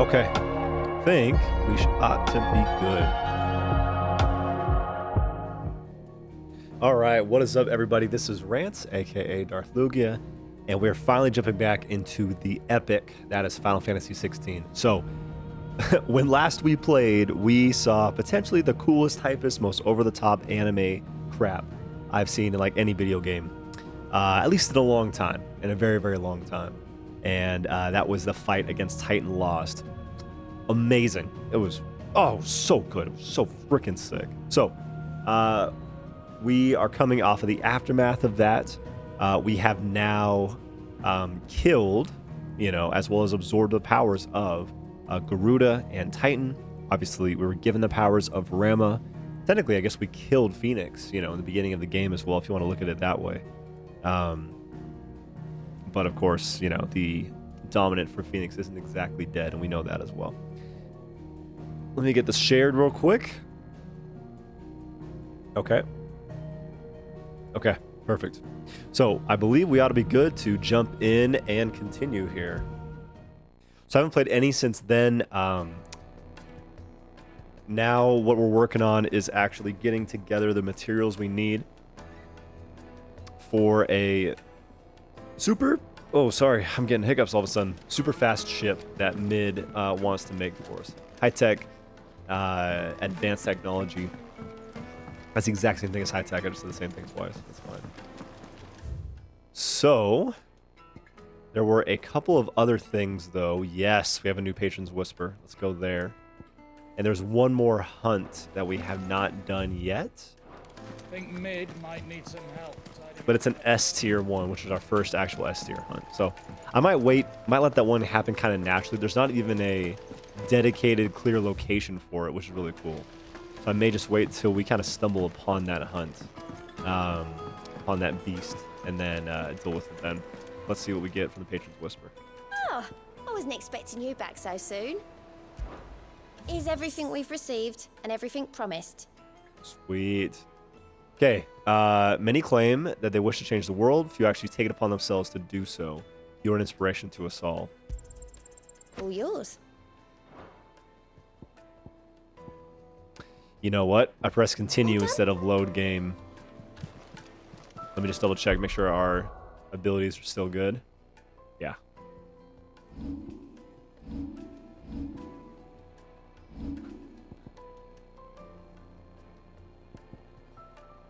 Okay. Think we ought to be good. All right, what is up, everybody? This is Rance, aka Darth Lugia, and we're finally jumping back into the epic that is Final Fantasy XVI. So, when last we played, we saw potentially the coolest, hypest, most over-the-top anime crap I've seen in like any video game, at least in a long time, in a very, very long time. And that was the fight against Titan Lost. Amazing. It was, so good. It was so freaking sick. So, we are coming off of the aftermath of that. We have now killed, as well as absorbed the powers of Garuda and Titan. Obviously, we were given the powers of Rama. Technically, I guess we killed Phoenix, in the beginning of the game as well, if you want to look at it that way. But of course, the dominant for Phoenix isn't exactly dead, and we know that as well. Let me get this shared real quick. Okay, perfect. So I believe we ought to be good to jump in and continue here. So I haven't played any since then. Now what we're working on is actually getting together the materials we need for a super... Oh, sorry, I'm getting hiccups all of a sudden. Super fast ship that Mid wants to make for us. High-tech, advanced technology. That's the exact same thing as high-tech. I just said the same thing twice. That's fine. So, there were a couple of other things, though. Yes, we have a new Patron's Whisper. Let's go there. And there's one more hunt that we have not done yet. I think Mid might need some help. But it's an S tier one, which is our first actual S tier hunt. So I might let that one happen kind of naturally. There's not even a dedicated, clear location for it, which is really cool. So I may just wait till we kind of stumble upon that hunt, upon that beast, and then deal with it then. Let's see what we get from the Patron's Whisper. Oh, I wasn't expecting you back so soon. Is everything we've received and everything promised? Sweet. Okay, many claim that they wish to change the world. Few actually take it upon themselves to do so. You're an inspiration to us all. All yours. You know what? I press continue instead of load game. Let me just double check, make sure our abilities are still good. Yeah.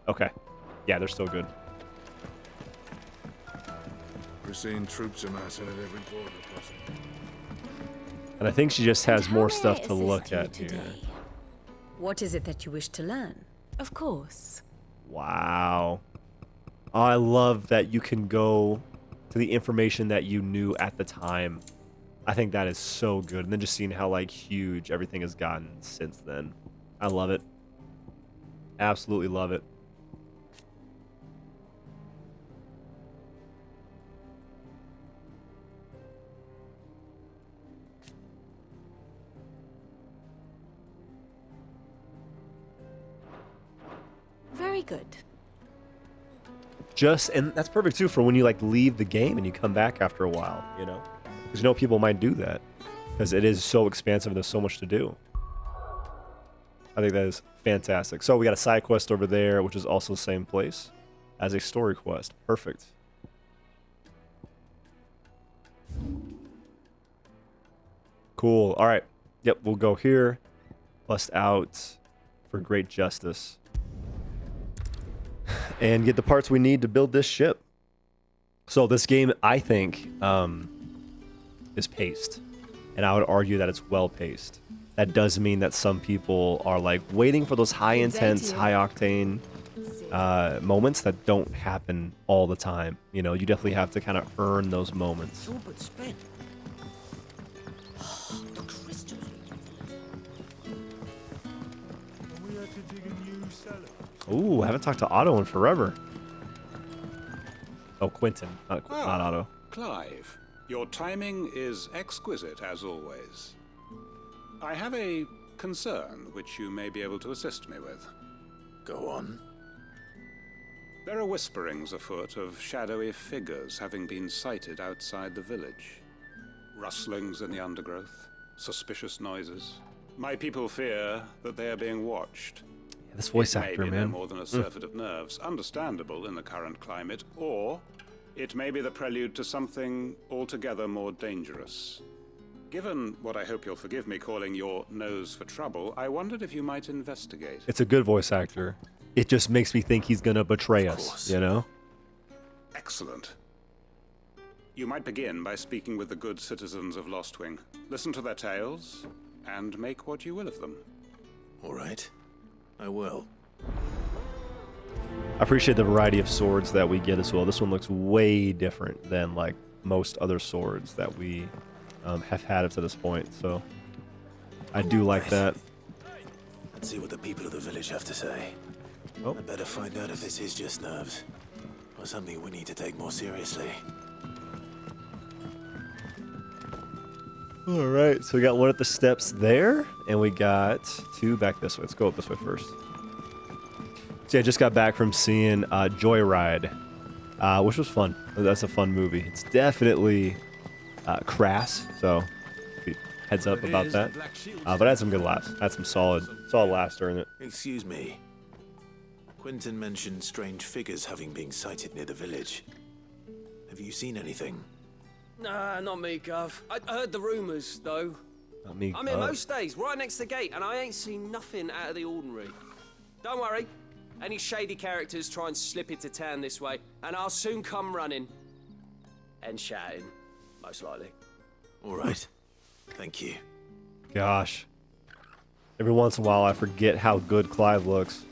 Okay. Yeah, they're still good. We're seeing troops amassing at every border crossing. And I think she just has more stuff to How rare is look this at today? here. What is it that you wish to learn? Of course. Wow. Oh, I love that you can go to the information that you knew at the time. I think that is so good. And then just seeing how, like, huge everything has gotten since then. I love it. Absolutely love it. Very good. And that's perfect too for when you like leave the game and you come back after a while, because people might do that because it is so expansive and there's so much to do. I think that is fantastic. So we got a side quest over there, which is also the same place as a story quest. Perfect. Cool. All right. Yep, we'll go here. Bust out for great justice. And get the parts we need to build this ship. So this game, I think, is paced. And I would argue that it's well paced. That does mean that some people are like waiting for those high intense, high octane moments that don't happen all the time. You definitely have to kind of earn those moments. Ooh, I haven't talked to Otto in forever. Oh, Quentin, not Otto. Clive, your timing is exquisite as always. I have a concern which you may be able to assist me with. Go on. There are whisperings afoot of shadowy figures having been sighted outside the village. Rustlings in the undergrowth, suspicious noises. My people fear that they are being watched. Yeah, this voice It actor, may be no man. more than a surfeit of nerves, understandable in the current climate, or it may be the prelude to something altogether more dangerous. Given what I hope you'll forgive me calling your nose for trouble, I wondered if you might investigate. It's a good voice actor. It just makes me think he's gonna betray us, you know? Excellent. You might begin by speaking with the good citizens of Lostwing. Listen to their tales, and make what you will of them. All right, I will. I appreciate the variety of swords that we get as well. This one looks way different than like most other swords that we have had up to this point, so I do like that. Let's see what the people of the village have to say. Oh. I better find out if this is just nerves, or something we need to take more seriously. All right, so we got one at the steps there, and we got two back this way. Let's go up this way first. So yeah, I just got back from seeing Joyride, which was fun. That's a fun movie. It's definitely crass, so heads up about that. But I had some good laughs. I had some solid laughs during it. Excuse me. Quentin mentioned strange figures having been sighted near the village. Have you seen anything? Nah, not me, Gov. I heard the rumours, though. Not me. I'm here most days, right next to the gate, and I ain't seen nothing out of the ordinary. Don't worry. Any shady characters try and slip into town this way, and I'll soon come running. And shouting, most likely. All right. Thank you. Gosh. Every once in a while, I forget how good Clive looks.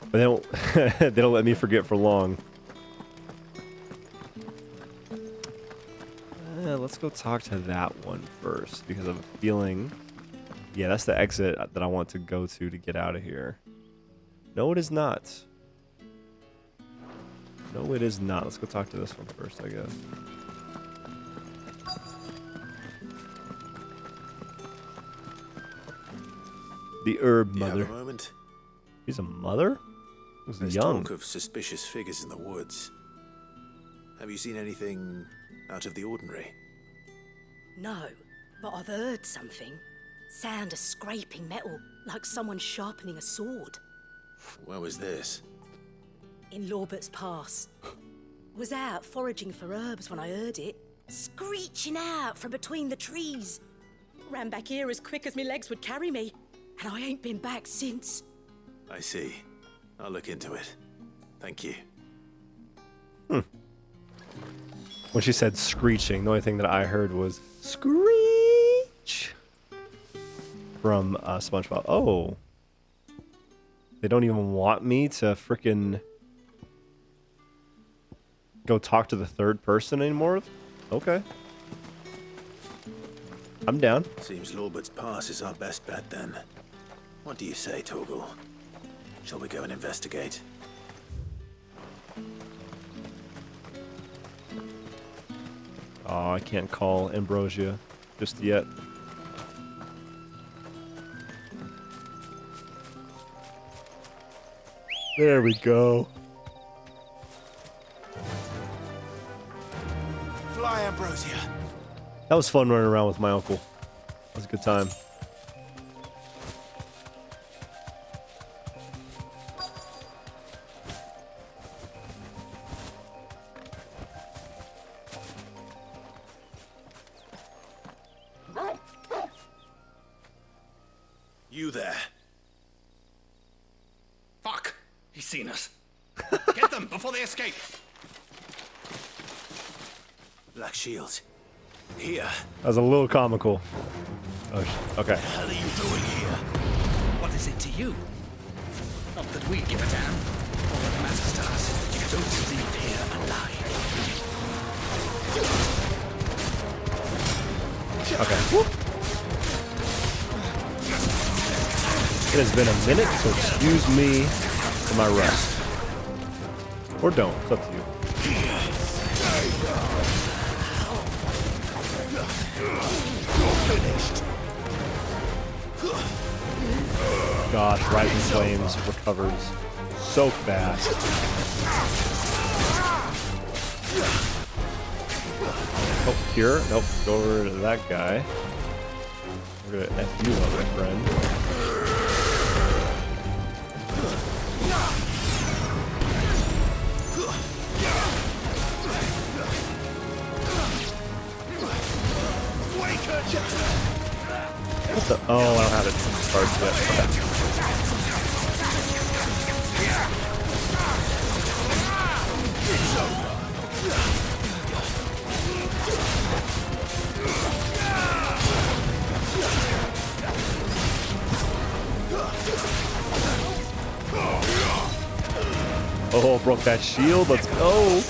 But they don't, they don't let me forget for long. Let's go talk to that one first, because I have a feeling... Yeah, that's the exit that I want to go to get out of here. No, it is not. No, it is not. Let's go talk to this one first, I guess. The herb You have mother. a moment? She's a mother? Who's There's young? talk of suspicious figures in the woods. Have you seen anything out of the ordinary? No, but I've heard something. Sound of scraping metal, like someone sharpening a sword. Where was this? In Lorbert's Pass. Was out foraging for herbs when I heard it, screeching out from between the trees. Ran back here as quick as my legs would carry me, and I ain't been back since. I see. I'll look into it. Thank you. When she said screeching, the only thing that I heard was screech from SpongeBob. Oh. They don't even want me to frickin' go talk to the third person anymore? Okay. I'm down. Seems Lorbert's Pass is our best bet then. What do you say, Torgal? Shall we go and investigate? Oh, I can't call Ambrosia just yet. There we go. Fly, Ambrosia! That was fun running around with my uncle. That was a good time. You there? Fuck! He's seen us. Get them before they escape. Black Shield. Here. That was a little comical. Oh, okay. What the hell are you doing here? What is it to you? Not that we give a damn. All that matters to us is that you don't leave here alive. Okay. Whoop. It has been a minute, so excuse me for my rest. Or don't. It's up to you. Gosh, Rising Flames recovers so fast. Oh, cure. Nope. Go over to that guy. We're gonna F you up, my friend. What the? Oh, I don't have it charged yet. Okay. Oh, broke that shield. Let's go.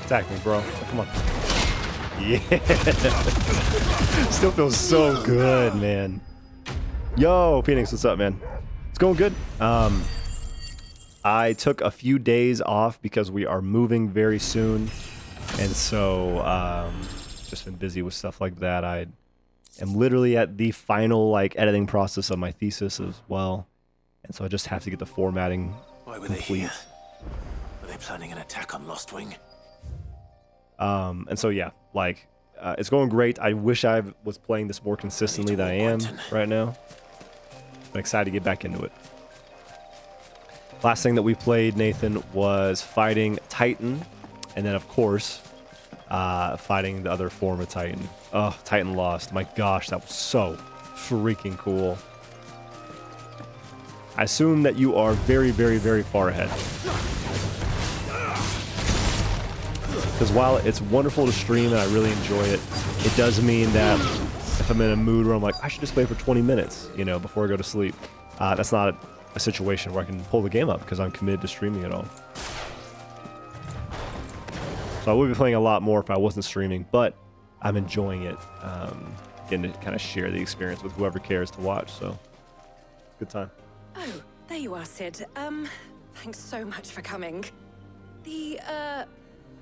Attack me, bro. Come on. Yeah. Still feels so good, man. Yo, Phoenix, what's up, man? It's going good. I took a few days off because we are moving very soon. And so, just been busy with stuff like that. I am literally at the final, like, editing process of my thesis as well. And so I just have to get the formatting Why were complete. they here? Were they planning an attack on Lost Wing? And so, yeah, like, it's going great. I wish I was playing this more consistently than I am right now. I'm excited to get back into it. Last thing that we played, Nathan, was fighting Titan. And then, of course, fighting the other form of Titan. Oh, Titan lost. My gosh, that was so freaking cool. I assume that you are very, very, very far ahead. Because while it's wonderful to stream and I really enjoy it, it does mean that if I'm in a mood where I'm like, I should just play for 20 minutes, you know, before I go to sleep. That's not a situation where I can pull the game up because I'm committed to streaming it all. So I would be playing a lot more if I wasn't streaming, but I'm enjoying it. Getting to kind of share the experience with whoever cares to watch, so good time. Oh, there you are, Sid. Thanks so much for coming. The,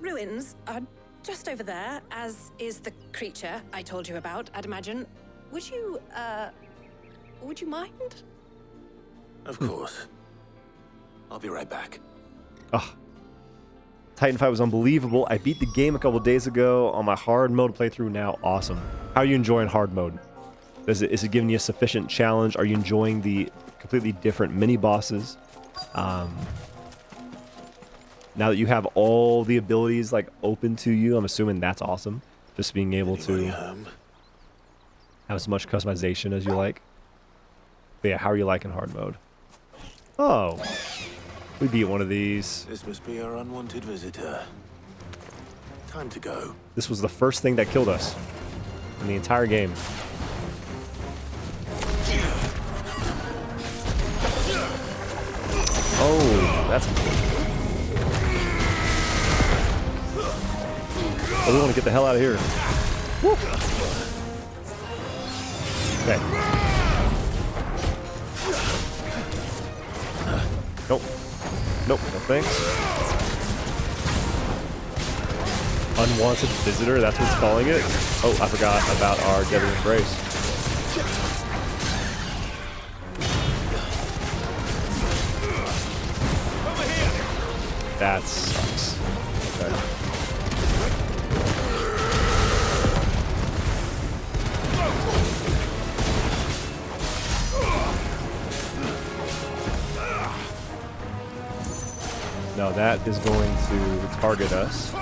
ruins are just over there, as is the creature I told you about, I'd imagine. Would you mind? Of course. I'll be right back. Oh, Titan fight was unbelievable. I beat the game a couple days ago on my hard mode playthrough now. Awesome. How are you enjoying hard mode? Is it giving you a sufficient challenge? Are you enjoying the completely different mini bosses? Now that you have all the abilities like open to you, I'm assuming that's awesome. Just being able to have as much customization as you like. But yeah, how are you liking hard mode? Oh, we beat one of these. This must be our unwanted visitor. Time to go. This was the first thing that killed us in the entire game. Oh, that's important. Oh, we want to get the hell out of here. Woo. Okay. Nope. Nope, no thanks. Unwanted visitor, that's what's calling it? Oh, I forgot about our deadly embrace. That sucks. Okay. No, that is going to target us.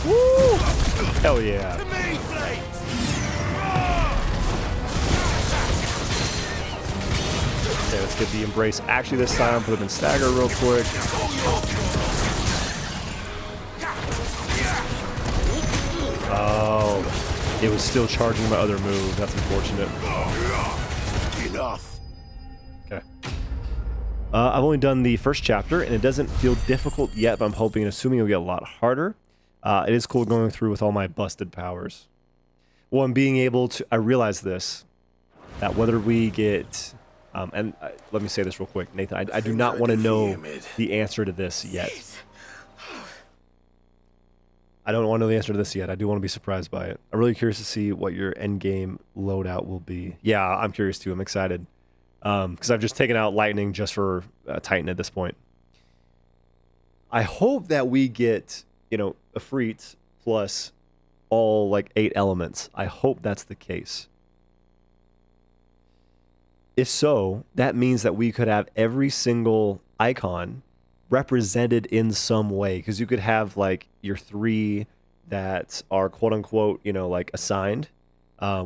Woo! Hell yeah. Okay, let's get the embrace actually this time. Put them in stagger real quick. Oh. It was still charging my other move. That's unfortunate. Enough. Okay. I've only done the first chapter, and it doesn't feel difficult yet, but I'm hoping and assuming it'll get a lot harder. It is cool going through with all my busted powers. Well, I'm being able to... I realize this, that whether we get... let me say this real quick, Nathan. I do not want to know the answer to this yet. I don't want to know the answer to this yet. I do want to be surprised by it. I'm really curious to see what your end game loadout will be. Yeah, I'm curious too. I'm excited. Because I've just taken out lightning just for Titan at this point. I hope that we get, you know, Ifrit plus all like 8 elements. I hope that's the case. If so, that means that we could have every single icon represented in some way, because you could have like your 3 that are quote unquote, you know, like assigned,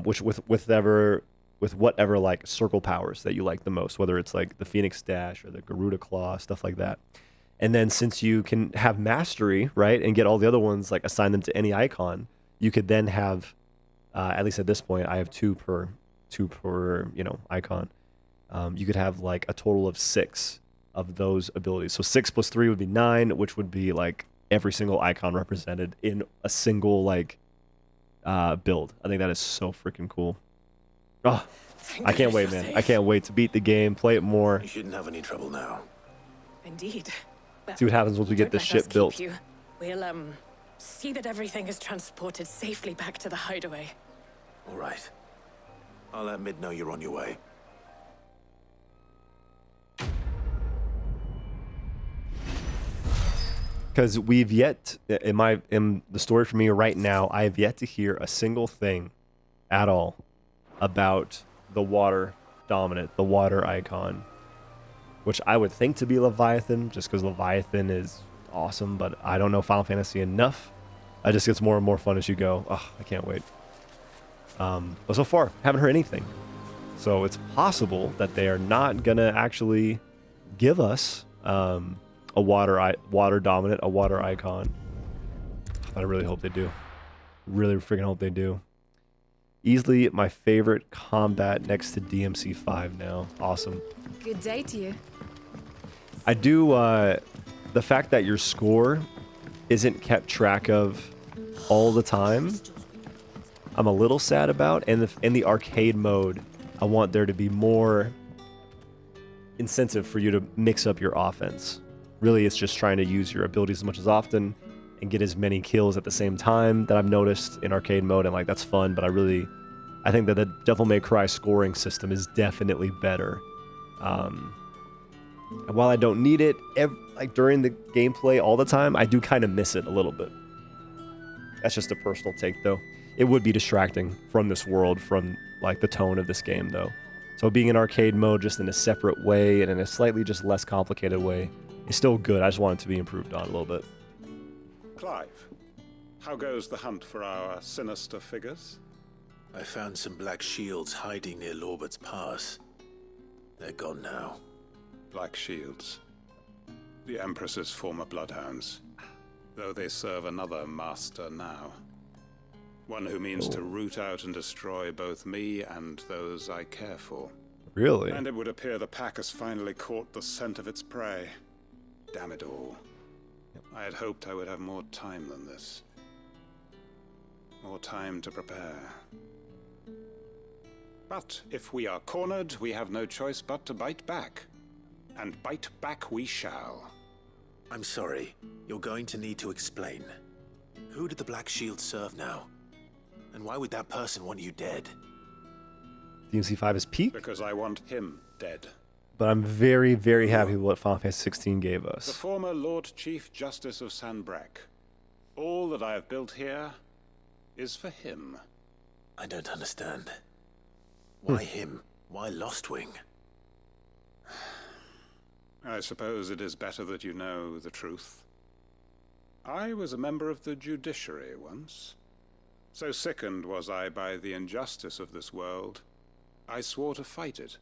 which with whatever like circle powers that you like the most, whether it's like the Phoenix Dash or the Garuda Claw, stuff like that. And then since you can have mastery, right, and get all the other ones, like assign them to any icon, you could then have, at least at this point, I have two per, you know, icon. You could have like a total of 6 of those abilities. So 6 plus 3 would be 9, which would be like every single icon represented in a single like build. I think that is so freaking cool. Oh, I can't wait, man. I can't wait to beat the game, play it more. You shouldn't have any trouble now. Indeed. Well, See what happens once we get this ship built. We'll see that everything is transported safely back to the hideaway. All right. I'll let Mid know you're on your way. Because we've yet, in the story for me right now, I have yet to hear a single thing at all about the water dominant, the water icon, which I would think to be Leviathan, just because Leviathan is awesome, but I don't know Final Fantasy enough. It just gets more and more fun as you go. Oh, I can't wait. But so far, haven't heard anything. So it's possible that they are not going to actually give us a water dominant, a water icon. I really hope they do. Really freaking hope they do. Easily my favorite combat next to DMC5 now. Awesome. Good day to you. I do, the fact that your score isn't kept track of all the time, I'm a little sad about. And in the arcade mode, I want there to be more incentive for you to mix up your offense. Really, it's just trying to use your abilities as much as often and get as many kills at the same time that I've noticed in arcade mode, and like that's fun, but I think that the Devil May Cry scoring system is definitely better. And while I don't need it like during the gameplay all the time, I do kind of miss it a little bit. That's just a personal take though. It would be distracting from this world, from like the tone of this game though. So being in arcade mode just in a separate way and in a slightly just less complicated way is still good. I just want it to be improved on a little bit. Clive, how goes the hunt for our sinister figures? I found some black shields hiding near Lorbert's Pass. They're gone now. Black Shields. The Empress's former bloodhounds. Though they serve another master now. One who means to root out and destroy both me and those I care for. Really? And it would appear the pack has finally caught the scent of its prey. Damn it all. I had hoped I would have more time than this. More time to prepare. But if we are cornered, we have no choice but to bite back. And bite back we shall. I'm sorry. You're going to need to explain. Who did the Black Shield serve now? And why would that person want you dead? DMC5 is peak. Because I want him dead. But I'm very, very happy with what Final Fantasy XVI gave us. The former Lord Chief Justice of Sanbreque. All that I have built here is for him. I don't understand. Why him? Why Lostwing? I suppose it is better that you know the truth. I was a member of the judiciary once. So sickened was I by the injustice of this world, I swore to fight it.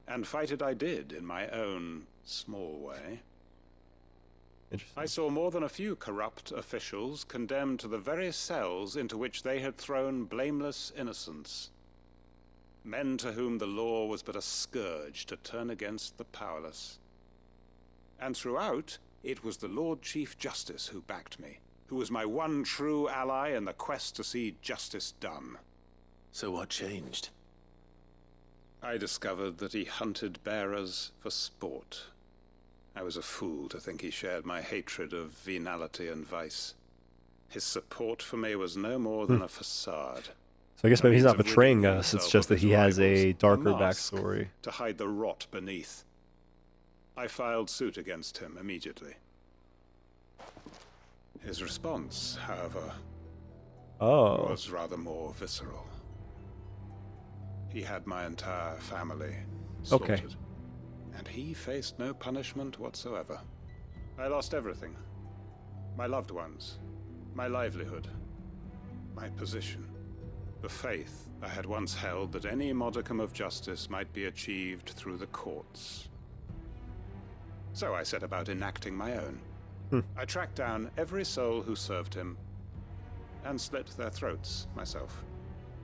And fight it I did, in my own small way. I saw more than a few corrupt officials condemned to the very cells into which they had thrown blameless innocents. Men to whom the law was but a scourge to turn against the powerless. And throughout, it was the Lord Chief Justice who backed me, who was my one true ally in the quest to see justice done. So what changed? I discovered that he hunted bearers for sport. I was a fool to think he shared my hatred of venality and vice. His support for me was no more than a facade. So I guess A maybe he's means not of betraying ridding us. It's himself just of that his he has a rivals, darker mask backstory. to hide the rot beneath. I filed suit against him immediately. His response, however, was rather more visceral. He had my entire family slaughtered, and he faced no punishment whatsoever. I lost everything. My loved ones, my livelihood, my position, the faith I had once held that any modicum of justice might be achieved through the courts. So I set about enacting my own. I tracked down every soul who served him and slit their throats myself.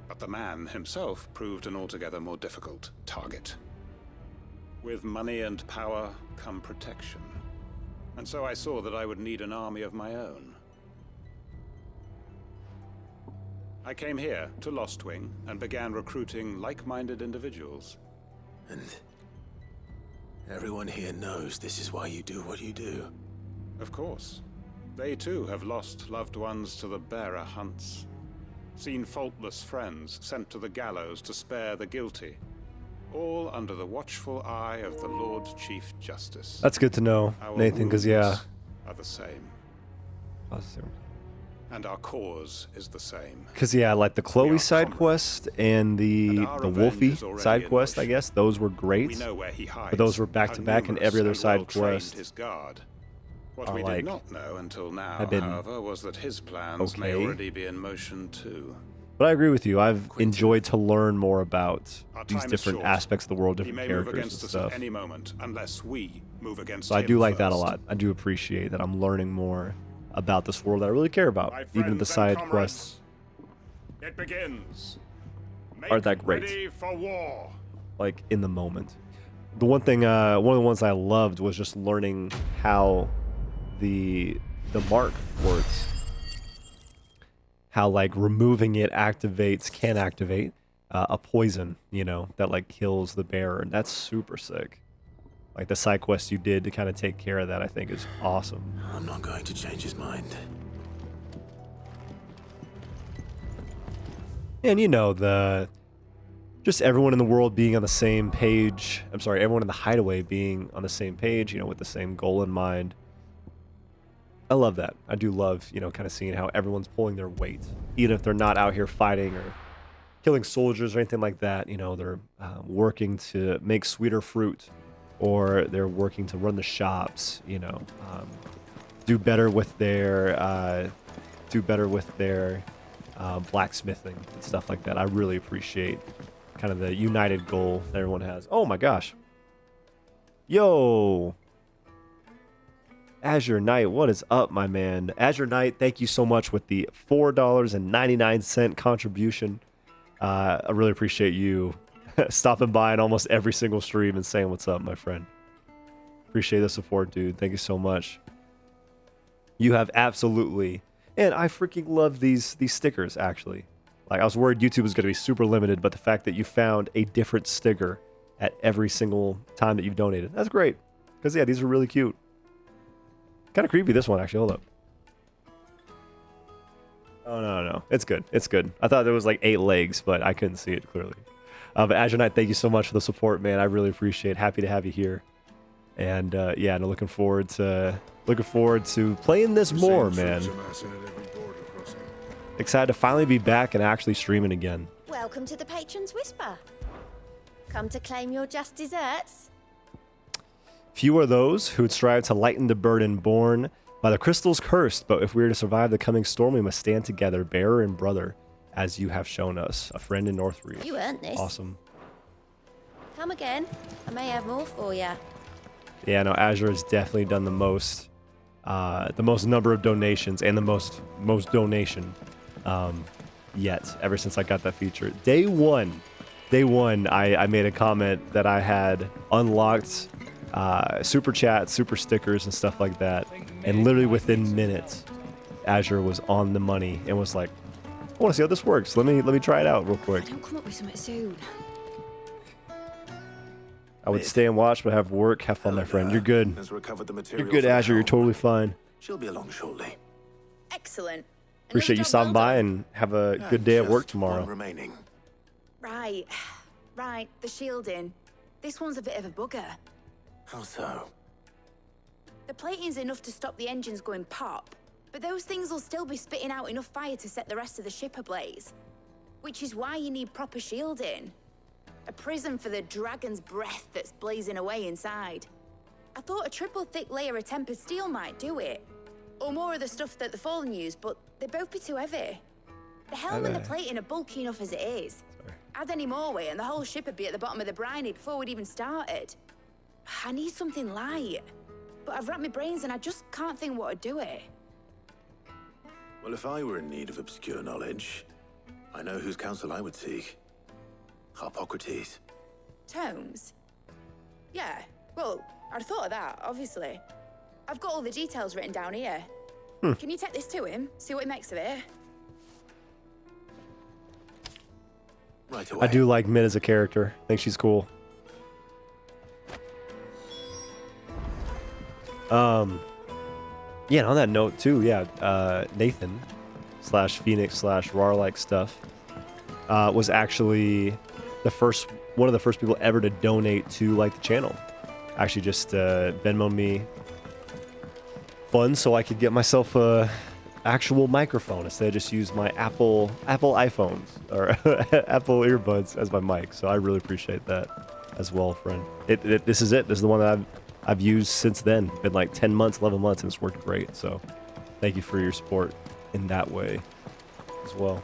But the man himself proved an altogether more difficult target. With money and power come protection. And so I saw that I would need an army of my own. I came here to Lostwing and began recruiting like-minded individuals. And everyone here knows this is why you do what you do. Of course. They too have lost loved ones to the bearer hunts. Seen faultless friends sent to the gallows to spare the guilty. All under the watchful eye of the Lord Chief Justice. That's good to know, Our Nathan, because yeah. wounds are the same. And our cause is the same. Because yeah, like the Chloe side quest and the Wolfie side quest, I guess those were great. We know where he hides, but those were back to back, and every other side quest. His guard. What are we like, did not know until now, have been however, was that his plans may already be in motion too. But I agree with you. I've enjoyed to learn more about these different short. aspects of the world, He different may characters move and against us stuff. at any moment, unless we move against So I him do like that a first. lot. I do appreciate that I'm learning more about this world that I really care about, even the side quests. It begins. Aren't that great? Ready for war. Like in the moment. The one thing, one of the ones I loved was just learning how the mark works. How like removing it can activate a poison, you know, that like kills the bearer, and that's super sick. Like the side quest you did to kind of take care of that, I think is awesome. I'm not going to change his mind. And you know, just everyone in the world being on the same page. I'm sorry, everyone in the hideaway being on the same page, you know, with the same goal in mind. I love that. I do love, you know, kind of seeing how everyone's pulling their weight, even if they're not out here fighting or killing soldiers or anything like that. You know, they're working to make sweeter fruit, or they're working to run the shops. You know, do better with their blacksmithing and stuff like that. I really appreciate kind of the united goal that everyone has. Oh my gosh. Yo. Azure Knight, what is up, my man? Azure Knight, thank you so much with the $4.99 contribution. I really appreciate you stopping by in almost every single stream and saying what's up, my friend. Appreciate the support, dude. Thank you so much. You have absolutely... And I freaking love these stickers, actually. Like, I was worried YouTube was going to be super limited, but the fact that you found a different sticker at every single time that you've donated, that's great. Because, yeah, these are really cute. Kind of creepy, this one, actually. Hold up. Oh, no. It's good. It's good. I thought there was like 8 legs, but I couldn't see it clearly. But Azure Knight, thank you so much for the support, man. I really appreciate it. Happy to have you here. And, yeah, no, looking forward to playing this more, man. Excited to finally be back and actually streaming again. Welcome to the Patron's Whisper. Come to claim your just desserts? Few are those who would strive to lighten the burden borne by the crystals cursed, but if we are to survive the coming storm, we must stand together, bearer and brother, as you have shown us. A friend in Northreach. You earned this. Awesome. Come again. I may have more for you. Yeah, no, Azure has definitely done the most number of donations and the most donation yet, ever since I got that feature. Day one, I made a comment that I had unlocked super chats, super stickers, and stuff like that. And literally within minutes, Azure was on the money and was like, I want to see how this works. Let me try it out real quick. Don't come up with something soon. I would stay and watch, but have work. Have fun, my friend. You're good. You're good, Azure. You're totally fine. She'll be along shortly. Excellent. Appreciate you stopping by and have a good day at work Just tomorrow. one remaining. Right. The shielding. This one's a bit of a bugger. How so? The plating's enough to stop the engines going pop, but those things will still be spitting out enough fire to set the rest of the ship ablaze. Which is why you need proper shielding. A prison for the dragon's breath that's blazing away inside. I thought a triple thick layer of tempered steel might do it. Or more of the stuff that the Fallen use, but they'd both be too heavy. The helm and the plating are bulky enough as it is. Add any more weight and the whole ship would be at the bottom of the briny before we'd even started. I need something light. But I've racked my brains and I just can't think what would do it. Well, if I were in need of obscure knowledge, I know whose counsel I would seek. Harpocrates. Tomes? Yeah, well, I'd thought of that, obviously. I've got all the details written down here. Can you take this to him? See what he makes of it? Right away. I do like Min as a character. I think she's cool. Yeah, and on that note too, Nathan / Phoenix / Rar-like stuff was actually one of the first people ever to donate to like the channel. Actually just Venmo'd me funds so I could get myself a actual microphone instead of just use my Apple iPhones or Apple earbuds as my mic. So I really appreciate that as well, friend. This is it. This is the one that I've used since then. Been like 10 months, 11 months, and it's worked great. So thank you for your support in that way as well.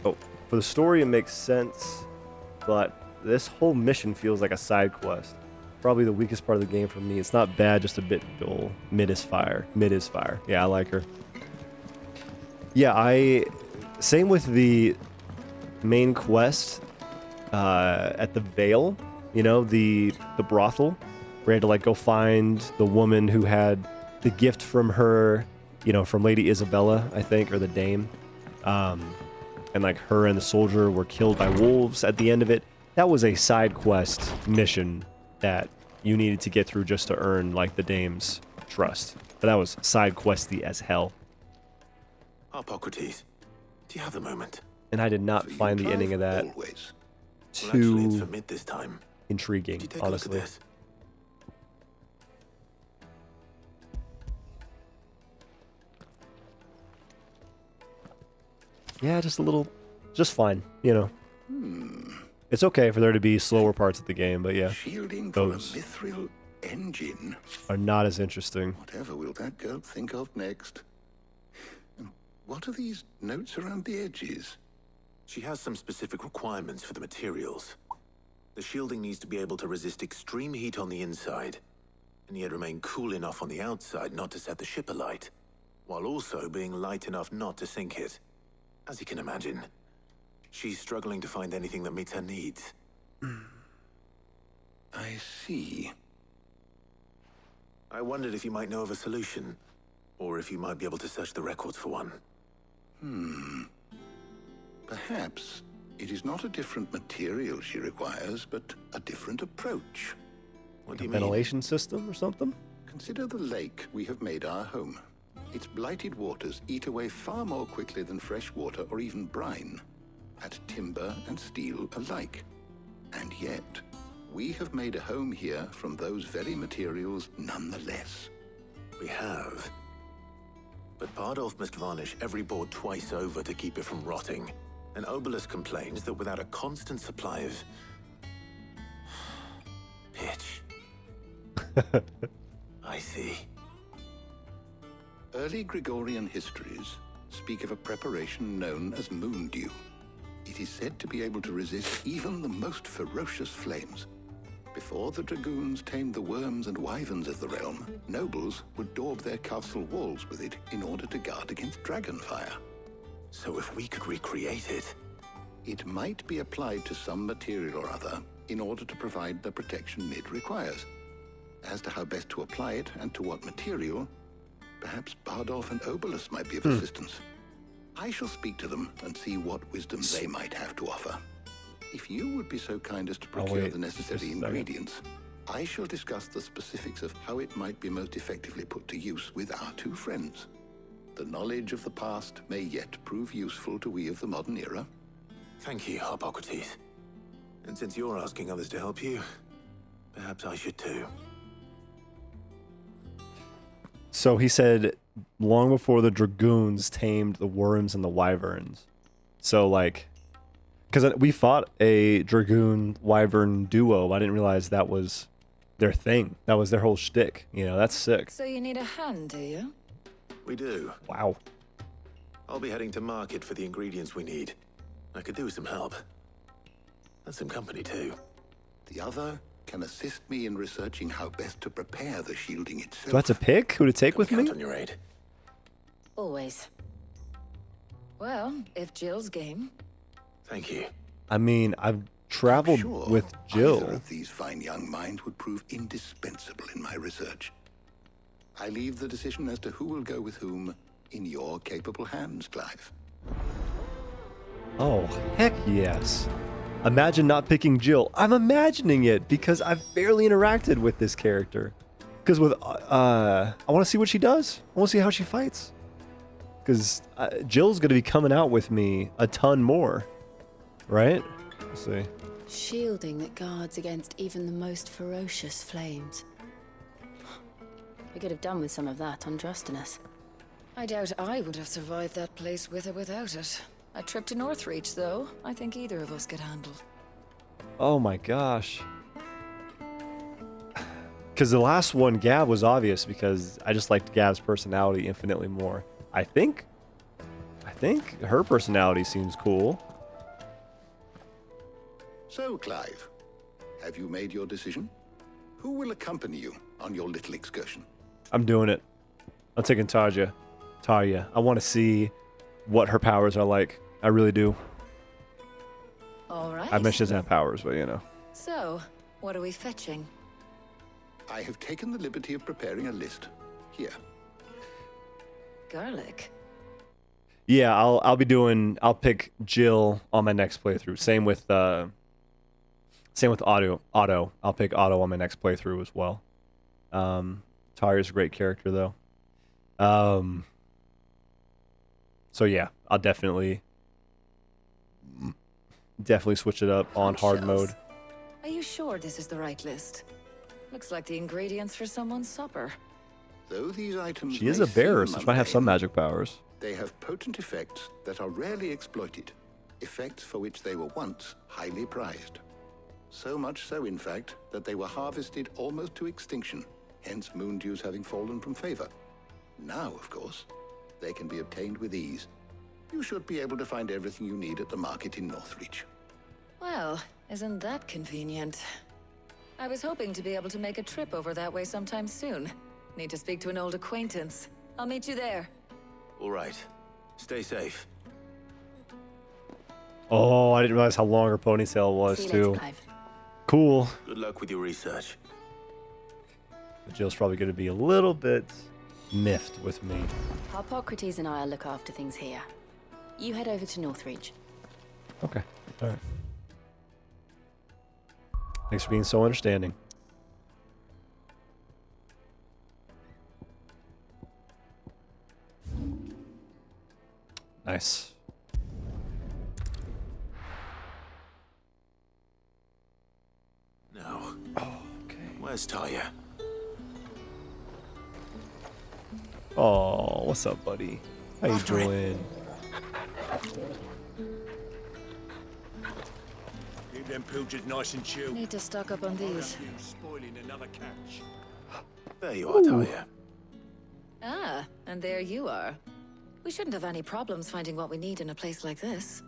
Oh, for the story, it makes sense, but this whole mission feels like a side quest. Probably the weakest part of the game for me. It's not bad, just a bit dull. Mid is fire. Yeah, I like her. Yeah, same with the main quest at the Vale, you know, the brothel, where I had to like go find the woman who had the gift from her, you know, from Lady Isabella, I think, or the Dame. And like her and the soldier were killed by wolves at the end of it. That was a side quest mission that you needed to get through just to earn like the Dame's trust. But that was side questy as hell. Harpocrates, do you have the moment? And I did not find the ending of that Always. Well, actually, it's too for mid this time. intriguing, Could you take honestly. a look at this? Yeah, just fine, you know. It's okay for there to be slower parts of the game, but yeah, Shielding for a those mithril engine. are not as interesting. Whatever will that girl think of next? And what are these notes around the edges? She has some specific requirements for the materials. The shielding needs to be able to resist extreme heat on the inside, and yet remain cool enough on the outside not to set the ship alight, while also being light enough not to sink it. As you can imagine, she's struggling to find anything that meets her needs. I see. I wondered if you might know of a solution, or if you might be able to search the records for one. Perhaps it is not a different material she requires, but a different approach. What do you mean? Ventilation system or something? Consider the lake we have made our home. Its blighted waters eat away far more quickly than fresh water or even brine, at timber and steel alike. And yet, we have made a home here from those very materials nonetheless. We have. But Bardolph must varnish every board twice over to keep it from rotting. And Obolus complains that without a constant supply of... pitch. I see. Early Gregorian histories speak of a preparation known as moon dew. It is said to be able to resist even the most ferocious flames. Before the dragoons tamed the worms and wyverns of the realm, nobles would daub their castle walls with it in order to guard against dragonfire. So if we could recreate it... It might be applied to some material or other in order to provide the protection Mid requires. As to how best to apply it and to what material, perhaps Bardolph and Obolus might be of assistance. I shall speak to them and see what wisdom they might have to offer. If you would be so kind as to procure the necessary ingredients, I shall discuss the specifics of how it might be most effectively put to use with our two friends. The knowledge of the past may yet prove useful to we of the modern era. Thank you, Hippocrates. And since you're asking others to help you, perhaps I should too. So he said long before the dragoons tamed the worms and the wyverns. So like, because we fought a dragoon wyvern duo. I didn't realize that was their thing. That was their whole shtick. You know, that's sick. So you need a hand, do you? We do. Wow. I'll be heading to market for the ingredients we need. I could do with some help. And some company too. The other can assist me in researching how best to prepare the shielding itself. Do I have to pick who to take with me? Count on your aid. Always. Well, if Jill's game. Thank you. I mean, I've traveled Sure, with either Jill. of these fine young minds would prove indispensable in my research. I leave the decision as to who will go with whom in your capable hands, Clive. Oh, heck yes. Imagine not picking Jill. I'm imagining it because I've barely interacted with this character. Because with, I want to see what she does. I want to see how she fights. Because Jill's going to be coming out with me a ton more. Right? Let's see. Shielding that guards against even the most ferocious flames. We could have done with some of that on Drustinus. I doubt I would have survived that place with or without it. A trip to Northreach, though, I think either of us could handle. Oh my gosh. Because the last one, Gav, was obvious because I just liked Gav's personality infinitely more. I think her personality seems cool. So, Clive, have you made your decision? Who will accompany you on your little excursion? I'm doing it. I'm taking Tarja. I want to see what her powers are like. I really do. All right. I mentioned she doesn't have powers, but you know. So, what are we fetching? I have taken the liberty of preparing a list. Here. Garlic. Yeah, I'll pick Jill on my next playthrough. Same with Otto. I'll pick Otto on my next playthrough as well. Tarja's a great character though. So yeah, I'll definitely switch it up on hard mode. Are you sure this is the right list? Looks like the ingredients for someone's supper. Though these items She is may a bearer, seem so she might have some mundane, magic powers. They have potent effects that are rarely exploited, effects for which they were once highly prized. So much so, in fact, that they were harvested almost to extinction, hence moon dews having fallen from favor. Now, of course, they can be obtained with ease. You should be able to find everything you need at the market in Northreach. Well, isn't that convenient? I was hoping to be able to make a trip over that way sometime soon. Need to speak to an old acquaintance. I'll meet you there. All right. Stay safe. Oh, I didn't realize how long her ponytail was See you too. later, Clive. Cool. Good luck with your research. Jill's probably going to be a little bit miffed with me. Hippocrates and I'll look after things here. You head over to Northreach. Okay. All right. Thanks for being so understanding. Nice. Now, Okay. where's Tarja? Oh, what's up, buddy? How you After it. doing? Keep them pilchards nice and chill. Need to stock up on these. Spoiling another catch. There you are, Tarja. Ah, and there you are. We shouldn't have any problems finding what we need in a place like this.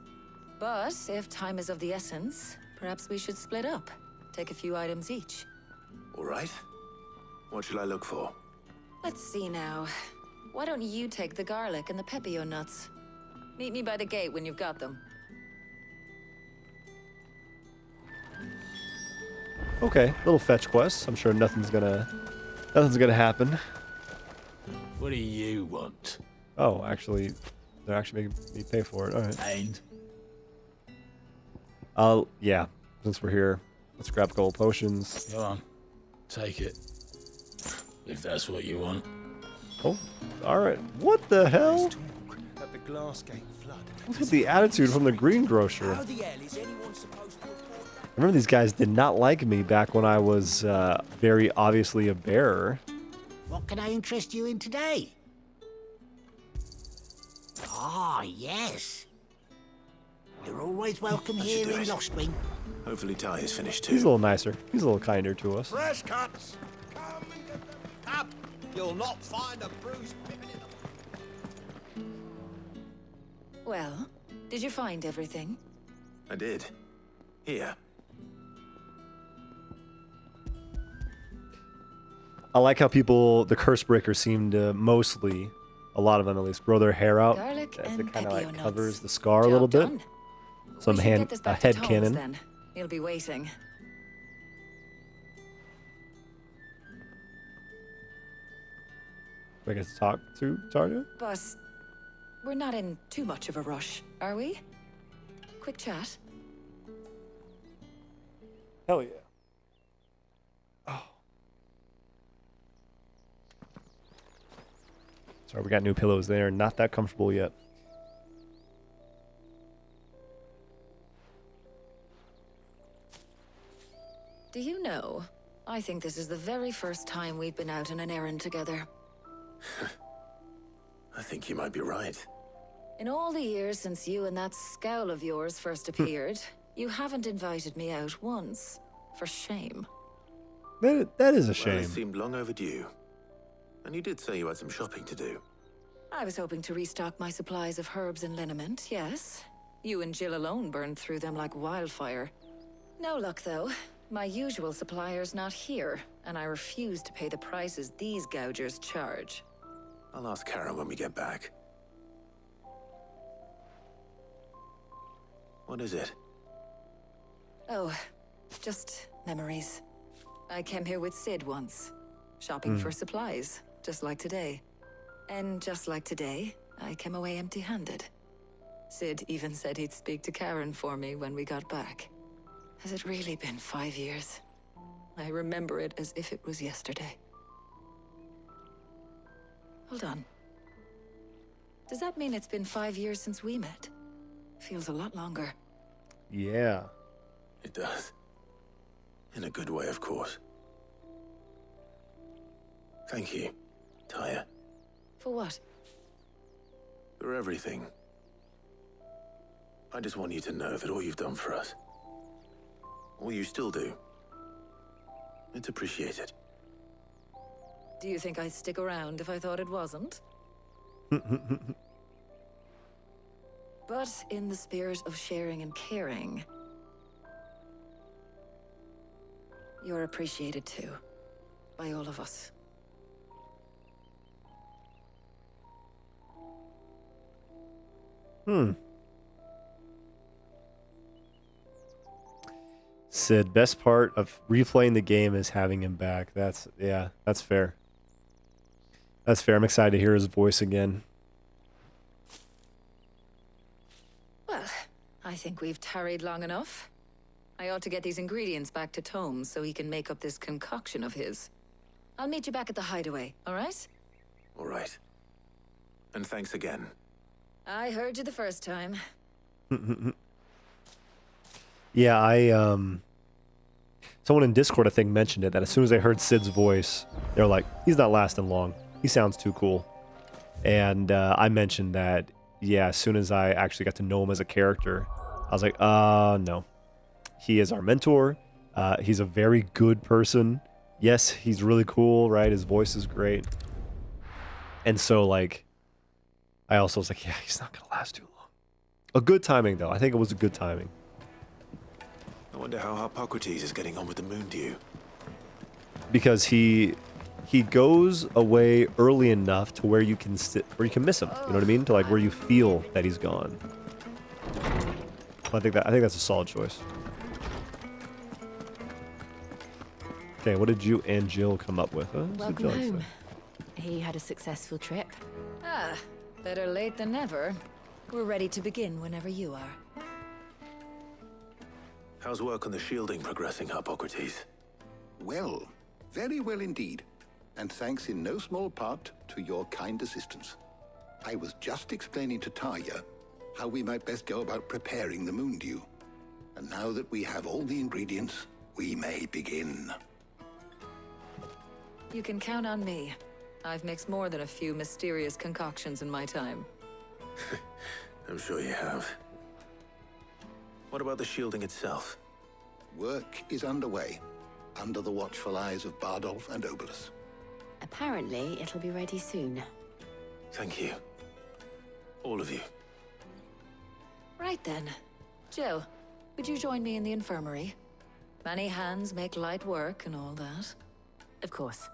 But if time is of the essence, perhaps we should split up. Take a few items each. All right. What should I look for? Let's see now. Why don't you take the garlic and the pepio nuts? Meet me by the gate when you've got them. Okay, little fetch quest. I'm sure nothing's gonna happen. What do you want? Oh, actually, they're actually making me pay for it. All right. And? Yeah. Since we're here, let's grab gold potions. Go on. Take it. If that's what you want. Oh, all right. What the hell? At the glass gate flood. What's with the attitude from the greengrocer? How the hell is anyone supposed to afford that? I remember these guys did not like me back when I was very obviously a bearer. What can I interest you in today? Ah, yes. You're always welcome That should here do in it. Lostwing. Hopefully Ty is finished He's a too. little nicer. He's a little kinder to us. Fresh cuts! Come and get them. Come! You'll not find a bruised pippin in the... Well, did you find everything? I did. Here. I like how people, the curse breakers, seem to mostly, a lot of them at least, grow their hair out. Garlic As and it kind of like pepio nuts. covers the scar a Job little bit. done. Some We should get this back to head Tom's cannon. Then. He'll be waiting. I guess talk to Tarja. But we're not in too much of a rush, are we? Quick chat. Hell yeah. Oh. Sorry, we got new pillows there. Not that comfortable yet. Do you know, I think this is the very first time we've been out on an errand together. I think you might be right. In all the years since you and that scowl of yours first appeared, you haven't invited me out once. For shame. That is a Well, shame. it seemed long overdue. And you did say you had some shopping to do. I was hoping to restock my supplies of herbs and liniment, yes. You and Jill alone burned through them like wildfire. No luck, though. My usual supplier's not here, and I refuse to pay the prices these gougers charge. I'll ask Karen when we get back. What is it? Oh, just memories. I came here with Sid once, shopping for supplies, just like today. And just like today, I came away empty-handed. Sid even said he'd speak to Karen for me when we got back. Has it really been 5 years? I remember it as if it was yesterday. Hold on. Does that mean it's been 5 years since we met? Feels a lot longer. Yeah. It does. In a good way, of course. Thank you, Taya, For what? for everything. I just want you to know that all you've done for us, all you still do, it's appreciated. Do you think I'd stick around if I thought it wasn't? But in the spirit of sharing and caring, you're appreciated too, by all of us. Sid, best part of replaying the game is having him back. That's fair. That's fair. I'm excited to hear his voice again. Well, I think we've tarried long enough. I ought to get these ingredients back to Tome so he can make up this concoction of his. I'll meet you back at the hideaway, all right? All right. And thanks again. I heard you the first time. Yeah, someone in Discord, I think, mentioned it, that as soon as they heard Sid's voice, they were like, he's not lasting long. He sounds too cool. And I mentioned that, yeah, as soon as I actually got to know him as a character, I was like, no. He is our mentor. He's a very good person. Yes, he's really cool, right? His voice is great. And so, like, I also was like, yeah, he's not going to last too long. A good timing, though. I think it was a good timing. I wonder how Hippocrates is getting on with the moon dew. Because he goes away early enough to where you can miss him. You know what I mean? To like where you feel that he's gone. I think that's a solid choice. Okay, what did you and Jill come up with? Welcome home. He had a successful trip. Ah, better late than never. We're ready to begin whenever you are. How's work on the shielding progressing, Hippocrates? Well, very well indeed. and thanks in no small part to your kind assistance. I was just explaining to Tarja how we might best go about preparing the moon dew. And now that we have all the ingredients, we may begin. You can count on me. I've mixed more than a few mysterious concoctions in my time. I'm sure you have. What about the shielding itself? Work is underway, under the watchful eyes of Bardolph and Obolus. Apparently, it'll be ready soon. Thank you. All of you. Right then. Jill, would you join me in the infirmary? Many hands make light work and all that. Of course.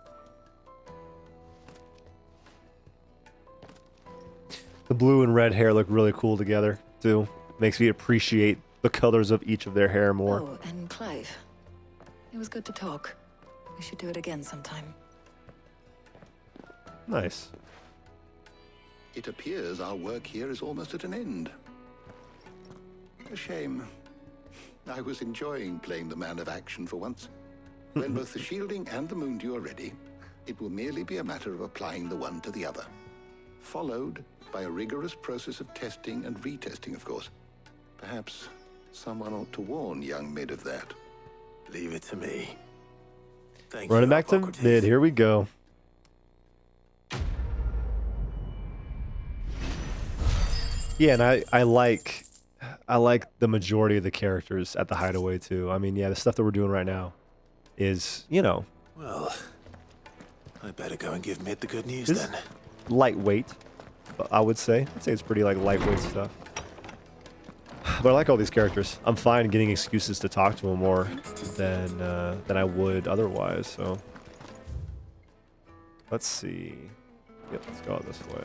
The blue and red hair look really cool together, too. Makes me appreciate the colors of each of their hair more. Oh, and Clive. It was good to talk. We should do it again sometime. Nice. It appears our work here is almost at an end. A shame. I was enjoying playing the man of action for once. When both the shielding and the moon dew are ready, it will merely be a matter of applying the one to the other. Followed by a rigorous process of testing and retesting, of course. Perhaps someone ought to warn young Mid of that. Leave it to me. Thank you, Running back to Hippocrates. mid. Here we go. Yeah, and I like the majority of the characters at the Hideaway too. I mean, yeah, the stuff that we're doing right now is, you know, Well, I better go and give Mid the good news is then. lightweight. I would say. I'd say it's pretty like lightweight stuff. But I like all these characters. I'm fine getting excuses to talk to them more than I would otherwise. So let's see. Yep, let's go this way.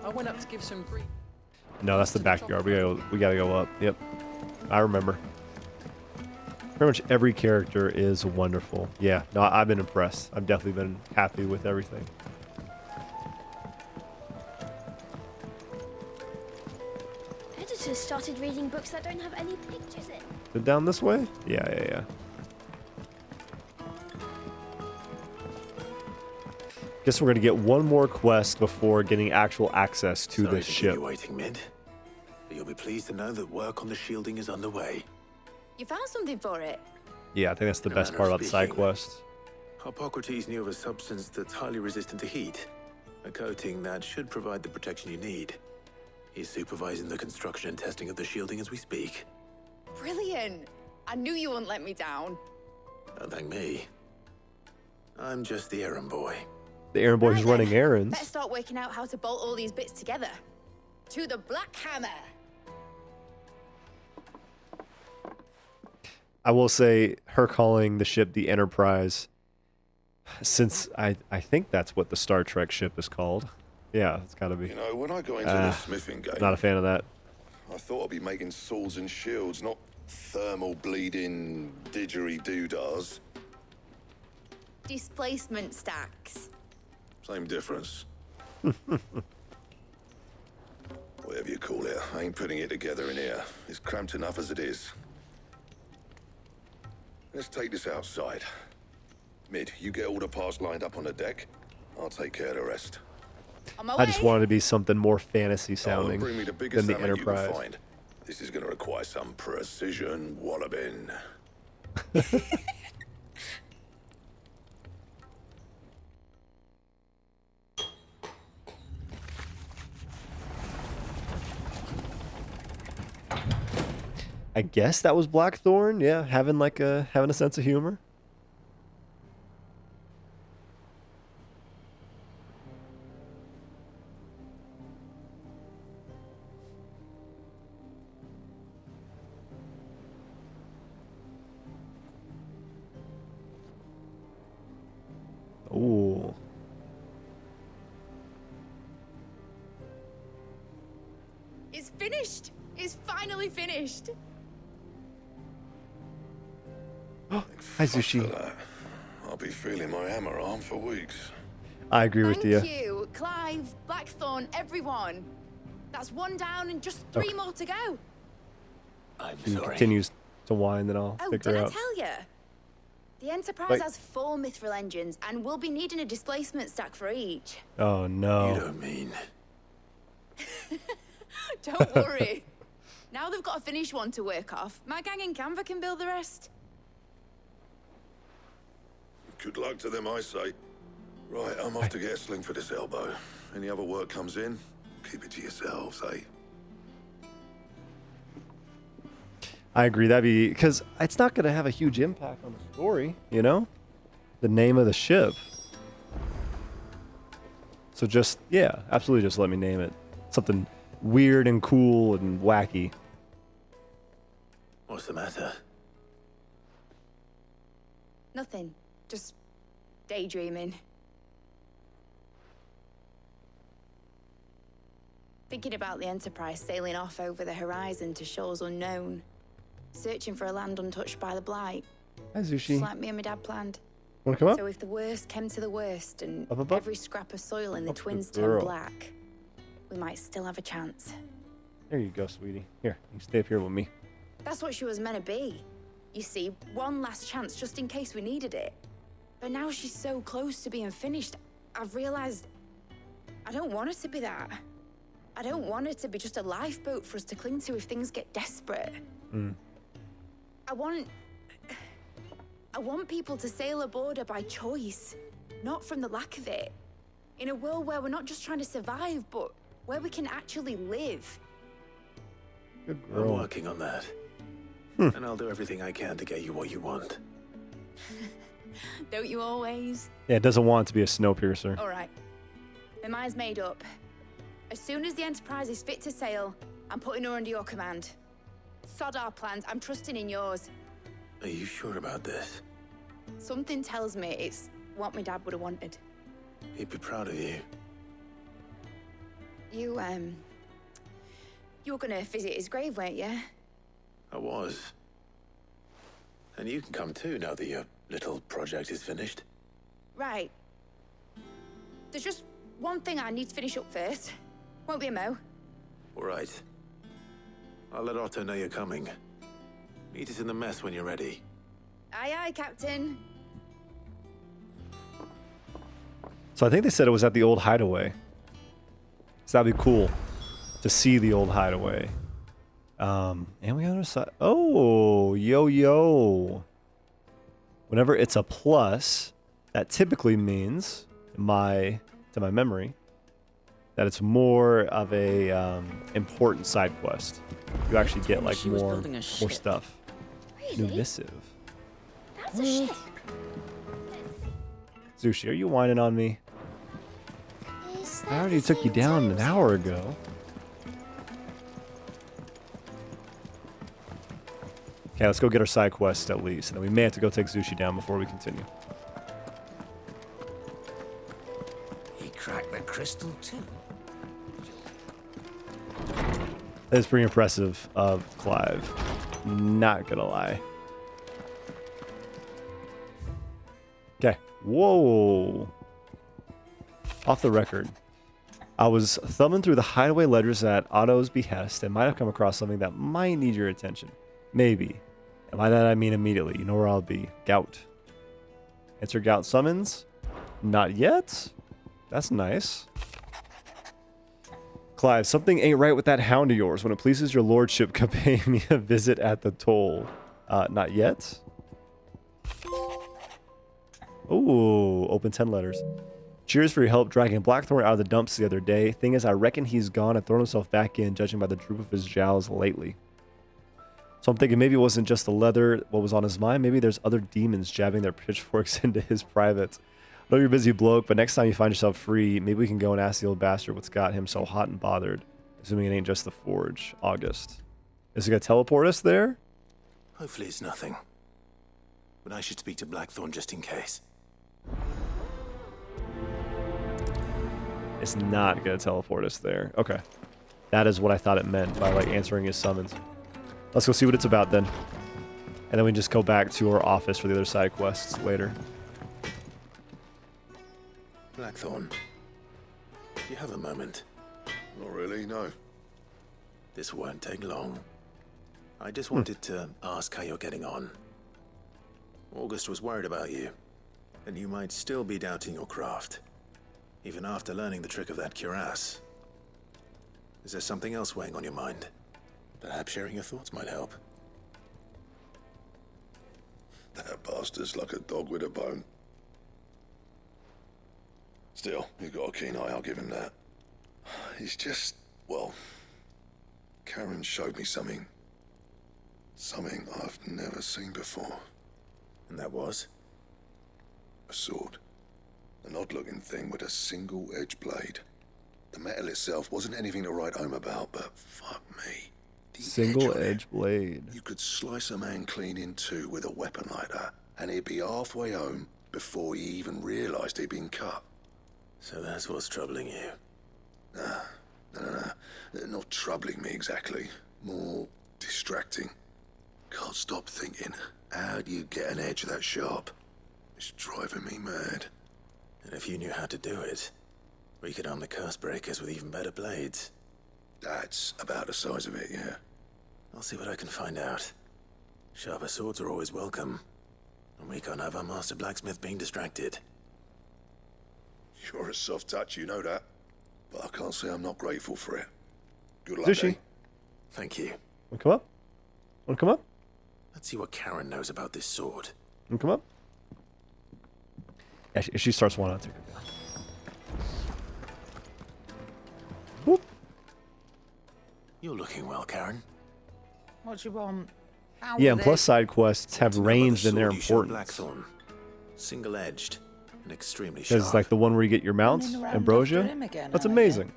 I went up to give some brief. No, that's the backyard. We gotta go up. Yep, I remember. Pretty much every character is wonderful. Yeah, no, I've been impressed. I've definitely been happy with everything. Editors started reading books that don't have any pictures in. Is it down this way? Yeah. Guess we're gonna get one more quest before getting actual access to Sorry this to keep ship. you waiting, Mid. But you'll be pleased to know that work on the shielding is underway. You found something for it? Yeah, I think that's the No best manner part of about the side speaking. quest. Hippocrates knew of a substance that's highly resistant to heat. A coating that should provide the protection you need. He's supervising the construction and testing of the shielding as we speak. Brilliant! I knew you wouldn't let me down. Don't thank me. I'm just the errand boy. The errand boy who's running errands. Better start working out how to bolt all these bits together. To the Black Hammer! I will say her calling the ship the Enterprise, since I think that's what the Star Trek ship is called. Yeah, it's gotta be. You know, when I got into the smithing game, Not a fan of that. I thought I'd be making swords and shields, not thermal bleeding didgeridoo-dahs. Displacement stacks. Same difference. Whatever you call it, I ain't putting it together in here. It's cramped enough as it is. Let's take this outside. Mid, you get all the parts lined up on the deck. I'll take care of the rest. I just wanted to be something more fantasy sounding Bring me the than biggest the hammer you can Enterprise. find. This is going to require some precision walloping. I guess that was Blackthorn. Yeah, having a sense of humor. Ooh. It's finished! It's finally finished! Hi, Zushi. I'll be feeling my hammer arm for weeks. I agree with you. Thank you, Clive, Blackthorn, everyone. That's one down and just 3 more to go. She continues to whine, then I'll Oh, figure did I out. tell you? The Enterprise Like- has 4 mithril engines, and we'll be needing a displacement stack for each. Oh no. You don't mean. Don't worry. Now they've got a finished one to work off. My gang in Canva can build the rest. Good luck to them, I say. Right, I'm off to get a sling for this elbow. Any other work comes in, keep it to yourselves, eh? I agree. That'd be because it's not going to have a huge impact on the story, you know? The name of the ship. So just, yeah, absolutely just let me name it. Something weird and cool and wacky. What's the matter? Nothing. Just daydreaming. Thinking about the Enterprise sailing off over the horizon to shores unknown. Searching for a land untouched by the blight. Hi, Zushi. Just like me and my dad planned. Want to come up? So if the worst came to the worst and Up. every scrap of soil in the Up, twins good girl. turned black, we might still have a chance. There you go, sweetie. Here, you stay up here with me. That's what she was meant to be. You see, one last chance just in case we needed it. But now she's so close to being finished, I've realized I don't want her to be that. I don't want her to be just a lifeboat for us to cling to if things get desperate. I want people to sail aboard her by choice, not from the lack of it. In a world where we're not just trying to survive, but where we can actually live. Good I'm girl. working on that. And I'll do everything I can to get you what you want. Don't you always? Yeah, it doesn't want it to be a Snowpiercer. All right. My mind's made up. As soon as the Enterprise is fit to sail, I'm putting her under your command. Sod our plans, I'm trusting in yours. Are you sure about this? Something tells me it's what my dad would have wanted. He'd be proud of you. You were gonna visit his grave, weren't you? I was. And you can come too now that your little project is finished. Right. There's just one thing I need to finish up first. Won't be a mo. All right. I'll let Otto know you're coming. Meet us in the mess when you're ready. Aye, aye, Captain. So I think they said it was at the old hideaway. So that'd be cool to see the old hideaway. And we got our side. Oh, yo. Whenever it's a plus, that typically means, to my memory, that it's more of a important side quest. You actually get like she was more building a ship. stuff. Really? Divisive. That's a ship. Zushi, are you whining on me? Is I that already the took you same down time an zone? hour ago. Okay, let's go get our side quest at least, and then we may have to go take Zushi down before we continue. He cracked the crystal too. That is pretty impressive of Clive. Not gonna lie. Okay. Whoa. Off the record. I was thumbing through the hideaway ledgers at Otto's behest and might have come across something that might need your attention. Maybe. And by that I mean immediately. You know where I'll be. Gout. Answer Gout summons? Not yet? That's nice. Clive, something ain't right with that hound of yours. When it pleases your lordship, come pay me a visit at the toll. Not yet. Ooh, open 10 letters. Cheers for your help dragging Blackthorn out of the dumps the other day. Thing is, I reckon he's gone and thrown himself back in, judging by the droop of his jowls lately. So I'm thinking maybe it wasn't just the leather what was on his mind. Maybe there's other demons jabbing their pitchforks into his privates. I know you're a busy bloke, but next time you find yourself free, maybe we can go and ask the old bastard what's got him so hot and bothered. Assuming it ain't just the forge. August. Is it gonna teleport us there? Hopefully it's nothing. But I should speak to Blackthorn just in case. It's not gonna teleport us there. Okay. That is what I thought it meant by like answering his summons. Let's go see what it's about then. And then we can just go back to our office for the other side quests later. Blackthorn, do you have a moment? Not really, no. This won't take long. I just wanted to ask how you're getting on. August was worried about you, and you might still be doubting your craft, even after learning the trick of that cuirass. Is there something else weighing on your mind? Perhaps sharing your thoughts might help. That bastard's like a dog with a bone. Still, you've got a keen eye, I'll give him that. He's just, well, Karen showed me something. Something I've never seen before. And that was? A sword. An odd-looking thing with a single-edged blade. The metal itself wasn't anything to write home about, but fuck me. Single-edged blade. You could slice a man clean in two with a weapon like that, and he'd be halfway home before he even realized he'd been cut. So that's what's troubling you? No. Not troubling me exactly. More distracting. Can't stop thinking, how do you get an edge that sharp? It's driving me mad. And if you knew how to do it, we could arm the curse breakers with even better blades. That's about the size of it, yeah. I'll see what I can find out. Sharper swords are always welcome. And we can't have our master blacksmith being distracted. You're a soft touch, you know that. But I can't say I'm not grateful for it. Good luck, Sushi. eh? Thank you. Wanna come up? Wanna come up? Let's see what Karen knows about this sword. Wanna come up? Yeah, if she starts one, I'll take her down. Whoop. You're looking well, Karen. What you want? Yeah, and plus side quests have range in their importance. Blackthorn. Single-edged and extremely Because sharp. it's like the one where you get your mount, Ambrosia. That's amazing.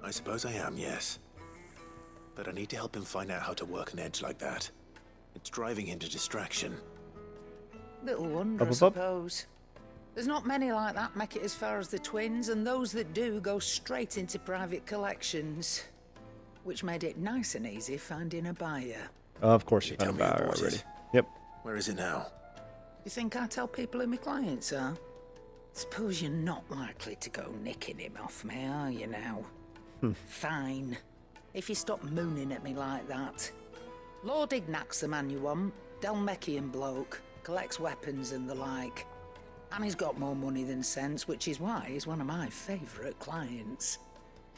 I suppose I am, yes. But I need to help him find out how to work an edge like that. It's driving him to distraction. Little wonder, I suppose. There's not many like that make it as far as the twins, and those that do go straight into private collections. Which made it nice and easy finding a buyer. Of course you found a buyer already. Yep. Where is it now? You think I tell people who my clients are? Suppose you're not likely to go nicking him off me, are you now? Fine. If you stop mooning at me like that. Lord Ignac's the man you want. Dalmekian bloke. Collects weapons and the like. And he's got more money than sense, which is why he's one of my favourite clients.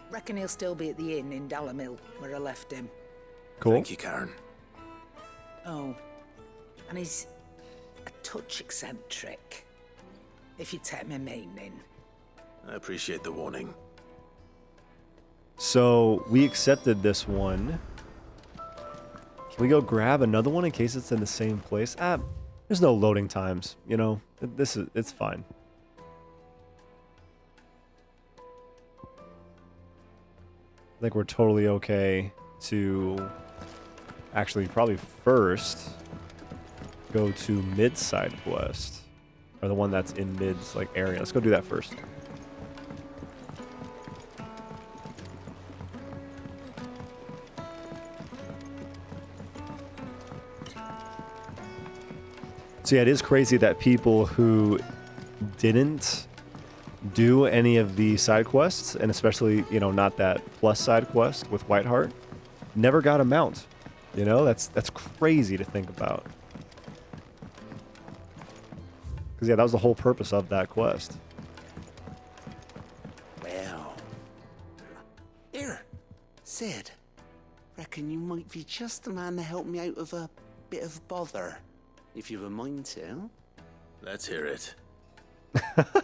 Reckon he'll still be at the inn in Dalamil, where I left him. Cool. Thank you, Karen. Oh, and he's a touch eccentric, if you take my meaning. I appreciate the warning. So we accepted this one. Can we go grab another one in case it's in the same place? There's no loading times, you know. It's fine. I think we're totally okay to actually probably first go to mid side quest, or the one that's in mid's like area. Let's go do that first. So yeah, it is crazy that people who didn't do any of the side quests, and especially, you know, not that plus side quest with Whiteheart, never got a mount. You know, that's crazy to think about. Because yeah, that was the whole purpose of that quest. Well, here, Sid. Reckon you might be just the man to help me out of a bit of bother, if you've a mind to. Let's hear it.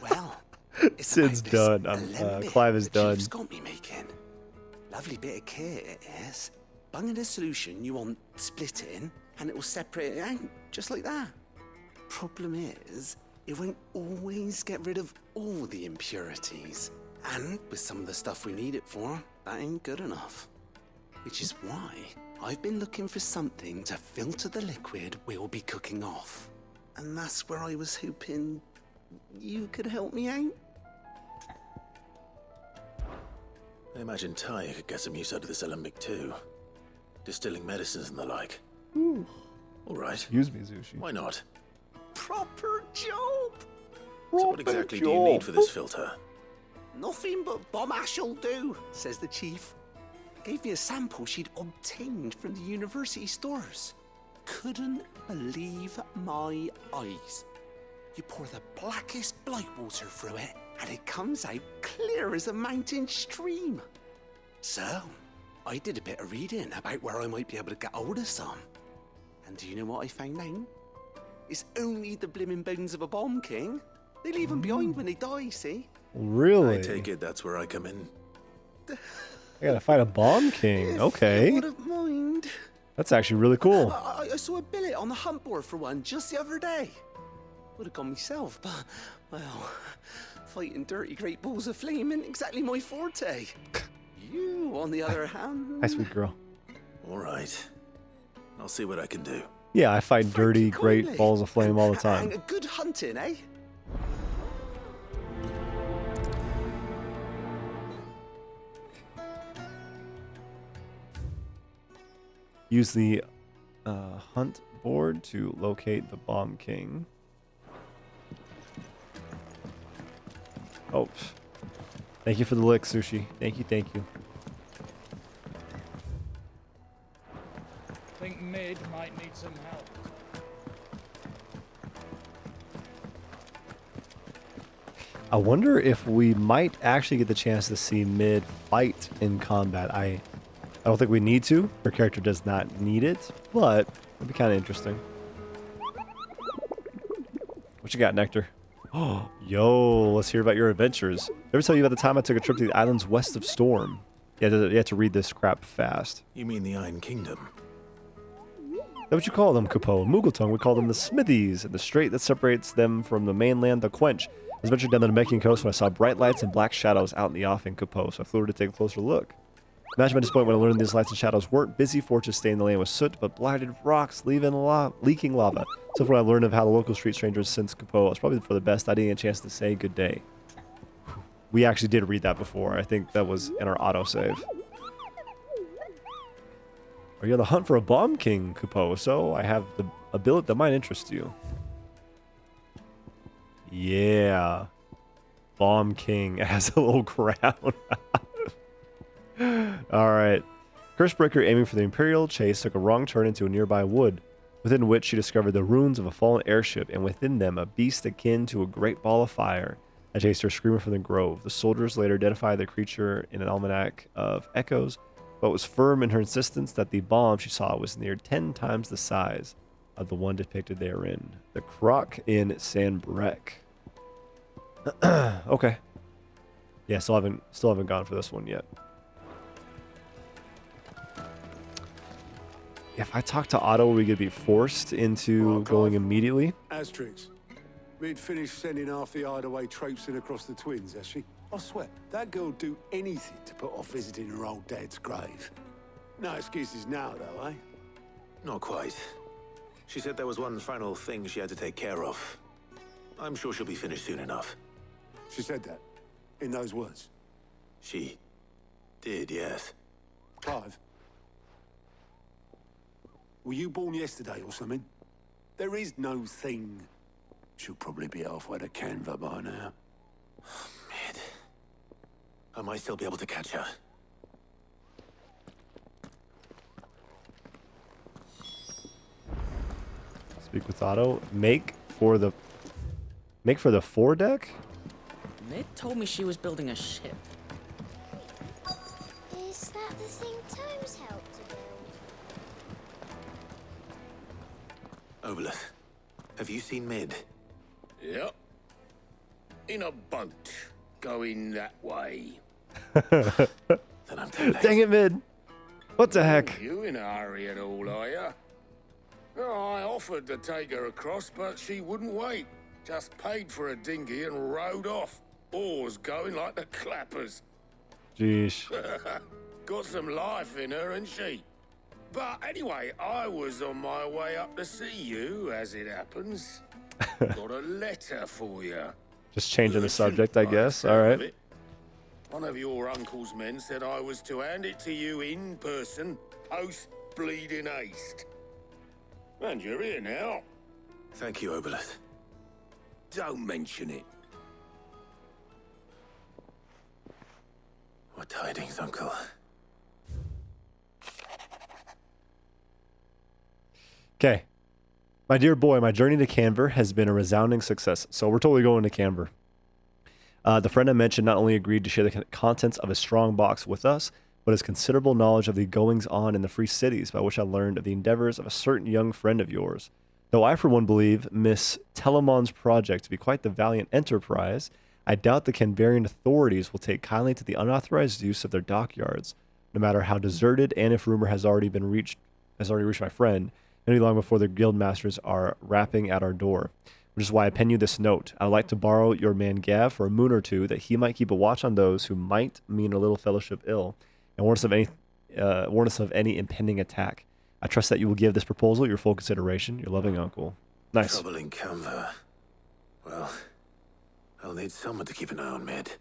Well, it's Sid's about done. this limb Clive is bit the done. Chief's got me making. Lovely bit of kit it is. Bung in a solution you want splitting, and it will separate it out just like that. Problem is, it won't always get rid of all the impurities. And with some of the stuff we need it for, that ain't good enough. Which is why I've been looking for something to filter the liquid we'll be cooking off. And that's where I was hoping you could help me out. I imagine Ty could get some use out of this alembic too. Distilling medicines and the like. All right. Excuse me, Zushi. Why not? Proper job! So what exactly do you need for this filter? Nothing but bomb ash'll do, says the chief. gave me a sample she'd obtained from the university stores. Couldn't believe my eyes. You pour the blackest blight water through it, and it comes out clear as a mountain stream. So, I did a bit of reading about where I might be able to get hold of some. And do you know what I found out? It's only the blimmin' bones of a bomb king. They leave them behind when they die, see? Really? I take it that's where I come in. I gotta fight a bomb king. Okay. Wouldn't mind. That's actually really cool. I saw a billet on the hunt board for one just the other day. Would have gone myself, but, well, fighting dirty great balls of flame isn't exactly my forte. You, on the other hand... Hi, sweet girl. All right. I'll see what I can do. Yeah, I fight dirty, great balls of flame all the time. And good hunting, eh? Use the hunt board to locate the bomb king. Oh, thank you for the lick, Sushi. Thank you, thank you. Think Mid might need some help. I wonder if we might actually get the chance to see Mid fight in combat. I don't think we need to. Her character does not need it, but it'd be kind of interesting. What you got, Nectar? Oh, yo, let's hear about your adventures. Ever tell you about the time I took a trip to the islands west of Storm? Yeah, you have to read this crap fast. You mean the Iron Kingdom? That's what you call them, Kupo. In Muggletongue, we call them the Smithies, and the strait that separates them from the mainland, the Quench. I was venturing down the Namekian coast when I saw bright lights and black shadows out in the offing, Kupo, so I flew over to take a closer look. Imagine my disappointment when I learned these lights and shadows weren't busy forges staining the land with soot, but blighted rocks leaking lava. So when I learned of how the local street strangers since Kupo, it's probably for the best. I didn't get a chance to say good day. We actually did read that before. I think that was in our autosave. Are you on the hunt for a bomb king, Kupo? So I have the ability that might interest you. Yeah. Bomb king has a little crown. Alright. Cursebreaker, aiming for the Imperial chase, took a wrong turn into a nearby wood, within which she discovered the ruins of a fallen airship, and within them a beast akin to a great ball of fire. I chased her, screaming from the grove. The soldiers later identified the creature in an almanac of echoes, but was firm in her insistence that the bomb she saw was near 10 times the size of the one depicted therein. The Croc in Sanbrek. Okay. Yeah, still haven't gone for this one yet. If I talk to Otto, are we gonna be forced into going immediately? Asterix, we'd finished sending half the hideaway traipsing across the twins, has she? I swear, that girl'd do anything to put off visiting her old dad's grave. No excuses now, though, eh? Not quite. She said there was one final thing she had to take care of. I'm sure she'll be finished soon enough. She said that? In those words? She did, yes. Clive? Were you born yesterday or something? There is no thing. She'll probably be halfway to Canva by now. Mid. I might still be able to catch her. Speak with Otto. Make for the foredeck? Mid told me she was building a ship. Is that the thing Tomes helped to build? Obolus, have you seen Mid? Yep. In a boat, going that way. Then I'm too late. Dang it, Mid. What the heck? You in a hurry at all, are ya? Oh, I offered to take her across, but she wouldn't wait. Just paid for a dinghy and rowed off. Oars going like the clappers. Jeez. Got some life in her, ain't she? But anyway, I was on my way up to see you, as it happens. Got a letter for you. Just changing the subject, I guess. All right. One of your uncle's men said I was to hand it to you in person, post bleeding haste. And you're here now. Thank you, Obolus. Don't mention it. What tidings, Uncle? Okay. My dear boy, my journey to Canver has been a resounding success, so we're totally going to Canver. The friend I mentioned not only agreed to share the contents of a strong box with us, but his considerable knowledge of the goings-on in the free cities, by which I learned of the endeavors of a certain young friend of yours. Though I, for one, believe Miss Telemon's project to be quite the valiant enterprise, I doubt the Canvarian authorities will take kindly to the unauthorized use of their dockyards, no matter how deserted, and if rumor has already reached my friend, maybe long before the guild masters are rapping at our door. Which is why I pen you this note. I would like to borrow your man Gav for a moon or two, that he might keep a watch on those who might mean our little fellowship ill, and warn us of any impending attack. I trust that you will give this proposal your full consideration. Your loving uncle. Nice. Trouble in Canva. Well, I'll need someone to keep an eye on Mid.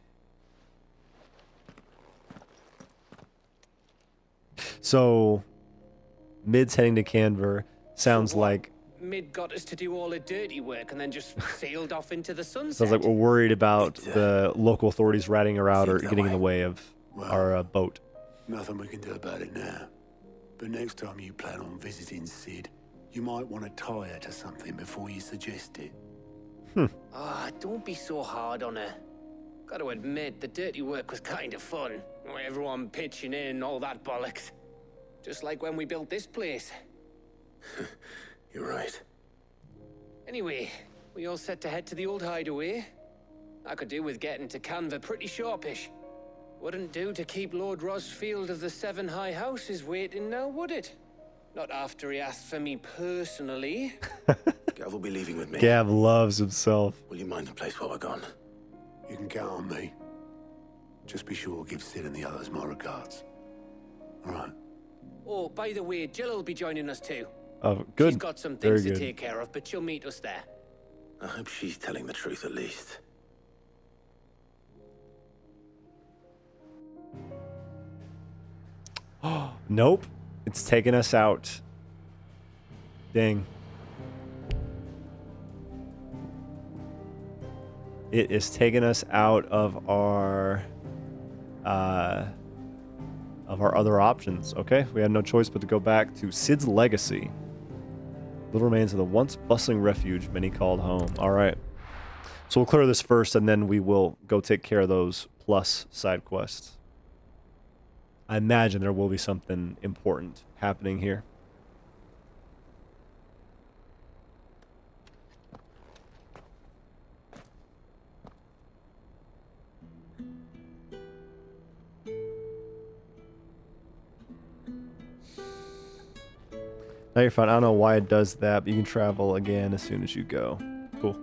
So, Mid's heading to Canver. Sounds like Mid got us to do all the dirty work and then just sailed off into the sunset. sounds like we're worried about the local authorities ratting her out or getting in the way of our boat. Nothing we can do about it now. But next time you plan on visiting Sid, you might want to tie her to something before you suggest it. Ah, don't be so hard on her. Gotta admit, the dirty work was kind of fun. Everyone pitching in, all that bollocks. Just like when we built this place. You're right. Anyway, we all set to head to the old hideaway. I could do with getting to Canva pretty sharpish. Wouldn't do to keep Lord Rosfield of the Seven High Houses waiting now, would it? Not after he asked for me personally. Gav will be leaving with me. Gav loves himself. Will you mind the place while we're gone? You can count on me. Just be sure to give Sid and the others my regards. All right. Oh, by the way, Jill will be joining us too. Oh, good. She's got some Very things to good. take care of, but she'll meet us there. I hope she's telling the truth at least. Nope. It's taking us out. Dang. It is taking us out of our other options. Okay, we had no choice but to go back to Sid's legacy. Little remains of the once bustling refuge many called home. All right. So we'll clear this first, and then we will go take care of those plus side quests. I imagine there will be something important happening here. Now you're fine. I don't know why it does that, but you can travel again as soon as you go. Cool.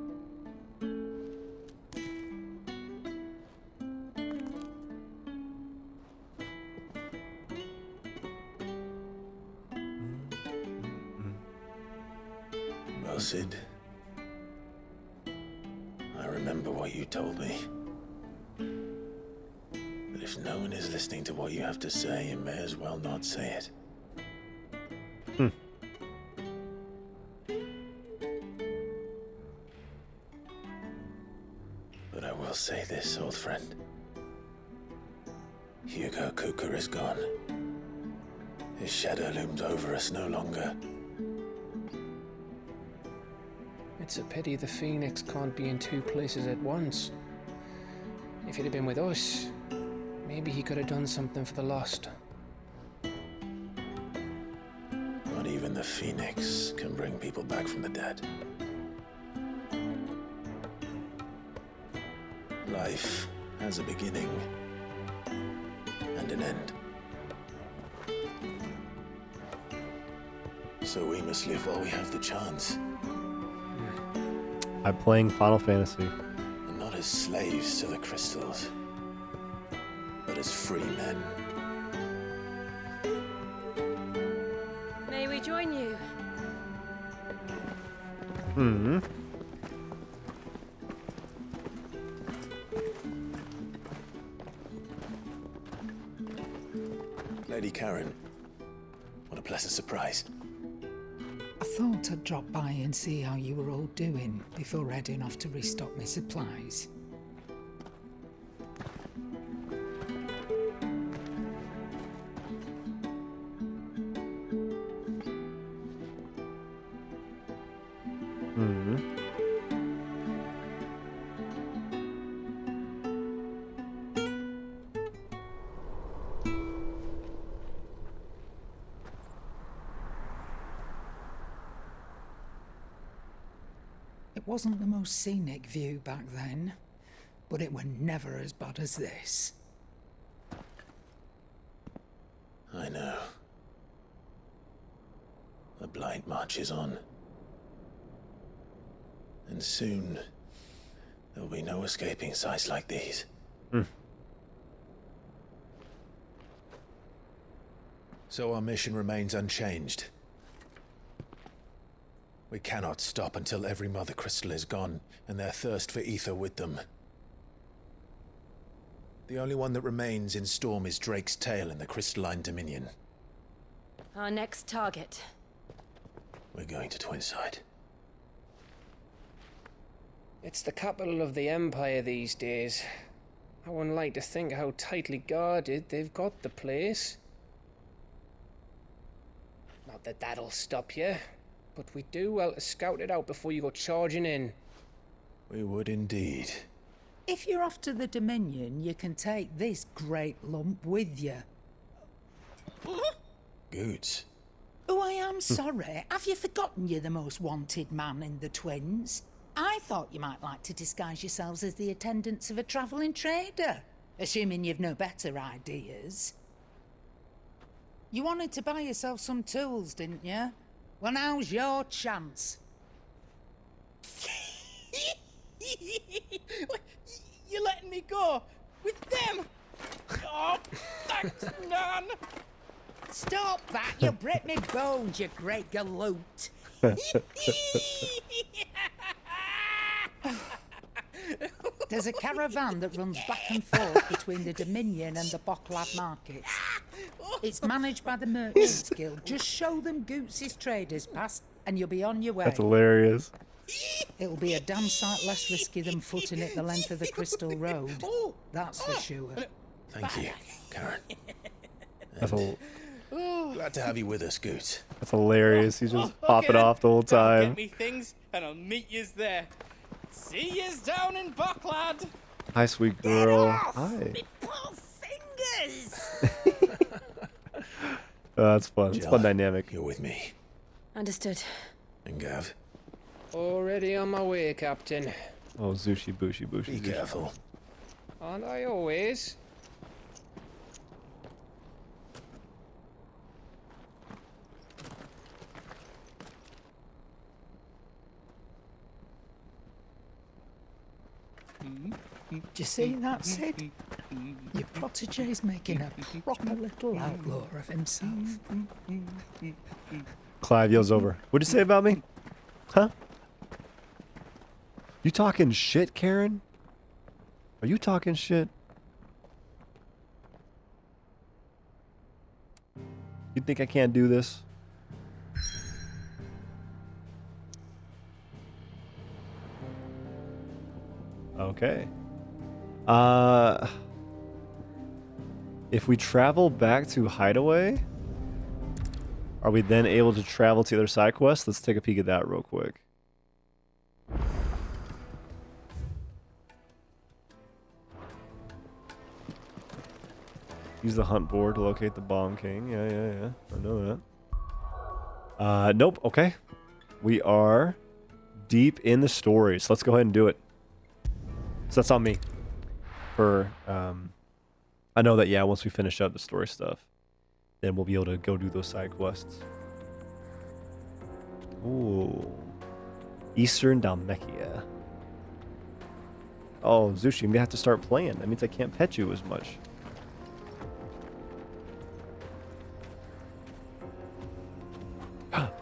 Well, Sid, I remember what you told me. But if no one is listening to what you have to say, you may as well not say it. But I will say this, old friend. Hugo Kuka is gone. His shadow looms over us no longer. It's a pity the Phoenix can't be in two places at once. If he'd have been with us, maybe he could have done something for the lost. Not even the Phoenix can bring people back from the dead. Life has a beginning and an end. So we must live while we have the chance. I'm playing Final Fantasy. And not as slaves to the crystals, but as free men. May we join you? Hmm. Lady Karen, what a pleasant surprise. I thought I'd drop by and see how you were all doing before heading off to restock my supplies. Hmm. It wasn't the most scenic view back then, but it were never as bad as this. I know. The blight marches on. And soon, there'll be no escaping sights like these. So our mission remains unchanged. We cannot stop until every Mother Crystal is gone, and their thirst for ether with them. The only one that remains in Storm is Drake's Tail in the Crystalline Dominion. Our next target. We're going to Twinside. It's the capital of the Empire these days. I wouldn't like to think how tightly guarded they've got the place. Not that that'll stop you, but we do well to scout it out before you go charging in. We would indeed. If you're off to the Dominion, you can take this great lump with you. Goods. Oh, I am sorry. Have you forgotten you're the most wanted man in the Twins? I thought you might like to disguise yourselves as the attendants of a travelling trader, assuming you've no better ideas. You wanted to buy yourself some tools, didn't you? Well, now's your chance. You're letting me go with them? Oh, thanks, Nan. Stop that! You'll break me bones, you great galoot. There's a caravan that runs back and forth between the Dominion and the Bocklad markets. It's managed by the Merchants Guild. Just show them Goots' traders pass and you'll be on your way. That's hilarious. It'll be a damn sight less risky than footing it the length of the Crystal Road. That's for sure. Thank you, Karen. That's, Glad to have you with us, Goots. that's hilarious. He's just popping then. off the whole Get time. me things, and I'll meet yous there. See yous down in Bucklad. Hi, sweet girl. Hi. Poor fingers! That's fun. It's a fun Jill, dynamic. You're with me. Understood. And Gav. Already on my way, Captain. Oh, Zushi, Bushi, Bushi. Be careful. Aren't I always? Do you see that, Sid? Your protege's making a proper little outlaw of himself. Clive yells over. What'd you say about me? Huh? You talking shit, Karen? Are you talking shit? You think I can't do this? Okay. If we travel back to Hideaway, are we then able to travel to the other side quests? Let's take a peek at that real quick. Use the hunt board to locate the Bomb King. Yeah. I know that. Nope. Okay. We are deep in the story, so let's go ahead and do it. So that's on me. I know that, yeah, once we finish up the story stuff, then we'll be able to go do those side quests. Ooh. Eastern Dalmekia. Oh, Zushi, I'm gonna have to start playing. That means I can't pet you as much.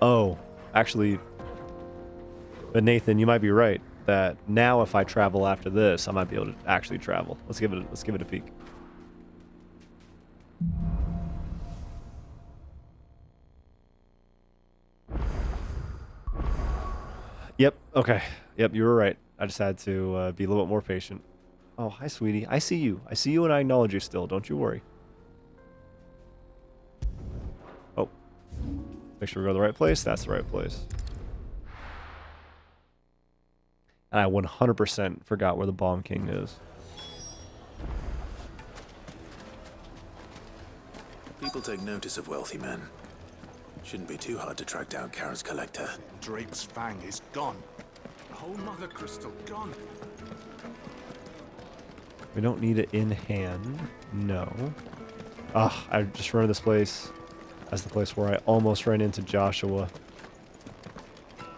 Oh, actually, but Nathan, you might be right that now if I travel after this, I might be able to actually travel. Let's give it a peek. Yep. Okay. Yep. You were right. I just had to be a little bit more patient. Oh, hi, sweetie. I see you. I see you, and I acknowledge you still. Don't you worry. Oh. Make sure we go to the right place. That's the right place. And I 100% forgot where the Bomb King is. People take notice of wealthy men. Shouldn't be too hard to track down Karen's collector. Drake's Fang is gone. The whole Mother Crystal gone. We don't need it in hand. No. Ah, I just remember this place as the place where I almost ran into Joshua.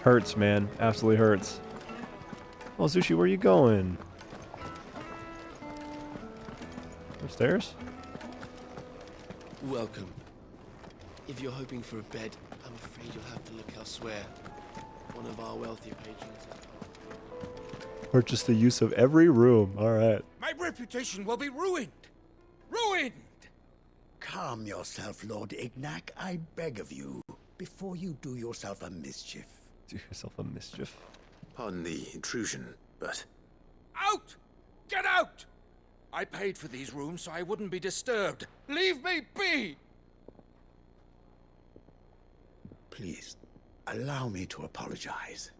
Hurts, man. Absolutely hurts. Oh, Zushi, where are you going? Upstairs? Welcome. If you're hoping for a bed, I'm afraid you'll have to look elsewhere. One of our wealthier patrons has Purchase the use of every room. All right. My reputation will be ruined! Ruined! Calm yourself, Lord Ignac, I beg of you, before you do yourself a mischief. Do yourself a mischief? Pardon the intrusion, but... Out! Get out! I paid for these rooms so I wouldn't be disturbed. Leave me be! Please, allow me to apologize.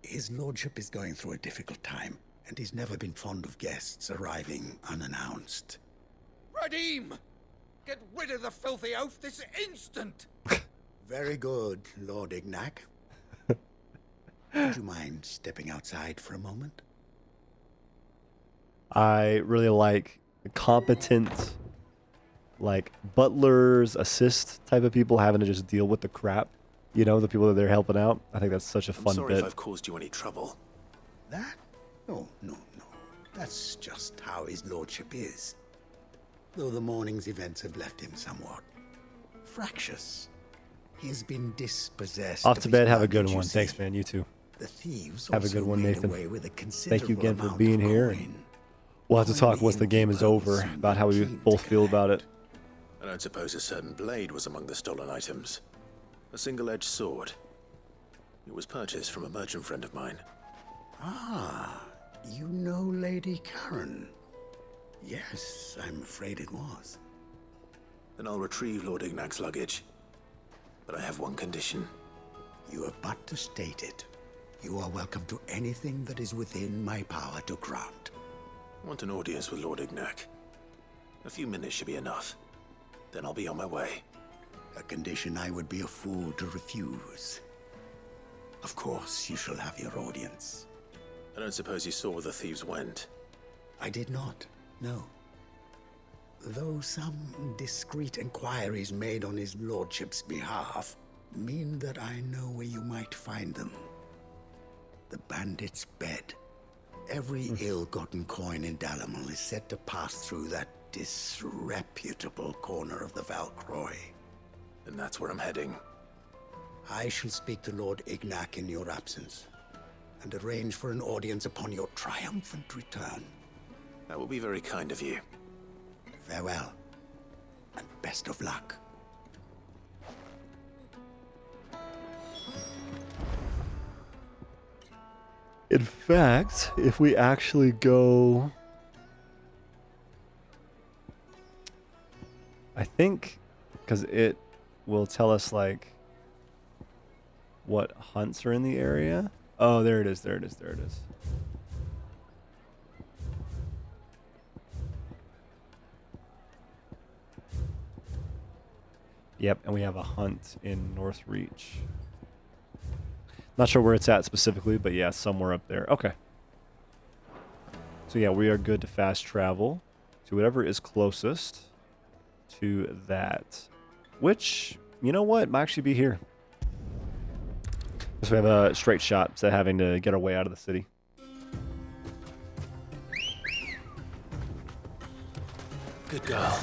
His lordship is going through a difficult time, and he's never been fond of guests arriving unannounced. Radim! Get rid of the filthy oaf this instant! Very good, Lord Ignac. Would you mind stepping outside for a moment? I really like competent, like butlers, assist type of people having to just deal with the crap. You know, the people that they're helping out. I think that's such a fun sorry bit. if I've caused you any trouble. That? No. That's just how his lordship is. Though the morning's events have left him somewhat fractious. He's been dispossessed. Off to bed. Have a good one. Thanks, man. You too. The thieves have a good one, Nathan. With Thank you again for being here. And we'll have to talk once the game is over about how we both feel about it. I don't suppose a certain blade was among the stolen items. A single-edged sword. It was purchased from a merchant friend of mine. Ah, you know Lady Karen. Yes, I'm afraid it was. Then I'll retrieve Lord Ignac's luggage. But I have one condition. You have but to state it. You are welcome to anything that is within my power to grant. I want an audience with Lord Ignac. A few minutes should be enough. Then I'll be on my way. A condition I would be a fool to refuse. Of course, you shall have your audience. I don't suppose you saw where the thieves went. I did not, no. Though some discreet inquiries made on his lordship's behalf mean that I know where you might find them. The bandit's bed. Every ill-gotten coin in Dalamel is said to pass through that disreputable corner of the Valcroy. And that's where I'm heading. I shall speak to Lord Ignac in your absence, and arrange for an audience upon your triumphant return. That will be very kind of you. Farewell, and best of luck. In fact, if we actually go... I think, because it will tell us, like, what hunts are in the area. Oh, there it is, there it is, there it is. Yep, and we have a hunt in North Reach. Not sure where it's at specifically, but yeah, somewhere up there. Okay. So yeah, we are good to fast travel to whatever is closest to that. Which, you know what, might actually be here. So we have a straight shot instead of having to get our way out of the city. Good girl.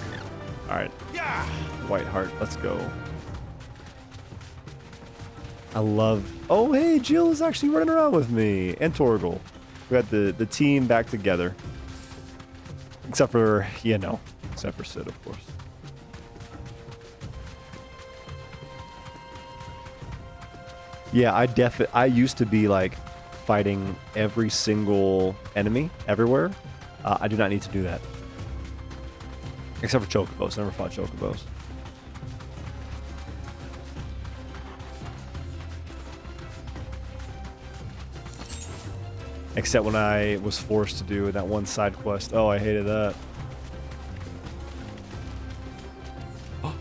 Alright. Whiteheart, let's go. I love... Oh, hey, Jill is actually running around with me. And Torgal. We got the team back together. Except for, you know, except for Sid, of course. Yeah, I used to be, like, fighting every single enemy everywhere. I do not need to do that. Except for Chocobos. I never fought Chocobos. Except when I was forced to do that one side quest. Oh, I hated that.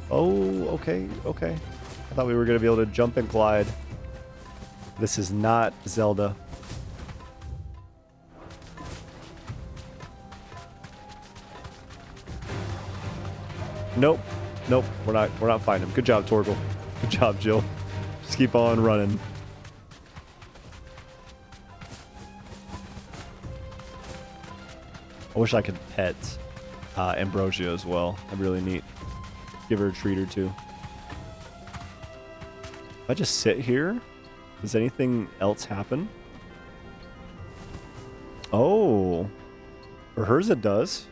Oh, okay, okay. I thought we were going to be able to jump and glide. This is not Zelda. Nope. Nope. We're not fighting him. Good job, Torgal. Good job, Jill. Just keep on running. I wish I could pet Ambrosia as well. That'd be really neat. Give her a treat or two. If I just sit here, does anything else happen? Oh. For hers it does.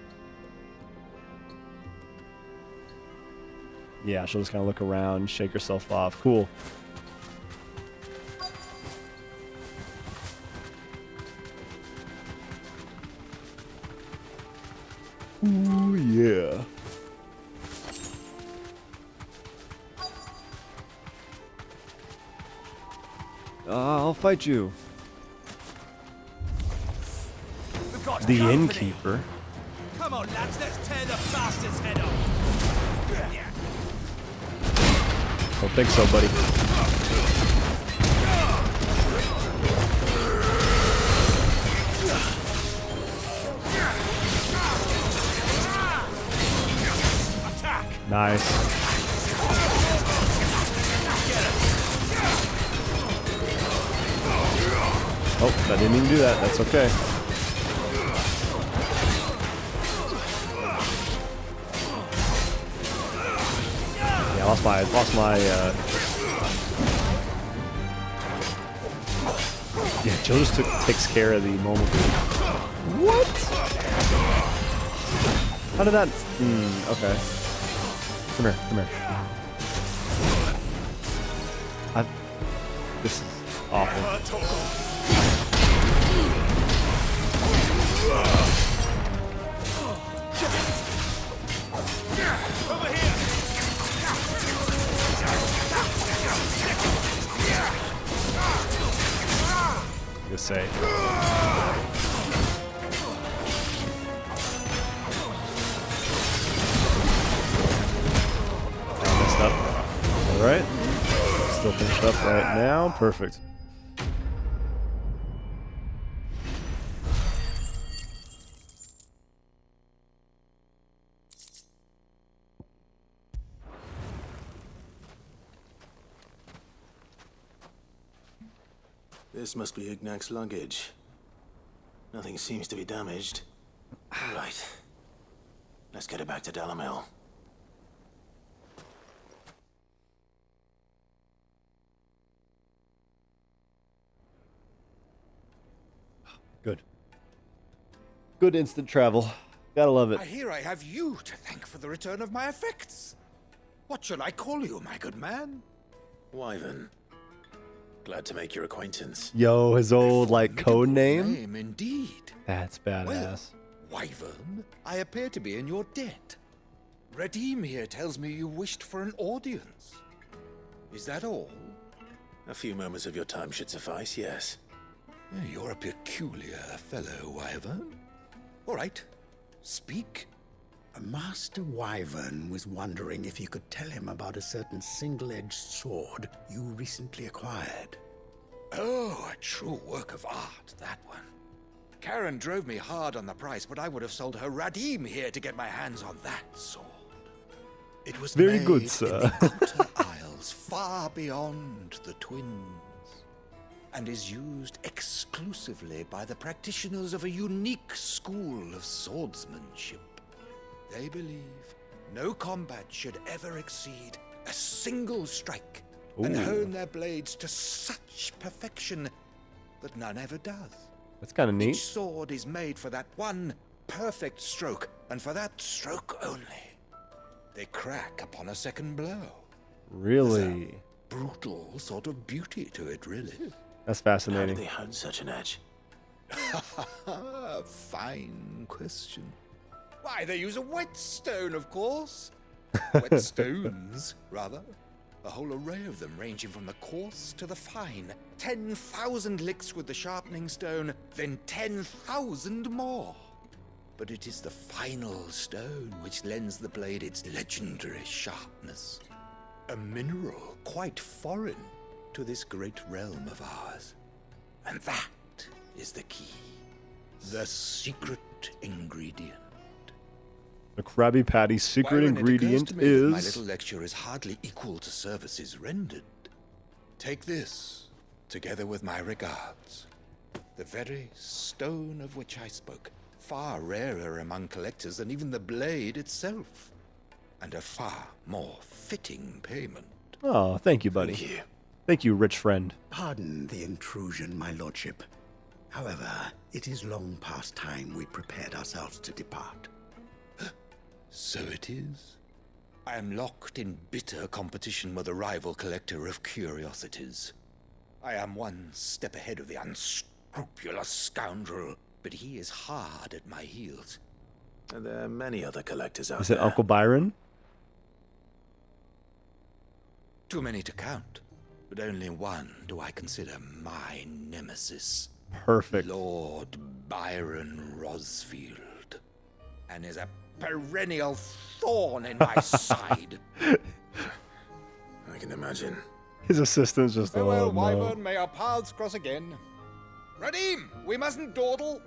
Yeah, she'll just kind of look around, shake herself off. Cool. Ooh, yeah. I'll fight you. The innkeeper. Come on, lads, let's tear the bastard's head off. Don't think so, buddy. Nice. Oh, I didn't even do that. That's okay. Yeah, I lost my yeah, Jill just takes care of the normal dude. What? How did that? Okay. Come here, come here. This is awful. Just say. Messed up. All right. Still finished up right now. Perfect. This must be Ignac's luggage. Nothing seems to be damaged. All right. Let's get it back to Dalamel. Good. Good instant travel. Gotta love it. I hear I have you to thank for the return of my effects. What shall I call you, my good man? Wyvern. Glad to make your acquaintance. Yo, his old, like, code name? Name indeed. That's badass. Well, Wyvern, I appear to be in your debt. Redeem here tells me you wished for an audience. Is that all? A few moments of your time should suffice, yes. You're a peculiar fellow, Wyvern. All right, speak. Master Wyvern was wondering if you could tell him about a certain single-edged sword you recently acquired. Oh, a true work of art, that one. Karen drove me hard on the price, but I would have sold her Radim here to get my hands on that sword. It was very made good, in sir. the Outer Isles, far beyond the Twins, and is used exclusively by the practitioners of a unique school of swordsmanship. They believe no combat should ever exceed a single strike, and Ooh. hone their blades to such perfection that none ever does. That's kind of neat. Each sword is made for that one perfect stroke, and for that stroke only. They crack upon a second blow. Really? Brutal sort of beauty to it, really. That's How fascinating. did they hone such an edge? Fine question. Why, they use a whetstone, of course. Whetstones, rather. A whole array of them ranging from the coarse to the fine. 10,000 licks with the sharpening stone, then 10,000 more. But it is the final stone which lends the blade its legendary sharpness. A mineral quite foreign to this great realm of ours. And that is the key. The secret ingredient. The Krabby Patty's secret ingredient is... My little lecture is hardly equal to services rendered. Take this, together with my regards. The very stone of which I spoke, far rarer among collectors than even the blade itself. And a far more fitting payment. Oh, thank you, buddy. Thank you. Thank you, rich friend. Pardon the intrusion, my lordship. However, it is long past time we prepared ourselves to depart. So it is. I am locked in bitter competition with a rival collector of curiosities. I am one step ahead of the unscrupulous scoundrel, but he is hard at my heels. And there are many other collectors out Is there. it Uncle Byron? Too many to count, but only one do I consider my nemesis. Perfect. Lord Byron Rosfield. And is a perennial thorn in my side. I can imagine. His assistant's just Farewell, oh, no. Wyvern, may our paths cross again. Radim, we mustn't dawdle.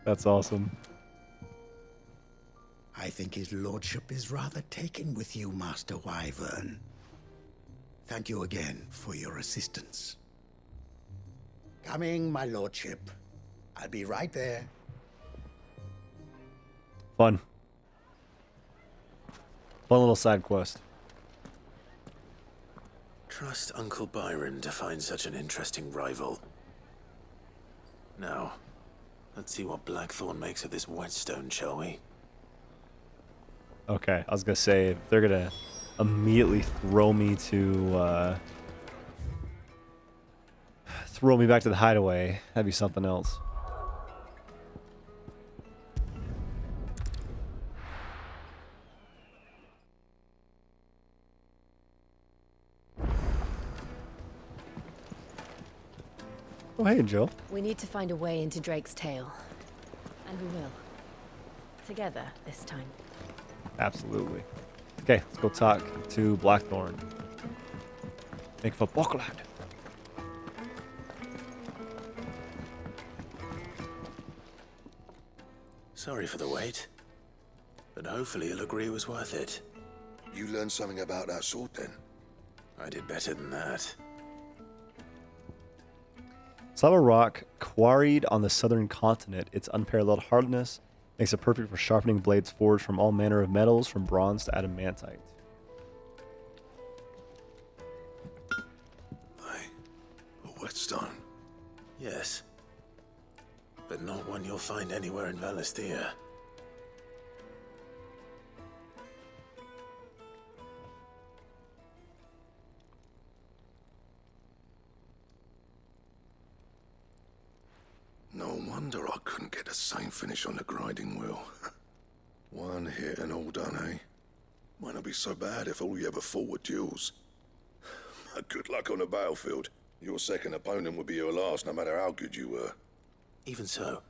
That's awesome. I think his lordship is rather taken with you, Master Wyvern. Thank you again for your assistance. Coming, my lordship. I'll be right there. Fun. Fun little side quest. Trust Uncle Byron to find such an interesting rival. Now, let's see what Blackthorn makes of this whetstone, shall we? Okay, I was gonna say, if they're gonna immediately throw me back to the hideaway, that'd be something else. Oh, hey, Jill. We need to find a way into Drake's tail. And we will. Together this time. Absolutely. Okay, let's go talk to Blackthorn. Make for Bockland. Sorry for the wait, but hopefully you'll agree it was worth it. You learned something about that sword then? I did better than that. Slab of rock quarried on the southern continent. Its unparalleled hardness makes it perfect for sharpening blades forged from all manner of metals, from bronze to adamantite. A whetstone? Yes. But not one you'll find anywhere in Valisthea. No wonder I couldn't get the same finish on the grinding wheel. One hit and all done, eh? Might not be so bad if all you ever fought were duels. Good luck on the battlefield. Your second opponent would be your last, no matter how good you were. Even so,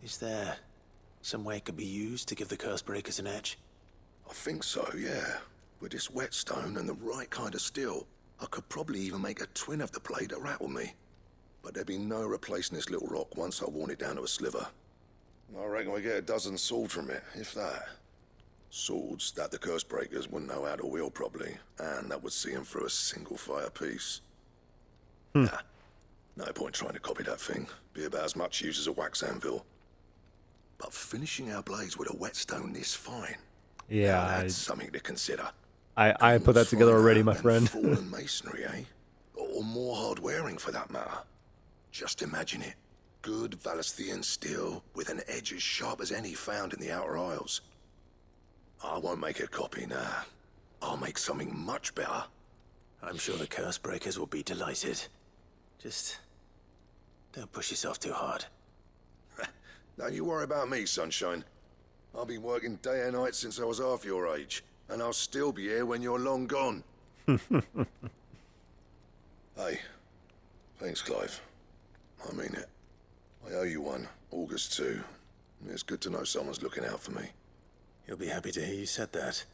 is there some way it could be used to give the Cursebreakers an edge? I think so, yeah. With this whetstone and the right kind of steel, I could probably even make a twin of the blade that rattled me. But there'd be no replacing this little rock once I worn it down to a sliver. I reckon we get a dozen swords from it, if that. Swords that the Cursebreakers wouldn't know how to wield properly, and that would see them through a single fire piece. Nah, no point trying to copy that thing. Be about as much use as a wax anvil. But finishing our blades with a whetstone this fine, Yeah, now that's something to consider. I put that together already, my friend. Fallen masonry, eh? Or more hard wearing, for that matter. Just imagine it. Good Valisthean steel with an edge as sharp as any found in the Outer Isles. I won't make a copy, nah. I'll make something much better. I'm sure the Cursebreakers will be delighted. Just don't push yourself too hard. Don't you worry about me, Sunshine. I've been working day and night since I was half your age, and I'll still be here when you're long gone. Hey, thanks, Clive. I mean it. I owe you one, August too. It's good to know someone's looking out for me. He'll be happy to hear you said that.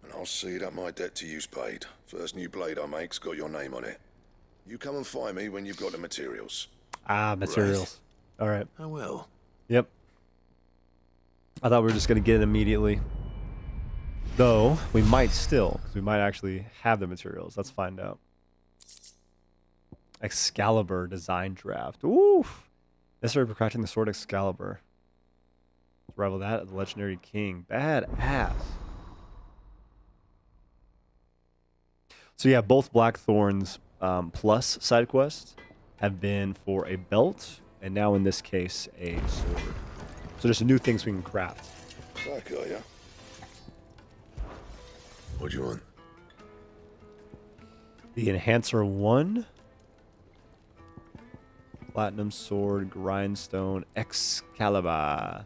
And I'll see that my debt to you's paid. First new blade I make's got your name on it. You come and find me when you've got the materials. Ah, materials. All right. I will. Yep. I thought we were just going to get it immediately. Though, we might still, because we might actually have the materials. Let's find out. Excalibur design draft. Ooh! Necessary for crafting the sword Excalibur. Let's rival that of the legendary king. Badass. So yeah, both Blackthorn's plus side quests have been for a belt, and now in this case, a sword. So just new things we can craft. Back, are ya? What do you want? The Enhancer 1. Platinum Sword, Grindstone, Excalibur.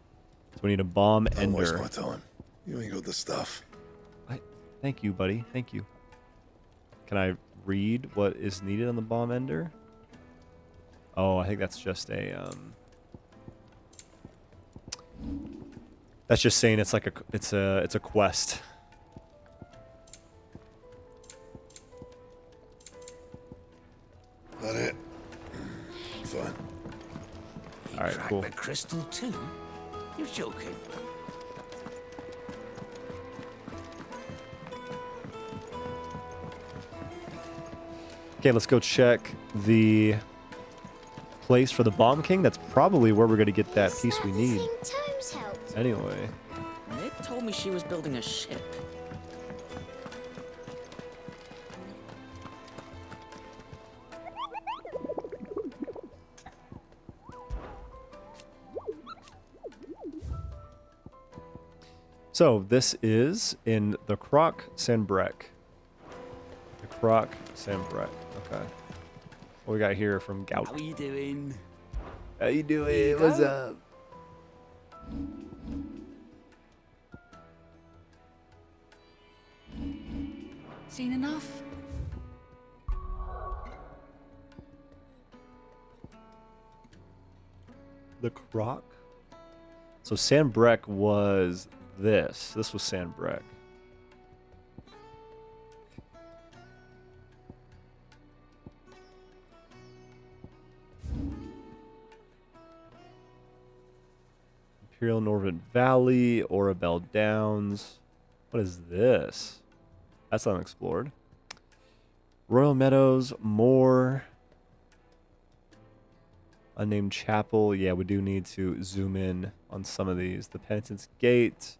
So we need a Bomb Ender. Don't waste my time. You ain't got the stuff. Thank you, buddy. Thank you. Can I read what is needed on the Bomb Ender? Oh, I think that's just a that's just saying it's like it's a quest. That it? Fine. All right, cool. The crystal too? You're joking. Okay, let's go check the place for the Bomb King. That's probably where we're going to get that piece we need. Anyway. Ned told me she was building a ship. So this is in the Croc Sanbrec. The Croc Sanbrec. Okay. What we got here from Gout? How are you doing? How you doing? What's up? Seen enough? The Croc. So Sanbrec was this. This was Sanbrec. Imperial Norvent Valley, Orabelle Downs. What is this? That's unexplored. Royal Meadows, Moor. Unnamed Chapel. Yeah, we do need to zoom in on some of these. The Penitence Gate.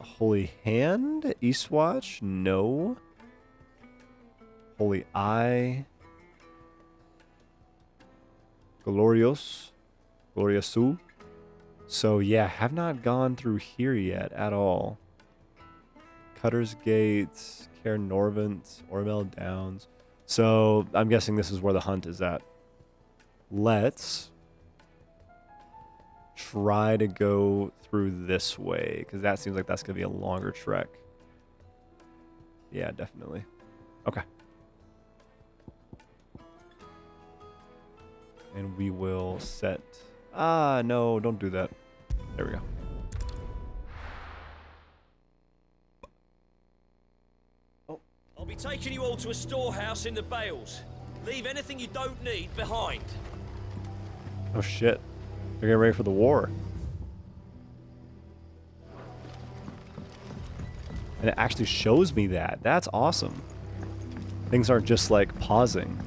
Holy Hand? Eastwatch? No. Holy Eye. Glorious. Gloriosu. So yeah, have not gone through here yet at all. Cutter's Gate, Cairn Norvent, Orabelle Downs. So I'm guessing this is where the hunt is at. Let's try to go through this way, because that seems like that's going to be a longer trek. Yeah, definitely. Okay. And we will set... Ah, no, don't do that. There we go. I'll be taking you all to a storehouse in the Bales. Leave anything you don't need behind. Oh shit. They're getting ready for the war. And it actually shows me that. That's awesome. Things aren't just like pausing.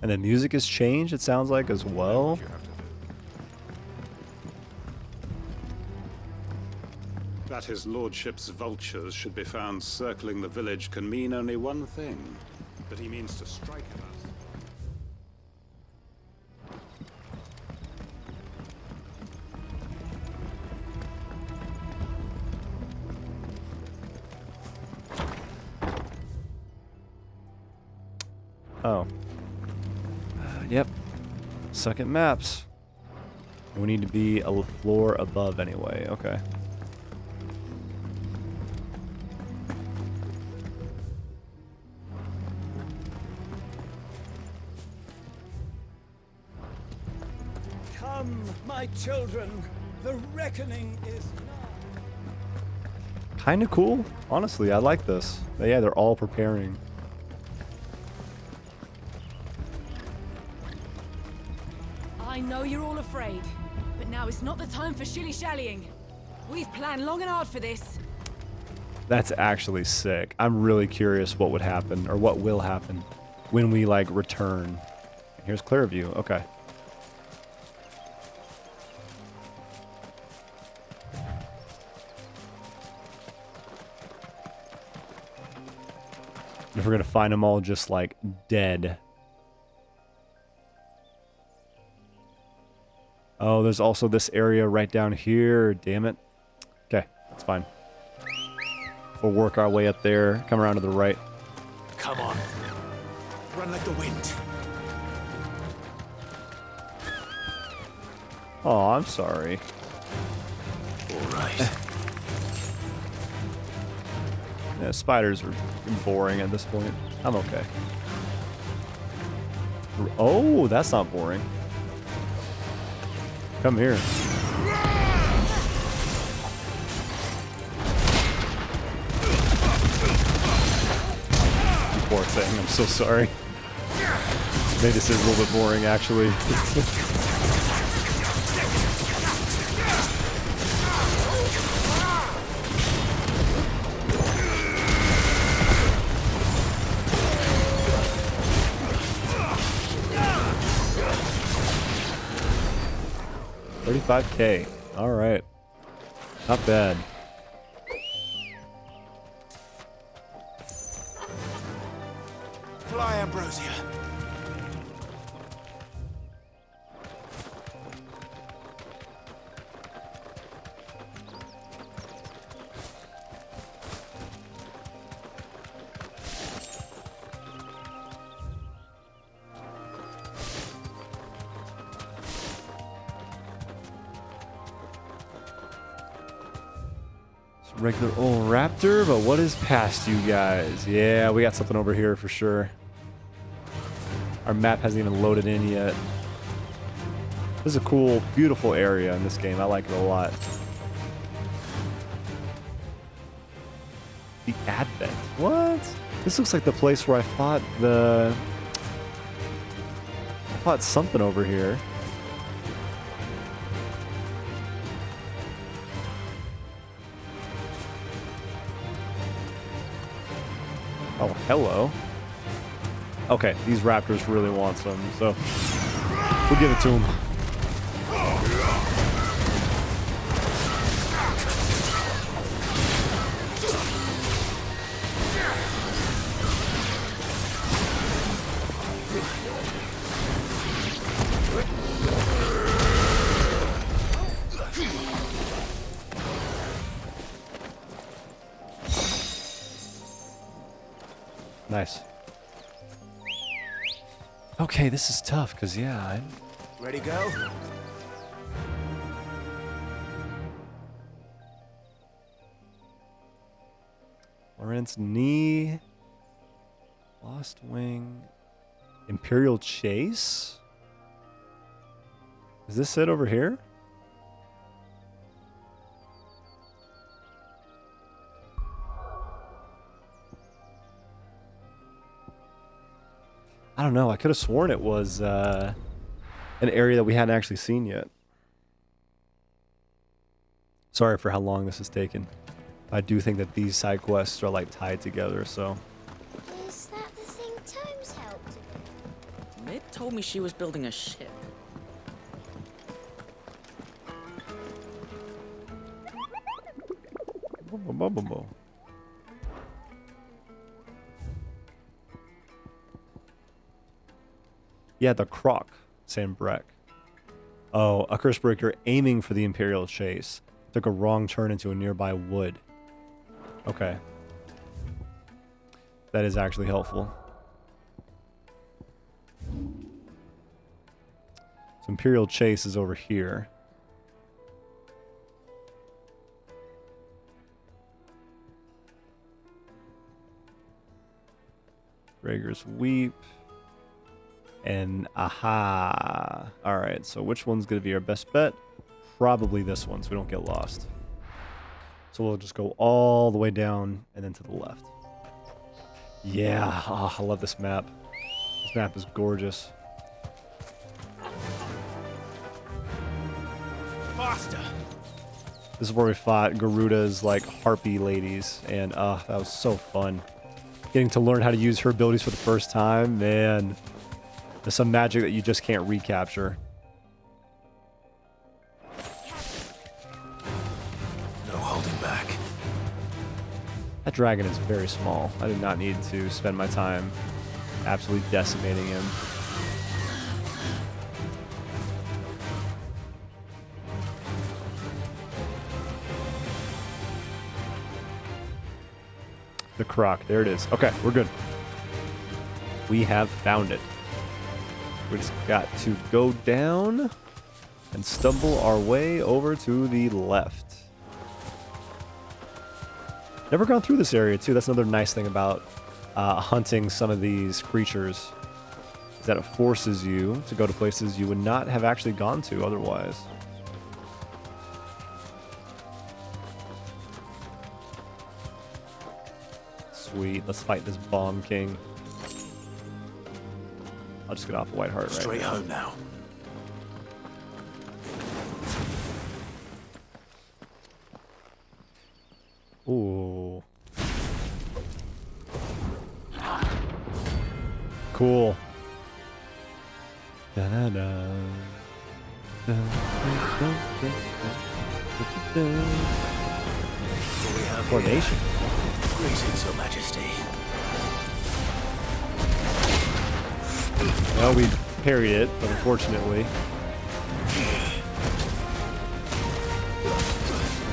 And the music has changed, it sounds like, as well. That his lordship's vultures should be found circling the village can mean only one thing. That he means to strike at us. Oh. Yep. Second maps. We need to be a floor above anyway. Okay. Come, my children. The reckoning is Kind of cool. Honestly, I like this. But yeah, they're all preparing. I know you're all afraid, but now is not the time for shilly-shallying. We've planned long and hard for this. That's actually sick. I'm really curious what would happen, or what will happen, when we, like, return. Here's Clearview. Okay. If we're gonna find them all just, like, dead. Oh, there's also this area right down here. Damn it. Okay, that's fine. We'll work our way up there. Come around to the right. Come on. Run like the wind. Oh, I'm sorry. All right. Yeah, spiders are boring at this point. I'm okay. Oh, that's not boring. Come here. Poor thing, I'm so sorry. Maybe this is a little bit boring, actually. $35K. All right. Not bad. Fly, Ambrosia. Regular old raptor, but what is past you guys? Yeah, we got something over here for sure. Our map hasn't even loaded in yet. This is a cool, beautiful area in this game. I like it a lot. The Advent. What? This looks like the place where I fought something over here. Oh, hello. Okay, these raptors really want some, so we'll give it to them. Nice. Okay, this is tough, because, yeah, Ready, go? Lawrence Knee. Lost Wing. Imperial Chase? Is this it over here? I don't know. I could have sworn it was an area that we hadn't actually seen yet. Sorry for how long this has taken. I do think that these side quests are like tied together, so. Is that the thing Tomes helped with? Mid told me she was building a ship. Yeah, the Croc, Sam Breck. Oh, a curse breaker aiming for the Imperial Chase. Took a wrong turn into a nearby wood. Okay. That is actually helpful. So Imperial Chase is over here. Rager's Weep. And aha. Alright, so which one's going to be our best bet? Probably this one, so we don't get lost. So we'll just go all the way down and then to the left. Yeah, oh, I love this map. This map is gorgeous. Faster! This is where we fought Garuda's, like, harpy ladies, and that was so fun. Getting to learn how to use her abilities for the first time, man. There's some magic that you just can't recapture. No holding back. That dragon is very small. I did not need to spend my time absolutely decimating him. The croc. There it is. Okay, we're good. We have found it. We just got to go down and stumble our way over to the left. Never gone through this area, too. That's another nice thing about hunting some of these creatures, is that it forces you to go to places you would not have actually gone to otherwise. Sweet. Let's fight this Bomb King. I'll just get off White Heart right Straight now. home now. Ooh. Cool. Da-da-da. Formation. Greetings, Your Majesty. Well, we parried it, but unfortunately.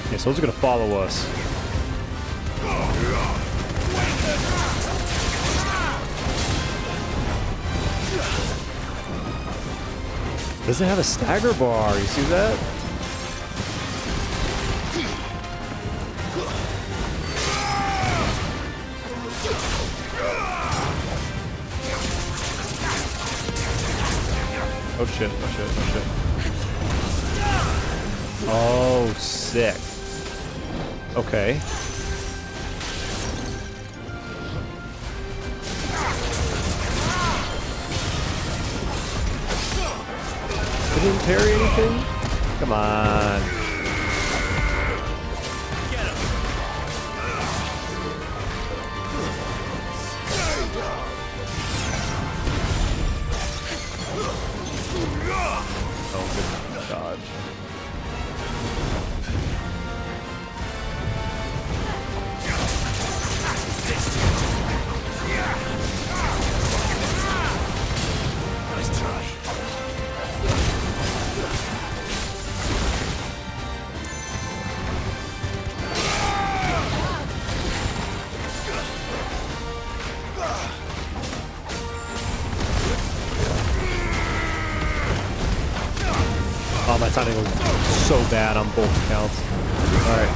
Okay, so those are gonna follow us. Doesn't have a stagger bar, you see that? Oh shit, oh shit, oh shit. Oh, sick. Okay. Didn't parry anything? Come on. Oh, good dodge. Nice try. Oh, my timing was so bad on both accounts. Alright.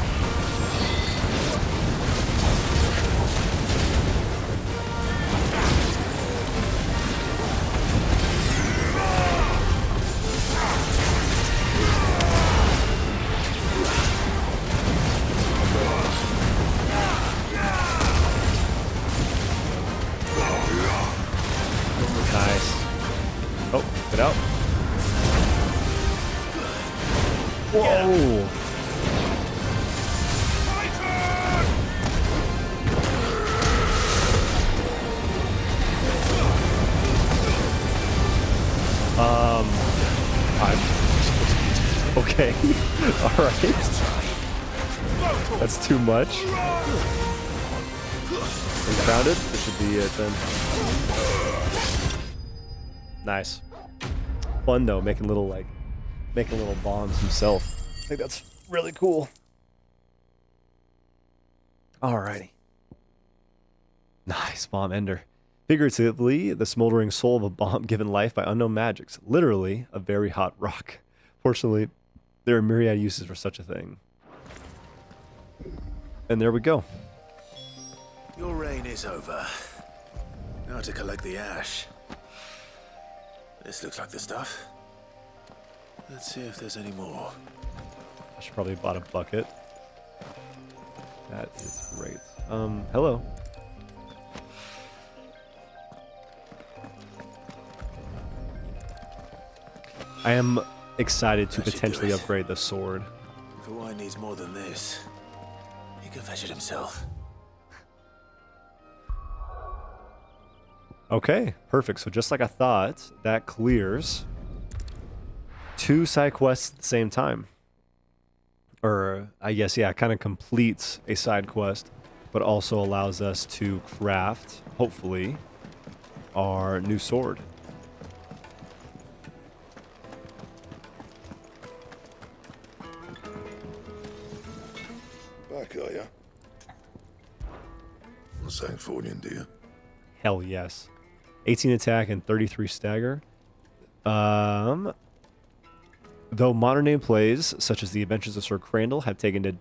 Nice. Oh, get out. Whoa! Okay. Alright. That's too much. Are you grounded? This should be it then. Nice. Fun though, making little bombs himself. I think that's really cool. Alrighty. Nice bomb ender. Figuratively, the smoldering soul of a bomb given life by unknown magics. Literally, a very hot rock. Fortunately, there are myriad uses for such a thing. And there we go. Your reign is over. Now to collect the ash. This looks like the stuff. Let's see if there's any more. I should probably have bought a bucket. That is great. Hello. I am excited to potentially upgrade the sword. If Hawaii needs more than this, he can fetch it himself. Okay, perfect. So just like I thought, that clears 2 side quests at the same time. Or, I guess, yeah, it kind of completes a side quest, but also allows us to craft, hopefully, our new sword. Back, are ya? Not saying Fornian, do you? Hell yes. 18 attack and 33 stagger. Though modern day plays, such as the Adventures of Sir Crandall, have taken to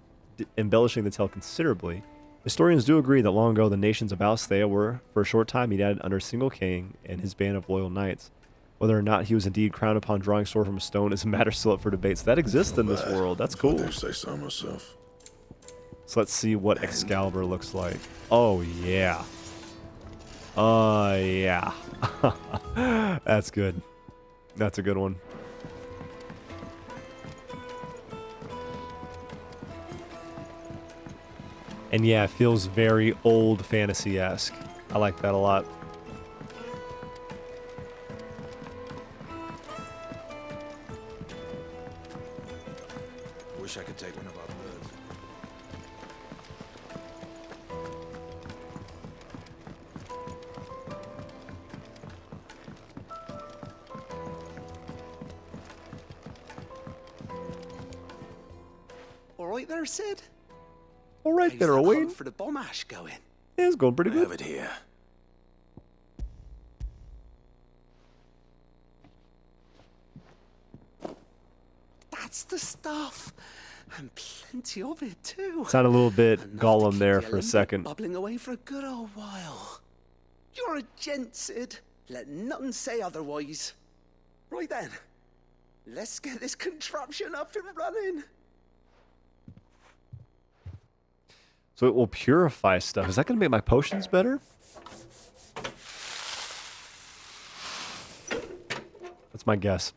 embellishing the tale considerably, historians do agree that long ago the nations of Alsthea were, for a short time, united under a single king and his band of loyal knights. Whether or not he was indeed crowned upon drawing sword from a stone is a matter still up for debate. So that exists in this world. That's cool. I do say so myself. So let's see what Excalibur looks like. Oh, yeah. Oh, yeah. That's good. That's a good one. And yeah, it feels very old fantasy-esque. I like that a lot. Wish I could take one of our birds. All right there, Sid? All right How's there, that Owen. hunt for the bomb ash going? Yeah, it's going pretty I good. have it here. That's the stuff. And plenty of it, too. Sound a little bit Enough to Gollum keep there the for a Olympic second. bubbling away for a good old while. You're a gent, Sid. Let nothing say otherwise. Right then, let's get this contraption up and running. So it will purify stuff. Is that going to make my potions better? That's my guess.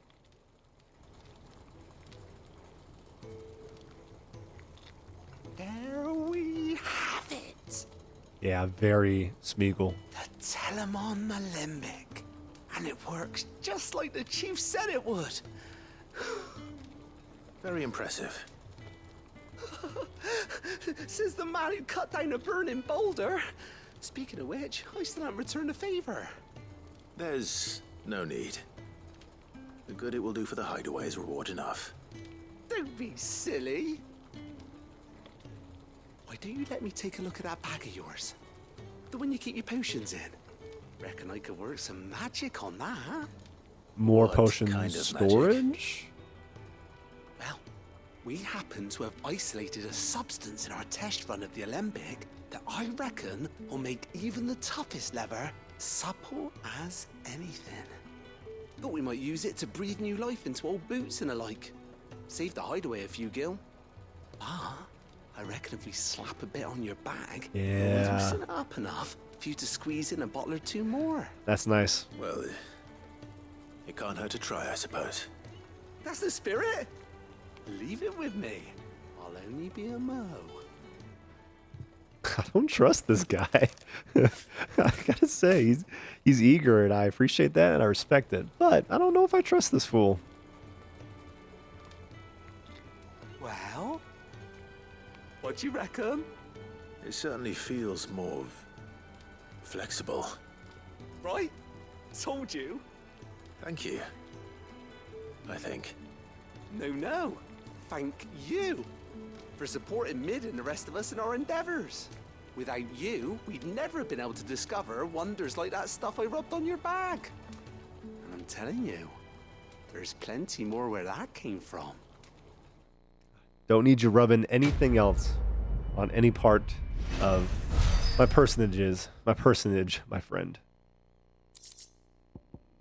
There we have it. Yeah, very Smeagol. The Telemon Malembic. And it works just like the chief said it would. Very impressive. Says the man who cut down a burning boulder. Speaking of which, I still haven't returned the favor. There's no need. The good it will do for the hideaway is reward enough. Don't be silly. Why don't you let me take a look at that bag of yours? The one you keep your potions in. Reckon I could work some magic on that. More What potion kind of storage? Well, we happen to have isolated a substance in our test run of the Alembic that I reckon will make even the toughest lever supple as anything. Thought we might use it to breathe new life into old boots and the like. Save the hideaway a few gil. Ah, I reckon if we slap a bit on your bag, Yeah. it'll loosen it up enough for you to squeeze in a bottle or two more. That's nice. Well, it can't hurt to try, I suppose. That's the spirit. Leave it with me. I'll only be a mo. I don't trust this guy. I gotta say, he's eager, and I appreciate that, and I respect it. But I don't know if I trust this fool. Well, what do you reckon? It certainly feels more flexible. Right? Told you. Thank you. I think. No. Thank you for supporting Mid and the rest of us in our endeavors. Without you, we'd never have been able to discover wonders like that stuff I rubbed on your back. And I'm telling you, there's plenty more where that came from. Don't need you rubbing anything else on any part of my personage, my friend.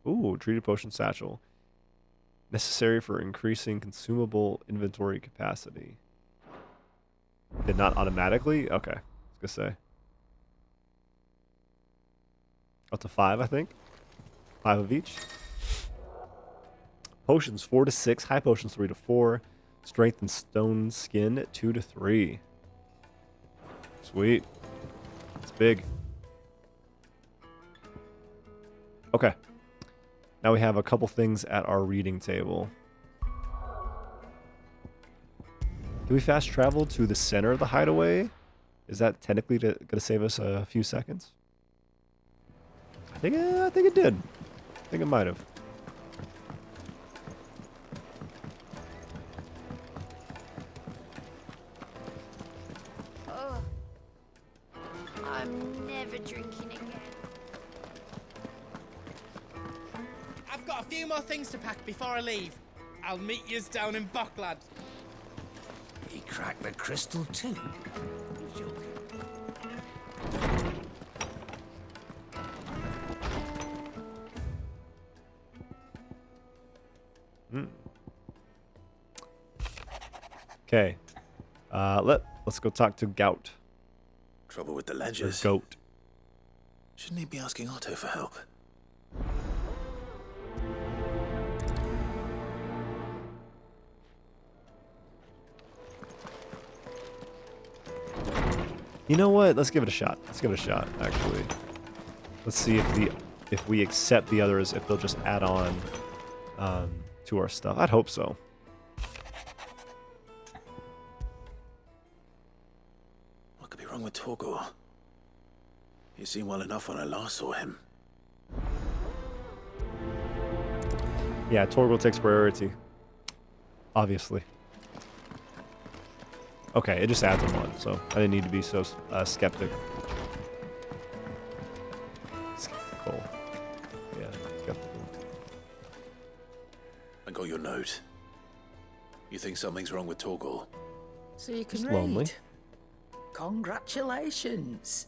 Ooh, treated potion satchel. Necessary for increasing consumable inventory capacity. Did not automatically? Okay. I was gonna say. Up to 5, I think. 5 of each. Potions 4 to 6. High potions 3 to 4. Strength and stone skin 2 to 3. Sweet. It's big. Okay. Now we have a couple things at our reading table. Can we fast travel to the center of the hideaway? Is that technically going to save us a few seconds? I think it did. I think it might have. Oh, I'm never drinking again. I've got a few more things to pack before I leave. I'll meet yous down in Bocklad. He cracked the crystal too. Okay. Let's go talk to Gout. Trouble with the ledgers. Or Goat. Shouldn't he be asking Otto for help? You know what? Let's give it a shot. Actually. Let's see if we accept the others, if they'll just add on to our stuff. I'd hope so. What could be wrong with Torgor? He seemed well enough when I last saw him. Yeah, Torgor takes priority. Obviously. Okay, it just adds them on, so I didn't need to be so skeptical. Yeah, skeptical. I got your note. You think something's wrong with Torgor? So you can He's read. lonely. Congratulations.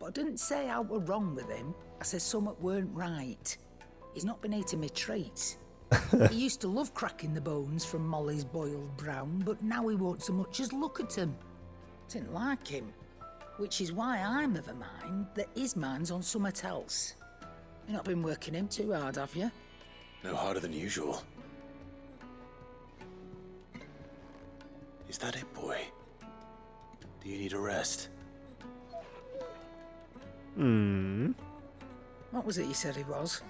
But I didn't say I were wrong with him. I said something weren't right. He's not been eating me treats. He used to love cracking the bones from Molly's boiled brown, but now he won't so much as look at them. Didn't like him. Which is why I'm of a mind that his mind's on something else. You've not been working him too hard, have you? No harder than usual. Is that it, boy? Do you need a rest? What was it you said he was?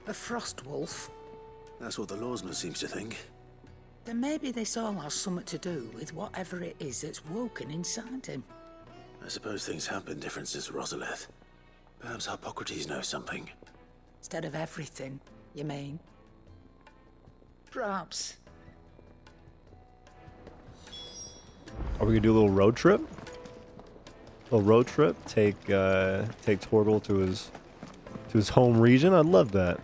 A frost wolf? That's what the lawsman seems to think. Then maybe this all has something to do with whatever it is that's woken inside him. I suppose things have been different since Rosalith. Perhaps Hippocrates knows something. Instead of everything, you mean? Perhaps. Are we gonna do a little road trip? Take Torgor to his home region. I'd love that.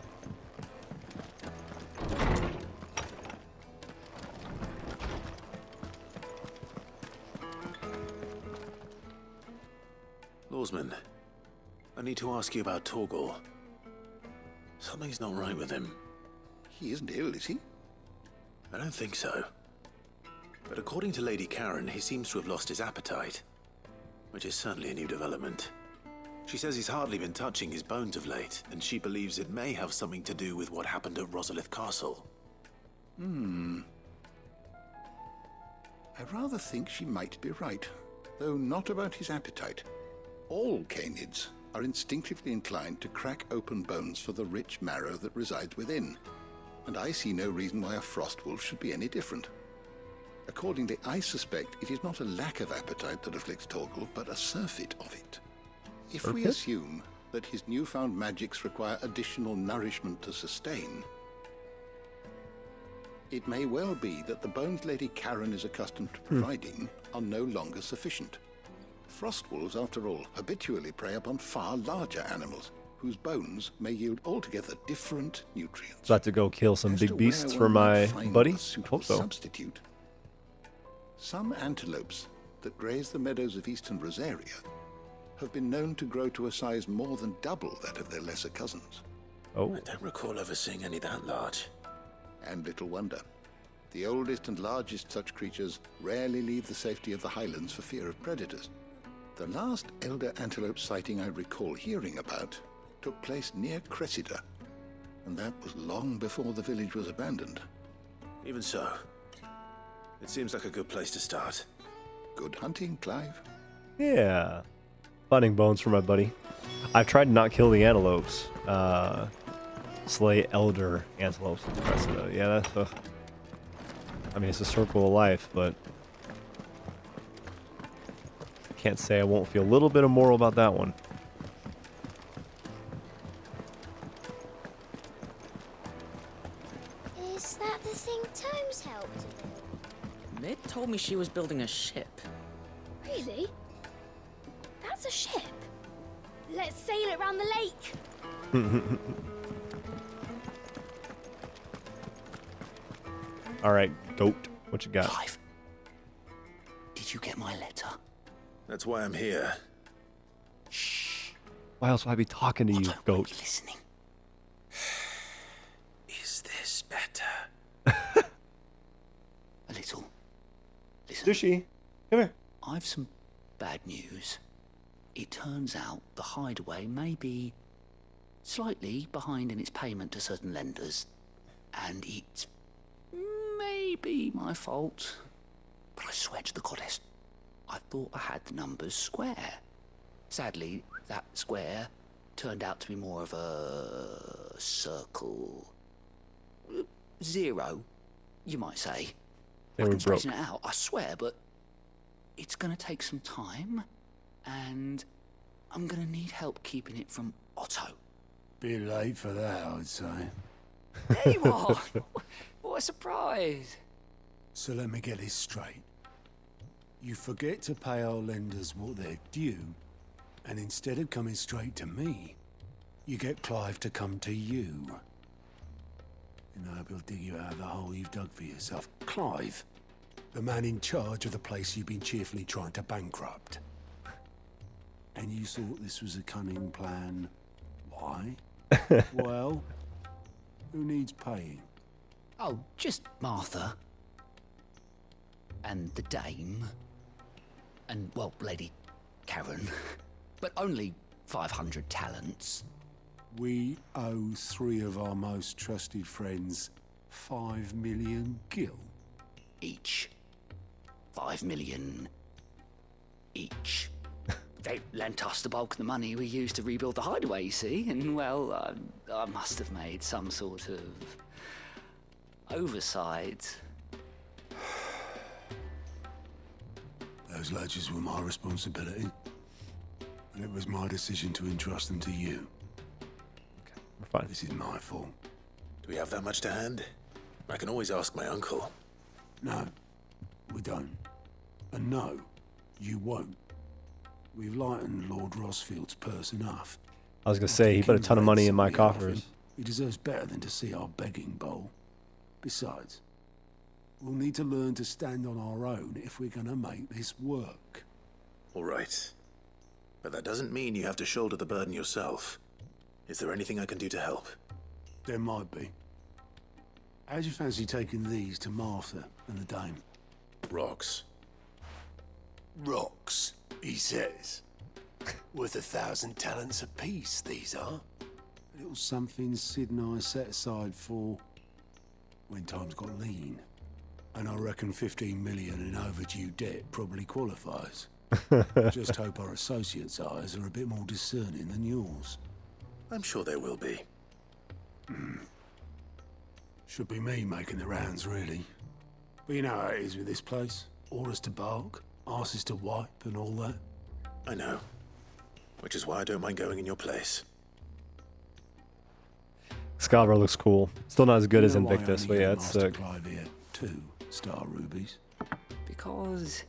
Lawsman, I need to ask you about Torgor. Something's not right with him. He isn't ill, is he? I don't think so. But according to Lady Karen, he seems to have lost his appetite. Which is certainly a new development. She says he's hardly been touching his bones of late, and she believes it may have something to do with what happened at Rosalith Castle. I rather think she might be right, though not about his appetite. All canids are instinctively inclined to crack open bones for the rich marrow that resides within, and I see no reason why a frostwolf should be any different. Accordingly, I suspect it is not a lack of appetite that afflicts Torgor, but a surfeit of it. If we assume that his newfound magics require additional nourishment to sustain, it may well be that the bones Lady Karen is accustomed to providing are no longer sufficient. Frost wolves, after all, habitually prey upon far larger animals, whose bones may yield altogether different nutrients. About to go kill some As to big beasts where for one might my find buddy. a suitable Hope so. substitute. Some antelopes that graze the meadows of eastern Rosaria have been known to grow to a size more than double that of their lesser cousins. Oh. I don't recall ever seeing any that large. And little wonder. The oldest and largest such creatures rarely leave the safety of the highlands for fear of predators. The last elder antelope sighting I recall hearing about took place near Cressida, and that was long before the village was abandoned. Even so, it seems like a good place to start. Good hunting, Clive. Yeah. Finding bones for my buddy. I've tried to not kill the antelopes. Slay elder antelopes with Cressida. Yeah, that's I mean, it's a circle of life, but I can't say I won't feel a little bit immoral about that one. Is that the thing Tomes helped to build? Mid told me she was building a ship. Really? That's a ship. Let's sail it around the lake. All right, goat. What you got? Clive, did you get my letter? That's why I'm here. Why else would I be talking to you, goat? Listening. Is this better? A little. Listen. Sushi, come here. I've some bad news. It turns out the hideaway may be slightly behind in its payment to certain lenders, and it's maybe my fault. But I swear to the goddess, I thought I had the numbers square. Sadly, that square turned out to be more of a circle. Zero, you might say. They I were can broke. straighten it out, I swear, but it's gonna take some time, and I'm gonna need help keeping it from Otto. Bit late for that, I'd say. There you are! What a surprise! So let me get this straight. You forget to pay our lenders what they're due, and instead of coming straight to me, you get Clive to come to you. And I hope he'll dig you out of the hole you've dug for yourself. Clive, the man in charge of the place you've been cheerfully trying to bankrupt. And you thought this was a cunning plan. Why? Well, who needs paying? Oh, just Martha. And the dame. And, well, Lady Karen. But only 500 talents. We owe 3 of our most trusted friends 5 million gil. Each. 5 million each. They lent us the bulk of the money we used to rebuild the hideaway, you see, and, well, I must have made some sort of oversight. Those ledgers were my responsibility, and it was my decision to entrust them to you. Okay, we're fine. This is my fault. Do we have that much to hand? I can always ask my uncle. No, we don't. And no, you won't. We've lightened Lord Rosfield's purse enough. I was gonna say he put a ton of money in my coffers. He deserves better than to see our begging bowl. Besides, we'll need to learn to stand on our own if we're gonna make this work. All right. But that doesn't mean you have to shoulder the burden yourself. Is there anything I can do to help? There might be. How'd you fancy taking these to Martha and the dame? Rocks. Rocks, he says. Worth 1,000 talents apiece, these are. A little something Sid and I set aside for when times got lean. And I reckon 15 million in overdue debt probably qualifies. Just hope our associates' eyes are a bit more discerning than yours. I'm sure there will be. Should be me making the rounds, really. But you know how it is with this place. Orders to bark, arses to wipe, and all that. I know. Which is why I don't mind going in your place. Scarborough looks cool. Still not as good You as know why I Invictus, only but gave yeah, it's Master sick. Clive here 2 star rubies. Because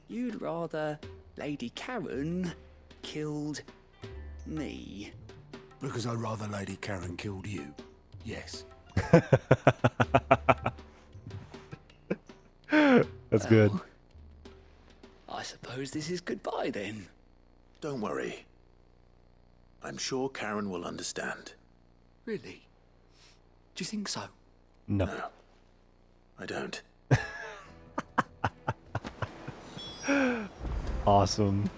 you'd rather Lady Karen killed me. Because I'd rather Lady Karen killed you. Yes. That's good. I suppose this is goodbye then. Don't worry. I'm sure Karen will understand. Really? Do you think so? No. I don't. Awesome.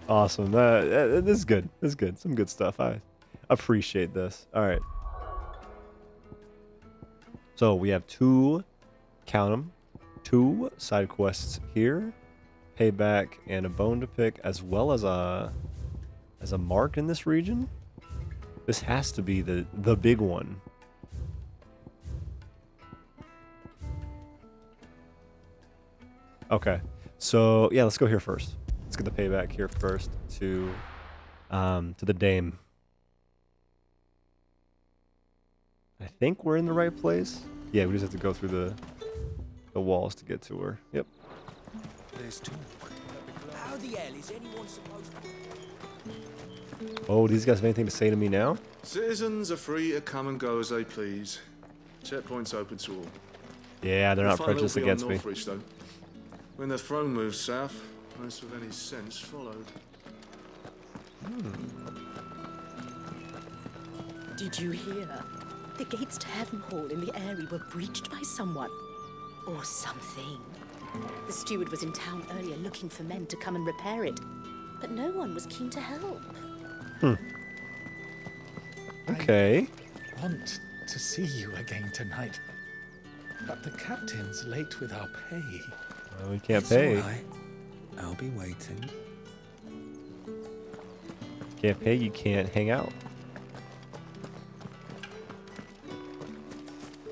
Awesome. This is good. This is good. Some good stuff. I appreciate this. All right. So we have count them, 2 side quests here, payback, and a bone to pick, as well as a mark in this region. This has to be the big one. Okay, so yeah, let's go here first. Let's get the payback here first to the dame. I think we're in the right place. Yeah, we just have to go through the walls to get to her. Yep. There's 2. How the hell is anyone supposed to... Oh, these guys have anything to say to me now? Citizens are free to come and go as they please. Checkpoints open to all. Yeah, they're not The final prejudiced will be on against me. Northridge, though. When the throne moves south, most of any sense followed. Did you hear? The gates to Heaven Hall in the Eyrie were breached by someone. Or something. The steward was in town earlier looking for men to come and repair it. But no one was keen to help. Okay. I want to see you again tonight. But the captain's late with our pay. Well, we can't It's pay. all right. I'll be waiting. Can't pay, you can't hang out.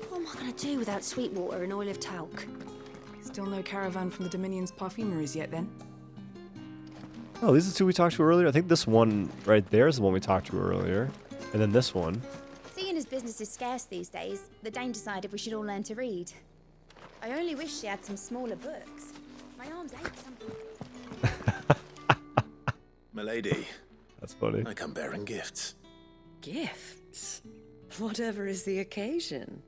What am I going to do without Sweetwater and Oil of Talc? Still no caravan from the Dominion's perfumeries yet, then? Oh, these are the 2 we talked to earlier? I think this one right there is the one we talked to earlier. And then this one. Seeing as business is scarce these days, the Dame decided we should all learn to read. I only wish she had some smaller books. My arms ache sometimes. Milady. That's funny. I come bearing gifts. Gifts? Whatever is the occasion.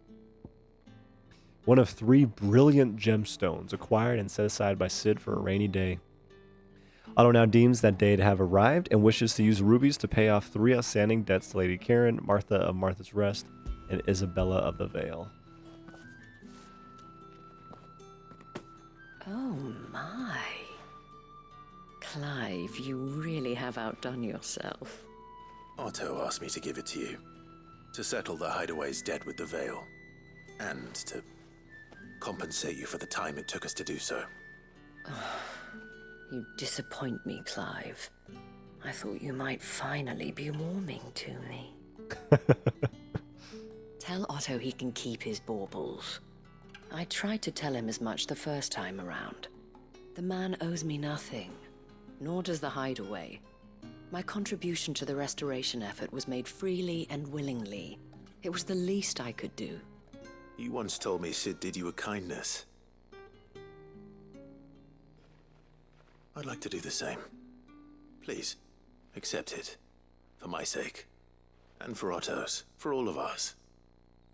One of 3 brilliant gemstones acquired and set aside by Cid for a rainy day. Otto now deems that day to have arrived and wishes to use rubies to pay off 3 outstanding debts to Lady Karen, Martha of Martha's Rest, and Isabella of the Vale. Oh my. Clive, you really have outdone yourself. Otto asked me to give it to you. To settle the Hideaway's debt with the Vale. And to compensate you for the time it took us to do so. You disappoint me, Clive. I thought you might finally be warming to me. Tell Otto he can keep his baubles. I tried to tell him as much the first time around. The man owes me nothing, nor does the Hideaway. My contribution to the restoration effort was made freely and willingly. It was the least I could do. You once told me Cid did you a kindness. I'd like to do the same. Please, accept it. For my sake. And for Otto's. For all of us.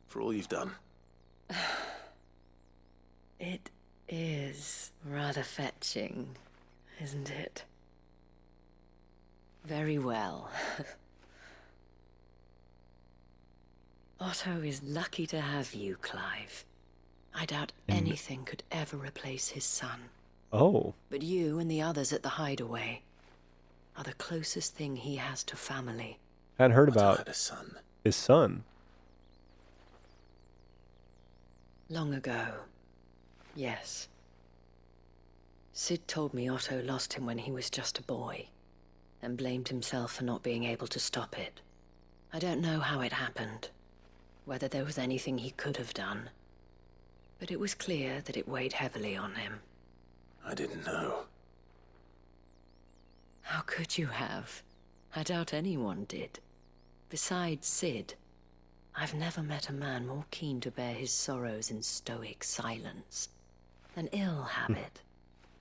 For all you've done. It is rather fetching, isn't it? Very well. Otto is lucky to have you, Clive. I doubt anything could ever replace his son. Oh. But you and the others at the Hideaway are the closest thing he has to family. Hadn't heard about had a son. His son. Long ago, yes. Cid told me Otto lost him when he was just a boy, and blamed himself for not being able to stop it. I don't know how it happened, whether there was anything he could have done, but it was clear that it weighed heavily on him. I didn't know. How could you have? I doubt anyone did. Besides Cid, I've never met a man more keen to bear his sorrows in stoic silence. An ill habit,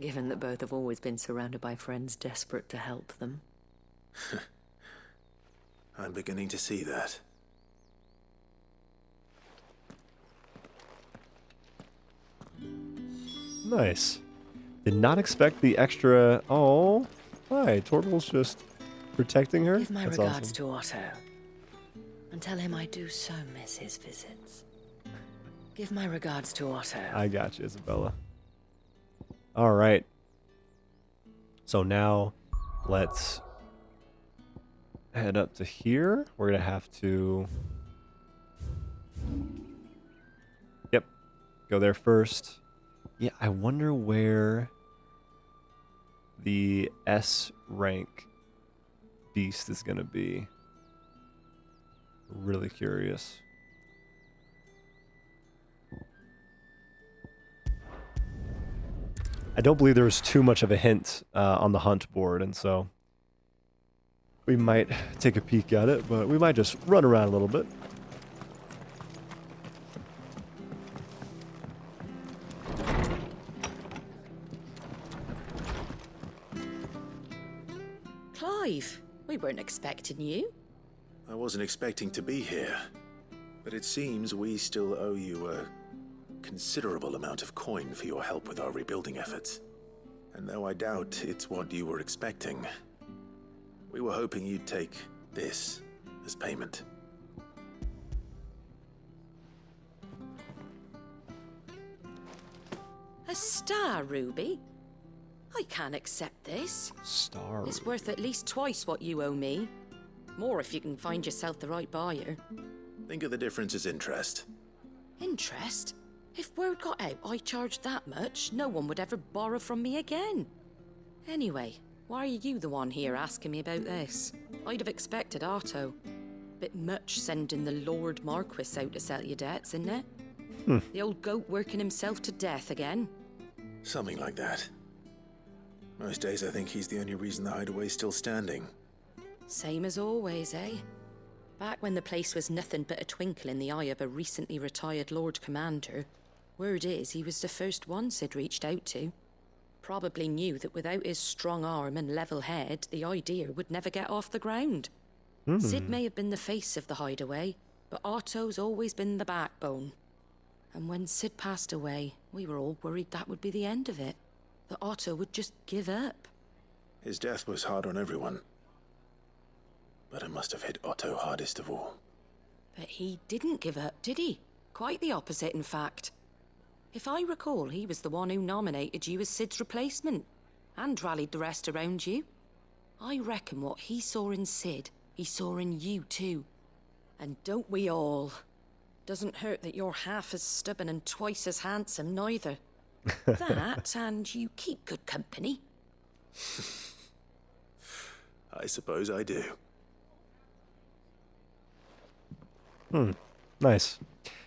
given that both have always been surrounded by friends desperate to help them. I'm beginning to see that. Nice. Did not expect the extra... Oh, hi. Torval's just protecting her. Give my That's regards awesome. to Otto. And tell him I do so miss his visits. Give my regards to Otto. I got you, Isabella. All right. So now let's head up to here. We're going to have to... Yep. Go there first. Yeah, I wonder where the S rank beast is going to be. Really curious. I don't believe there was too much of a hint on the hunt board, and so we might take a peek at it, but we might just run around a little bit. Clive, we weren't expecting you. I wasn't expecting to be here, but it seems we still owe you a considerable amount of coin for your help with our rebuilding efforts. And though I doubt it's what you were expecting, we were hoping you'd take this as payment. A star ruby? I can't accept this. Star It's worth at least twice what you owe me. More if you can find yourself the right buyer. Think of the difference as interest. Interest? If word got out I charged that much, no one would ever borrow from me again. Anyway, why are you the one here asking me about this? I'd have expected Otto. Bit much sending the Lord Marquis out to sell your debts, isn't it? The old goat working himself to death again. Something like that. Most days I think he's the only reason the hideaway's still standing. Same as always, eh? Back when the place was nothing but a twinkle in the eye of a recently retired Lord Commander, word is he was the first one Sid reached out to. Probably knew that without his strong arm and level head, the idea would never get off the ground. Sid may have been the face of the hideaway, but Otto's always been the backbone. And when Sid passed away, we were all worried that would be the end of it. That Otto would just give up. His death was hard on everyone. But it must have hit Otto hardest of all. But he didn't give up, did he? Quite the opposite, in fact. If I recall, he was the one who nominated you as Sid's replacement, and rallied the rest around you. I reckon what he saw in Sid, he saw in you too. And don't we all? Doesn't hurt that you're half as stubborn and twice as handsome, neither. That, and you keep good company. I suppose I do. Nice.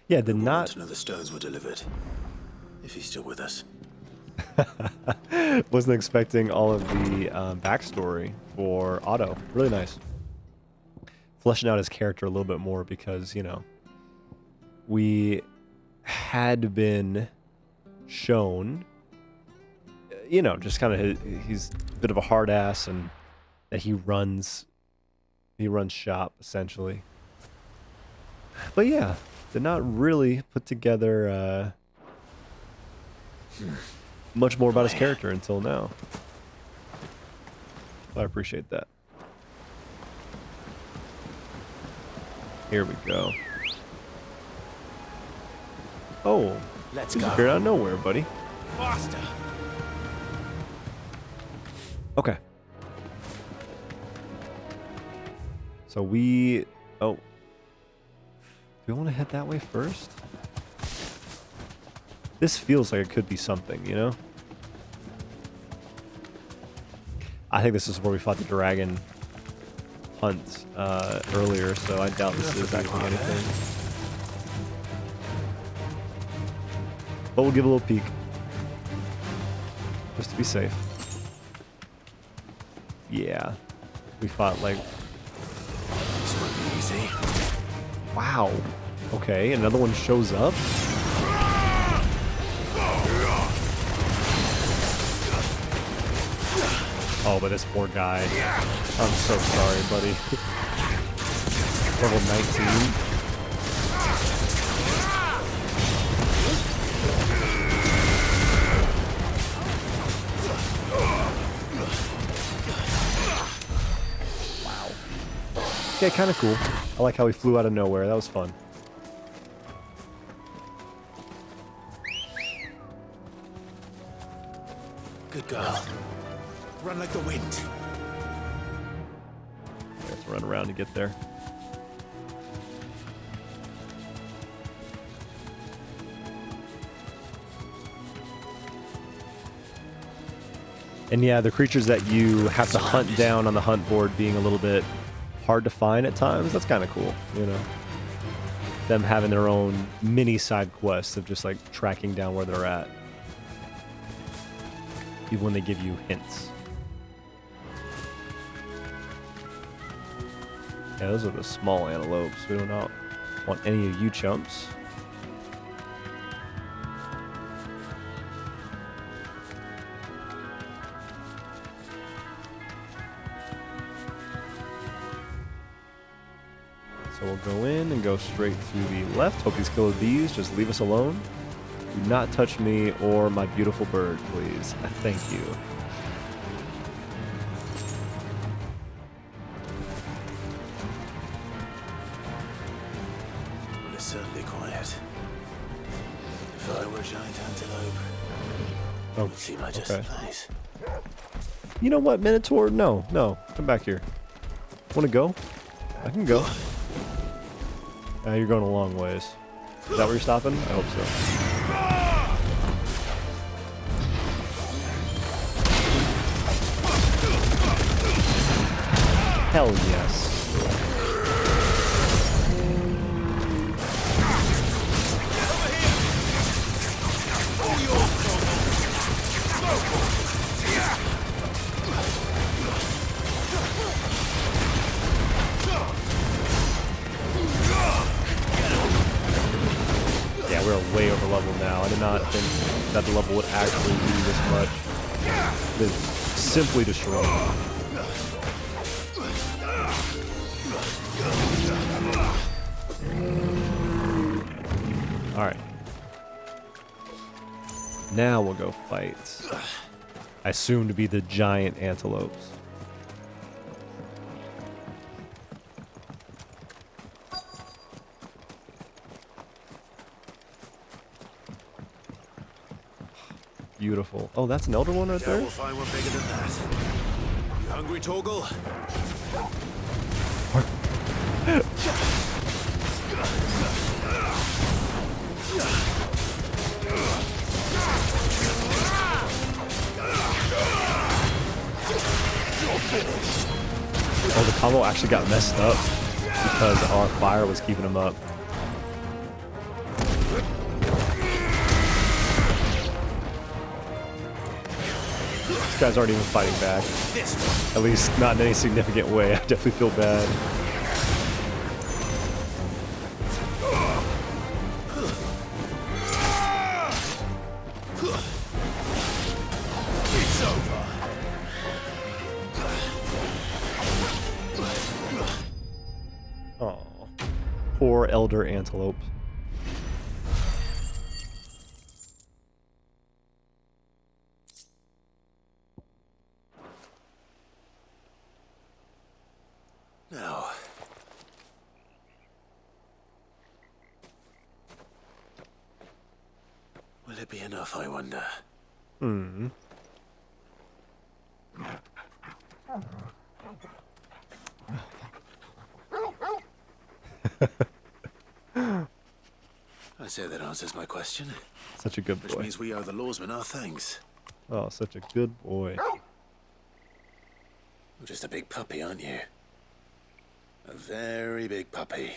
Yeah, did I want not... to know the stones were delivered. If he's still with us. Wasn't expecting all of the backstory for Otto. Really nice. Fleshing out his character a little bit more because, you know, we had been shown, you know, just kind of he's a bit of a hard ass and that he runs shop essentially. But yeah, did not really put together much more about his character until now. I appreciate that. Here we go. Oh, let's you go. appeared out of nowhere, buddy. Faster. Okay. So we... Oh. Do we want to head that way first? This feels like it could be something, you know? I think this is where we fought the dragon hunt earlier, so I doubt this is actually anything. But we'll give a little peek. Just to be safe. Yeah. We fought like... This won't be easy. Wow. Okay, another one shows up. Oh, but this poor guy. I'm so sorry, buddy. Level 19. Yeah, kind of cool. I like how he flew out of nowhere. That was fun. Good girl. Run like the wind. I have to run around to get there. And yeah, the creatures that you have to hunt down on the hunt board being a little bit hard to find at times, that's kind of cool, you know? Them having their own mini side quests of just like tracking down where they're at. Even when they give you hints. Yeah, those are the small antelopes. We do not want any of you chumps. So we'll go in and go straight to the left. Hope these killer bees just leave us alone. Do not touch me or my beautiful bird, please. Thank you. Well, it's certainly quiet. If I were a giant antelope, it would seem like just a place. You know what, Minotaur? No, come back here. Want to go? I can go. You're going a long ways. Is that where you're stopping? I hope so. Hell yes. Yeah, we're way over level now. I did not think that the level would actually do this much. It is simply destroyed. Alright. Now we'll go fight. I assume to be the giant antelopes. Beautiful. Oh, that's an elder one right there? We'll find one bigger than that. You hungry, Torgal? Oh, the combo actually got messed up because our fire was keeping him up. This guy's aren't even fighting back. At least not in any significant way. I definitely feel bad. It's over. Oh, poor elder antelope. Now, will it be enough, I wonder? Hmm. I say that answers my question. Such a good boy. Which means we owe the lawsmen our thanks. Oh, such a good boy. You're just a big puppy, aren't you? A very big puppy.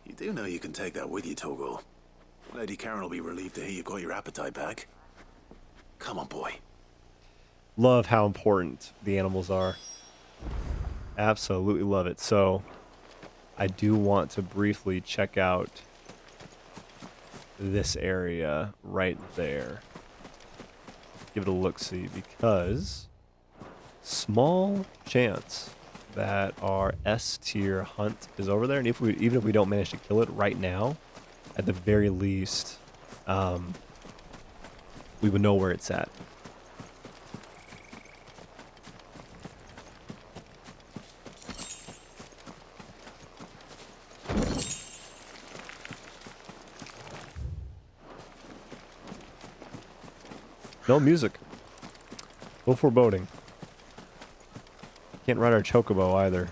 You do know you can take that with you, Torgal. Lady Karen will be relieved to hear you've got your appetite back. Come on, boy. Love how important the animals are. Absolutely love it. So, I do want to briefly check out this area right there. Give it a look-see, because small chance that our S-tier hunt is over there, and even if we don't manage to kill it right now, at the very least, we would know where it's at. No music. No foreboding. Can't ride our chocobo either.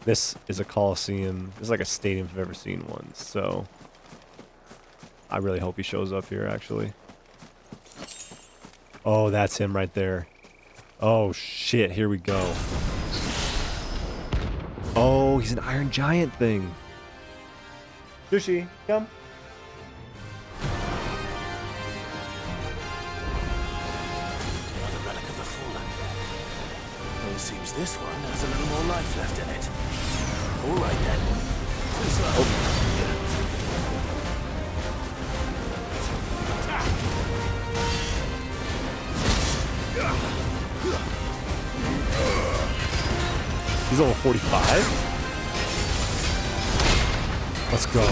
This is a coliseum. This is like a stadium if I've ever seen one. So I really hope he shows up here, actually. Oh, that's him right there. Oh, shit. Here we go. Oh, he's an Iron Giant thing. Sushi, come. Seems this one has a little more life left in it. All right then. He's over 45? Let's go.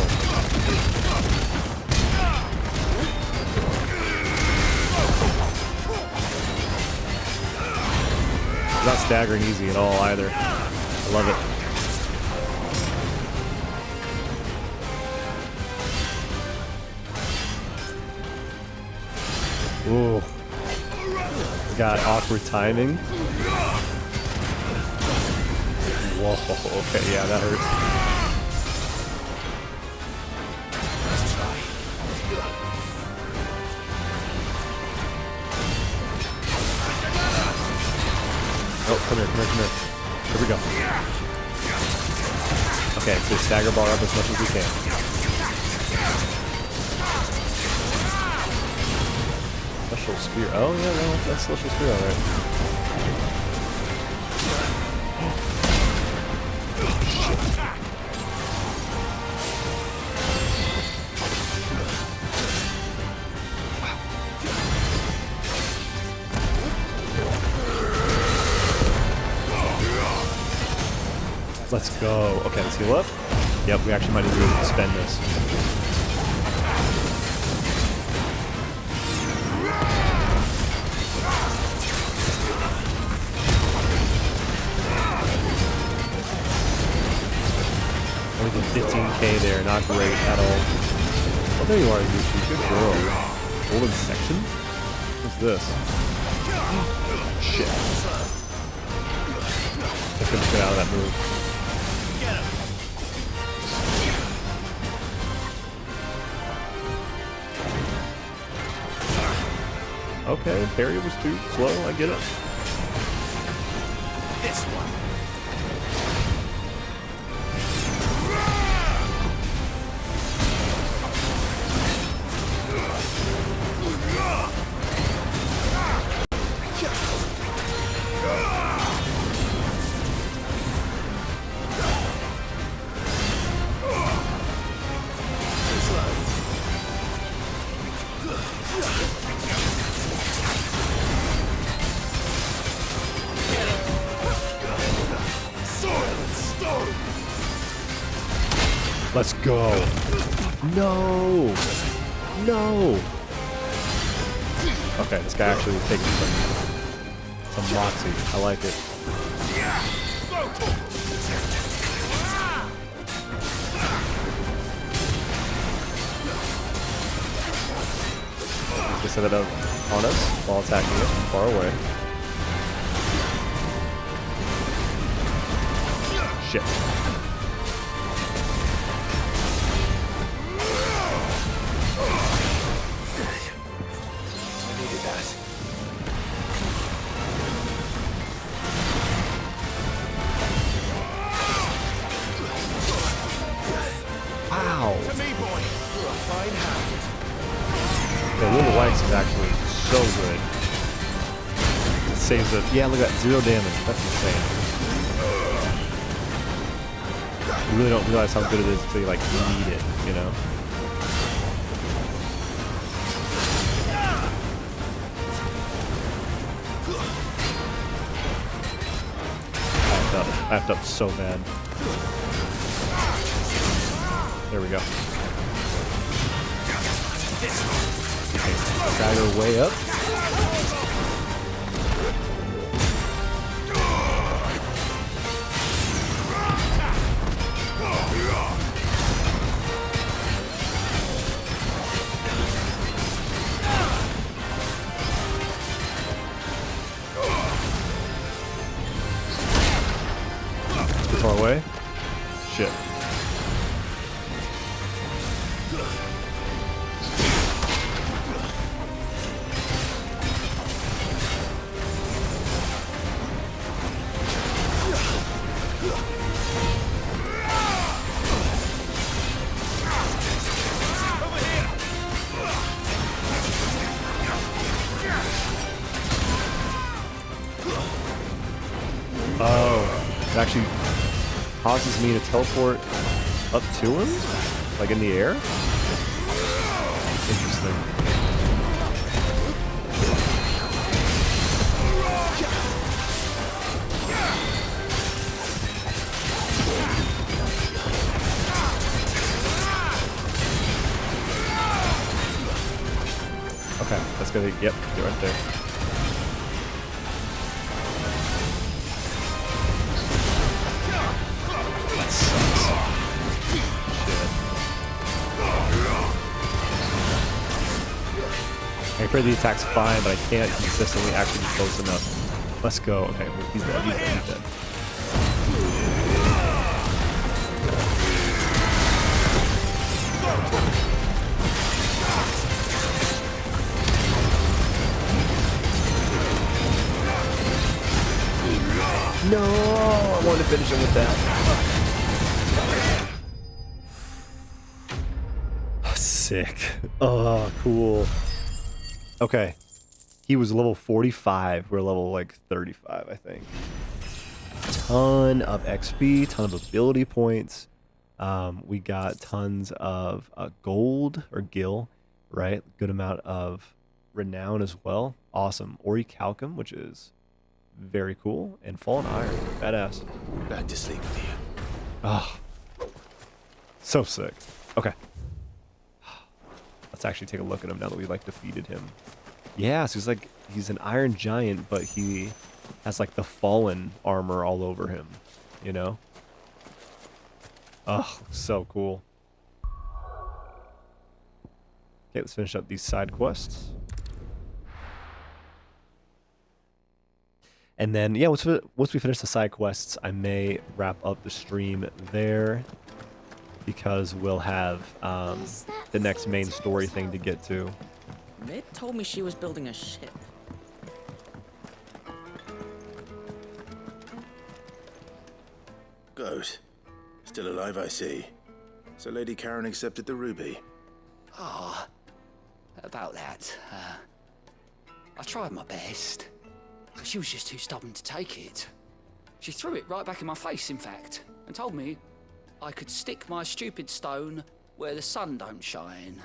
Not staggering easy at all either. I love it. Ooh. We got awkward timing. Whoa, okay, yeah, that hurts. Oh, come here. Here we go. Okay, so stagger bar up as much as we can. Special spear. Oh, yeah, no, that's special spear, alright. Let's go. Okay, let's heal up. Yep, we actually might need to spend this. Only did 15k there, not great at all. Oh, there you are, Yuki. Good girl. Golden section? What's this? Shit. I couldn't get out of that move. Okay, parry was too slow, I get it. This one. Let's go. No. No. Okay, this guy actually is taking some moxie. I like it. Just set it up on us while attacking it from far away. Shit. Wow. To me, boy. You're a fine hand. The Little Wax is actually so good. It saves it. Yeah, look at that. 0 damage. That's insane. You really don't realize how good it is until you, like, need it, you know? effed up. I effed up so bad. There we go. Okay, drag her way up. Too far away? Shit. Oh, it actually causes me to teleport up to him? Like in the air? Interesting. Okay, that's gonna, yep, get right there. That sucks. Shit. I pray the attack's fine, but I can't consistently actually be close enough. Let's go. Okay, he's dead, he's dead, he's dead. No, I wanted to finish him with that. Sick. Oh, cool. Okay. He was level 45. We're level like 35, I think. Ton of XP, ton of ability points. We got tons of gold or gil, right? Good amount of renown as well. Awesome. Orichalcum, which is very cool. And Fallen Iron. Badass. Back to sleep with you. Oh. So sick. Okay. Let's actually take a look at him now that we like defeated him. Yeah, so he's an iron giant, but he has like the fallen armor all over him, you know? Oh, so cool. Okay, let's finish up these side quests. And then, yeah, once we finish the side quests, I may wrap up the stream there because we'll have the next main story thing to get to. Vid told me she was building a ship. Good. Still alive, I see. So Lady Karen accepted the ruby. Ah, about that. I tried my best. She was just too stubborn to take it. She threw it right back in my face, in fact, and told me I could stick my stupid stone where the sun don't shine.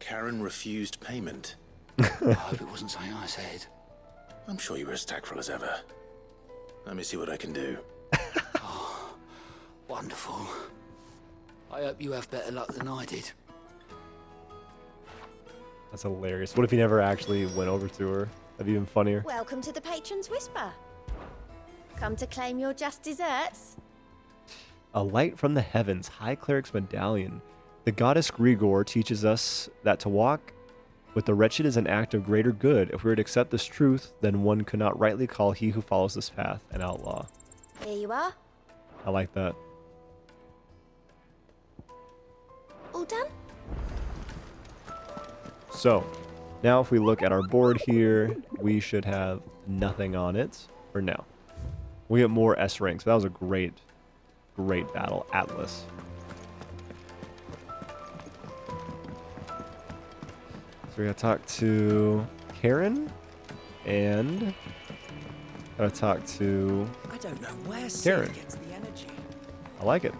Karen refused payment. I hope it wasn't something I said. I'm sure you were as tactful as ever. Let me see what I can do. Oh, wonderful. I hope you have better luck than I did. That's hilarious. What if he never actually went over to her? That'd be even funnier. Welcome to the Patron's Whisper. Come to claim your just desserts? A light from the heavens, High Cleric's medallion. The goddess Grigor teaches us that to walk with the wretched is an act of greater good. If we were to accept this truth, then one could not rightly call he who follows this path an outlaw. Here you are. I like that. All done? So, now if we look at our board here, we should have nothing on it for now. We get more S ranks. That was a great battle. Atlas. So we gotta talk to Karen and gotta talk to I don't know where Karen. Sid gets the energy. I like it.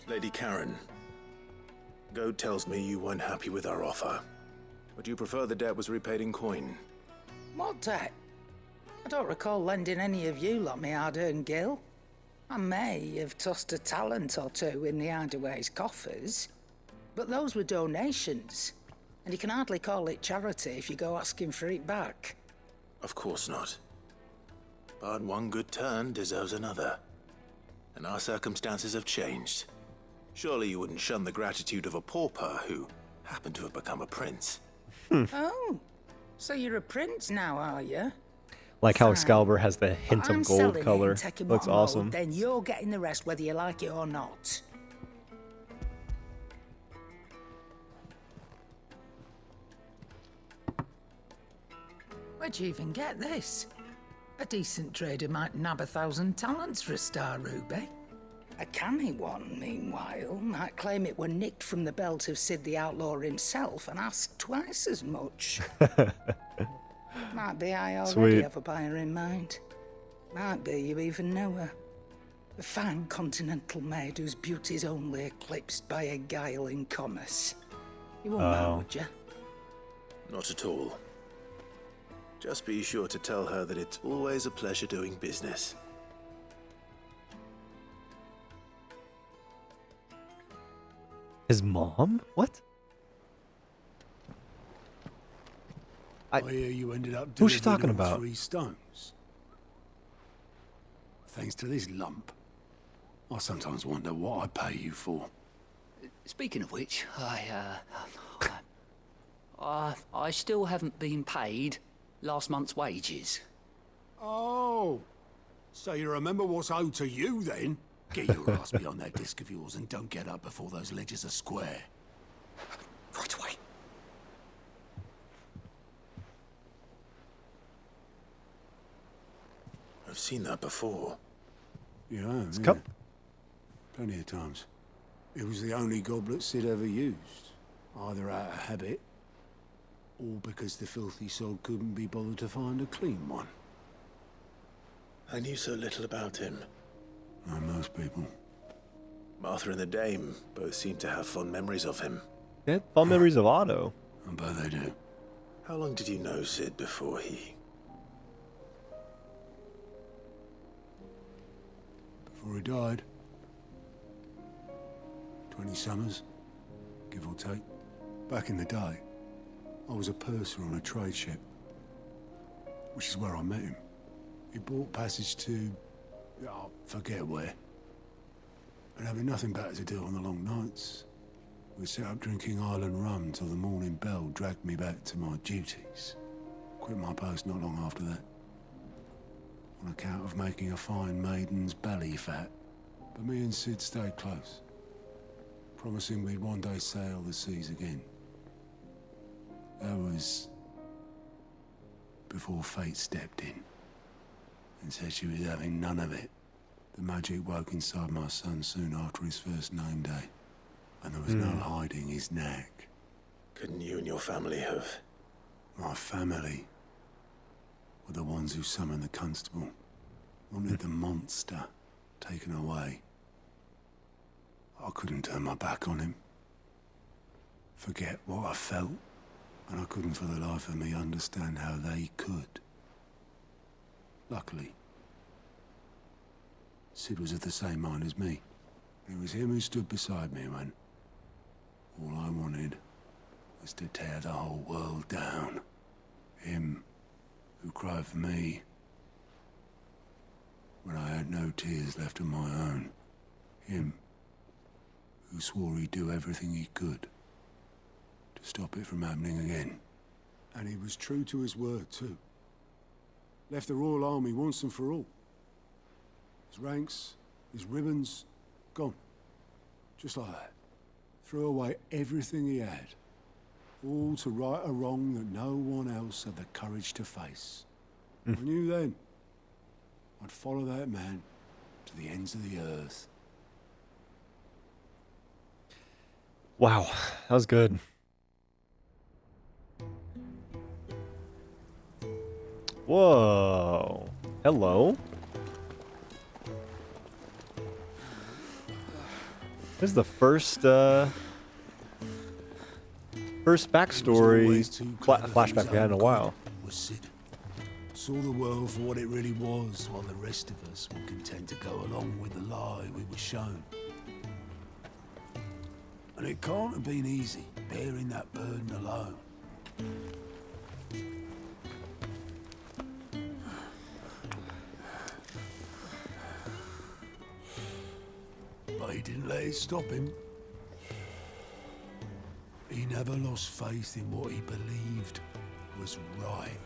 Lady Karen, Goat tells me you weren't happy with our offer. Would you prefer the debt was repaid in coin? What debt? I don't recall lending any of you lot me hard-earned gil. I may have tossed a talent or two in the Hideaway's coffers, but those were donations, and you can hardly call it charity if you go asking for it back. Of course not. But one good turn deserves another. And our circumstances have changed. Surely you wouldn't shun the gratitude of a pauper who happened to have become a prince. Oh, so you're a prince now, are you? Like how Excalibur has the hint I'm of gold selling it color. and taking Looks what I'm owed, awesome. Then you're getting the rest whether you like it or not. Where'd you even get this? A decent trader might nab 1,000 talents for a star ruby. A canny one, meanwhile, might claim it were nicked from the belt of Sid the Outlaw himself and ask twice as much. Might be I already Sweet. have a buyer in mind. Might be you even know her. A fine continental maid whose beauty's only eclipsed by a guile in commerce. You won't know, would you? Not at all. Just be sure to tell her that it's always a pleasure doing business. His mom? What? I hear you ended up Who's she delivering talking all about? 3 stones. Thanks to this lump. I sometimes wonder what I pay you for. Speaking of which, I still haven't been paid last month's wages. Oh, so you remember what's owed to you then? Get your ass behind that disc of yours and don't get up before those ledgers are square. Right away. I've seen that before. Yeah, It's cup. plenty of times. It was the only goblet Sid ever used, either out of habit or because the filthy sod couldn't be bothered to find a clean one. I knew so little about him. Like most people. Martha and the Dame both seem to have fond memories of him. Yeah, fond memories of Otto. I bet they do. How long did you know Sid before he... Before he died. 20 summers, give or take. Back in the day, I was a purser on a trade ship, which is where I met him. He bought passage to, I forget where. And having nothing better to do on the long nights, we set up drinking island rum till the morning bell dragged me back to my duties. Quit my post not long after that, on account of making a fine maiden's belly fat. But me and Sid stayed close, promising we'd one day sail the seas again. That was before fate stepped in and said she was having none of it. The magic woke inside my son soon after his first name day, and there was no hiding his knack. Couldn't you and your family have... My family were the ones who summoned the constable, wanted the monster taken away. I couldn't turn my back on him, forget what I felt, and I couldn't for the life of me understand how they could. Luckily, Sid was of the same mind as me. It was him who stood beside me when all I wanted was to tear the whole world down. Him who cried for me when I had no tears left of my own. Him who swore he'd do everything he could to stop it from happening again. And he was true to his word, too. Left the Royal Army once and for all. His ranks, his ribbons, gone. Just like that. Threw away everything he had. All to right a wrong that no one else had the courage to face. I knew then I'd follow that man to the ends of the earth. Wow, that was good. Whoa. Hello? This is the first First backstory flashback we had in a while. Was Sid. Saw the world for what it really was, while the rest of us were content to go along with the lie we were shown. And it can't have been easy, bearing that burden alone. But he didn't let it stop him. He never lost faith in what he believed was right.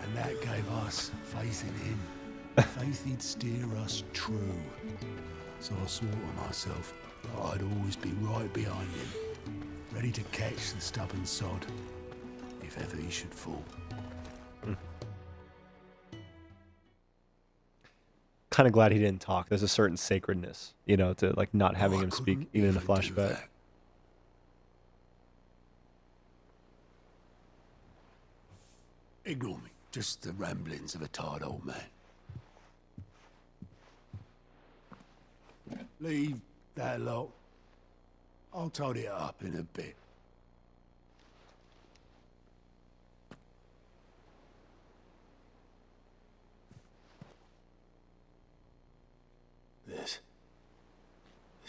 And that gave us faith in him. Faith he'd steer us true. So I swore to myself that I'd always be right behind him, ready to catch the stubborn sod, if ever he should fall. Kind of glad he didn't talk. There's a certain sacredness, you know, to like not having him speak even in a flashback. Ignore me. Just the ramblings of a tired old man. Leave that lot. I'll tidy it up in a bit. This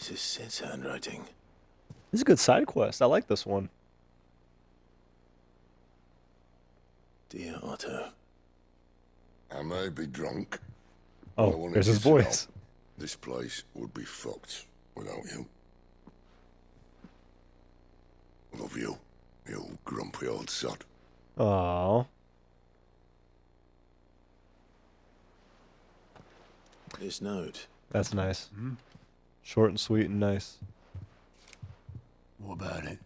is Sid's handwriting. This is a good side quest. I like this one. Dear Otto. I may be drunk. Oh, but I wanted there's you his to know voice. This place would be fucked without you. Love you, you grumpy old sod. Aww. This note. That's nice. Short and sweet and nice. What about it?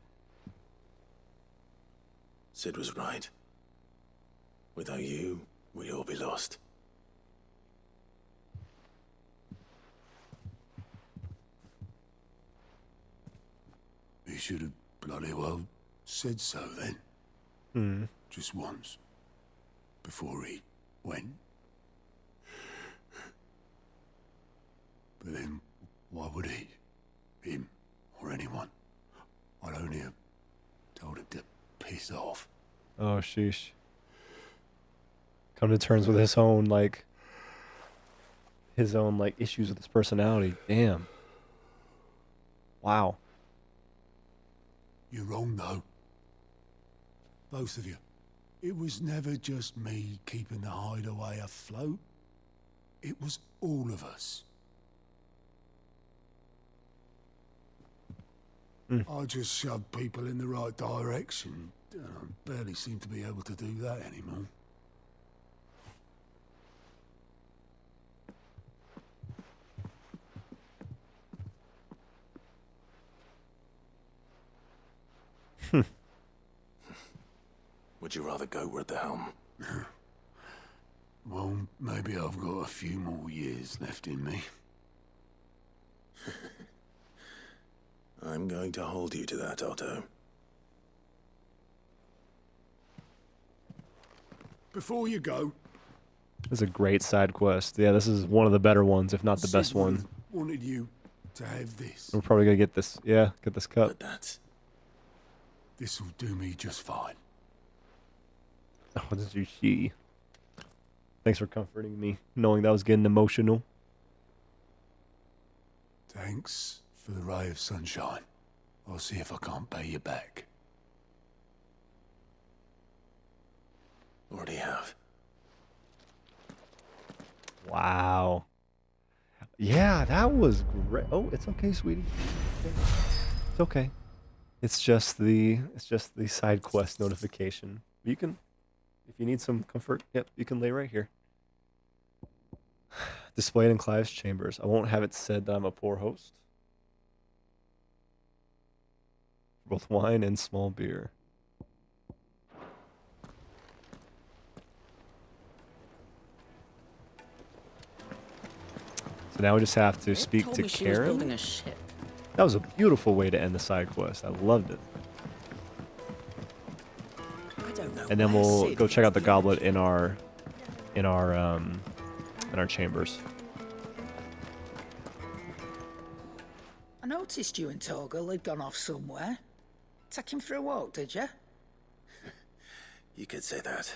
Sid was right. Without you, we'd all be lost. He should have bloody well said so then. Just once. Before he went. But then, why would he? Him, or anyone? I'd only have told him to piss off. Oh, sheesh. Come to terms with his own, like, issues with his personality. Damn. Wow. You're wrong, though. Both of you. It was never just me keeping the hideaway afloat. It was all of us. I just shoved people in the right direction. I barely seem to be able to do that anymore. Would you rather go with the helm? Well, maybe I've got a few more years left in me. I'm going to hold you to that, Otto. Before you go... This is a great side quest. Yeah, this is one of the better ones, if not the best one. Wanted you to have this. We're probably gonna get this. Yeah, get this cup. But that's... This'll do me just fine. Oh, this is she. Thanks for comforting me, knowing that I was getting emotional. Thanks for the ray of sunshine. I'll see if I can't pay you back. Already have. Wow. Yeah, that was great. Oh, it's okay, sweetie. It's okay. It's just the side quest notification. You can, if you need some comfort, yep, you can lay right here. Displayed in Clive's chambers. I won't have it said that I'm a poor host. Both wine and small beer. So now we just have to speak to Karen. That was a beautiful way to end the side quest. I loved it. And then we'll go check out the goblet in our chambers. I noticed you and Torgal had gone off somewhere. take him for a walk, did you? You could say that.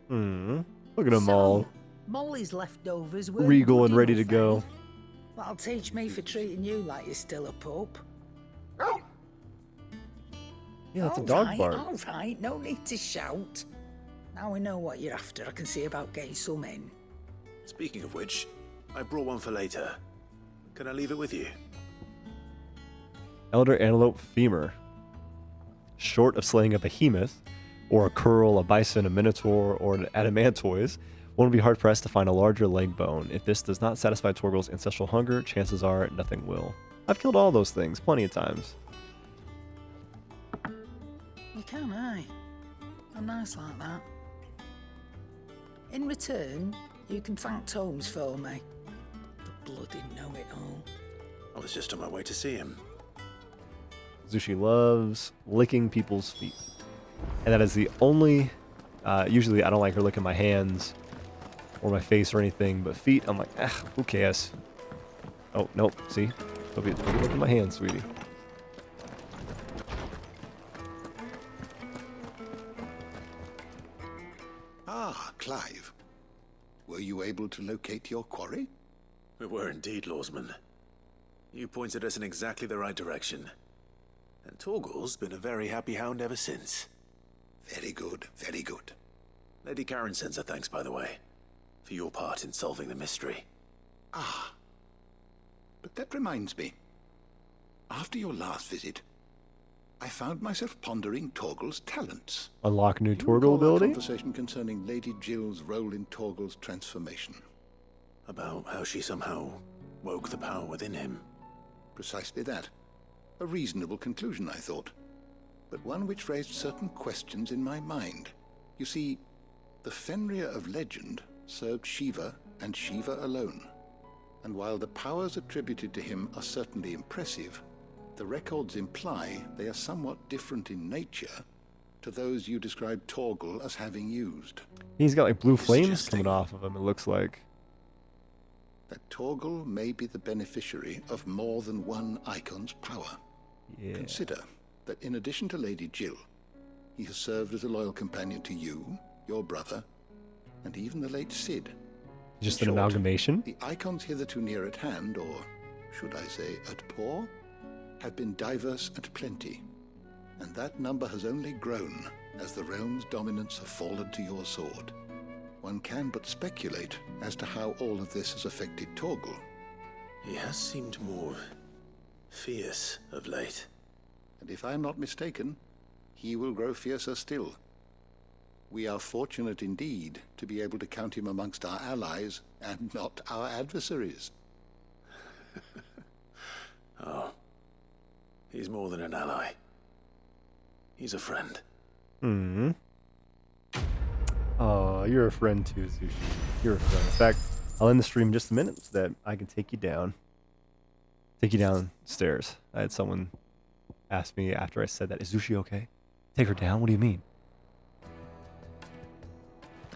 Look at them all Molly's leftovers were regal good and ready to enough, go. eh? That'll teach me for treating you like you're still a pup. Yeah, that's a dog bark. All right, no need to shout. Now we know what you're after. I can see about getting some in. Speaking of which, I brought one for later. Can I leave it with you? Elder antelope femur. Short of slaying a behemoth, or a curl, a bison, a minotaur, or an adamantoise, one would be hard-pressed to find a larger leg bone. If this does not satisfy Torgal's ancestral hunger, chances are nothing will. I've killed all those things plenty of times. You can, eh? I'm nice like that. In return, you can thank Tomes for me. The bloody know-it-all. I was just on my way to see him. Zushi loves licking people's feet. And that is the only... usually I don't like her licking my hands or my face or anything, but feet, I'm like, who cares? Oh, nope, see? Don't be licking my hands, sweetie. Ah, Clive. Were you able to locate your quarry? We were indeed, Lawsman. You pointed us in exactly the right direction. And Torgal's been a very happy hound ever since. Very good, very good. Lady Karen sends her thanks, by the way, for your part in solving the mystery. Ah. But that reminds me. After your last visit, I found myself pondering Torgal's talents. Unlock new Do you Torgal recall our ability? Conversation concerning Lady Jill's role in Torgal's transformation. About how she somehow woke the power within him. Precisely that. A reasonable conclusion, I thought, but one which raised certain questions in my mind. You see, the Fenrir of legend served Shiva and Shiva alone, and while the powers attributed to him are certainly impressive, the records imply they are somewhat different in nature to those you described Torgal as having used. He's got like blue flames coming off of him, it looks like. That Torgal may be the beneficiary of more than one icon's power. Yeah. Consider that in addition to Lady Jill, he has served as a loyal companion to you, your brother, and even the late Cid. Just In an short, amalgamation? The icons hitherto near at hand, or should I say at paw, have been diverse and plenty, and that number has only grown as the realm's dominance have fallen to your sword. One can but speculate as to how all of this has affected Torgal. He has seemed more fierce of late. And if I am not mistaken, he will grow fiercer still. We are fortunate indeed to be able to count him amongst our allies and not our adversaries. Oh, he's more than an ally. He's a friend. Oh, you're a friend too, Sushi. You're a friend. In fact, I'll end the stream in just a minute so that I can take you down. Take you downstairs. I had someone ask me after I said that, is Zushi okay? Take her down? What do you mean?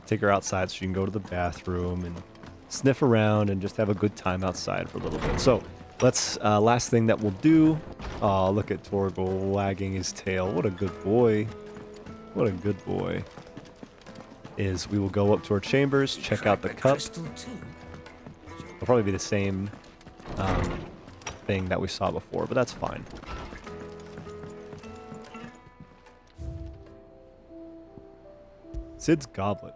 Take her outside so she can go to the bathroom and sniff around and just have a good time outside for a little bit. So let's, last thing that we'll do. Oh, look at Torgal wagging his tail. What a good boy. What a good boy. Is we will go up to our chambers, check out the cup. It'll probably be the same thing that we saw before, but that's fine. Cid's goblet.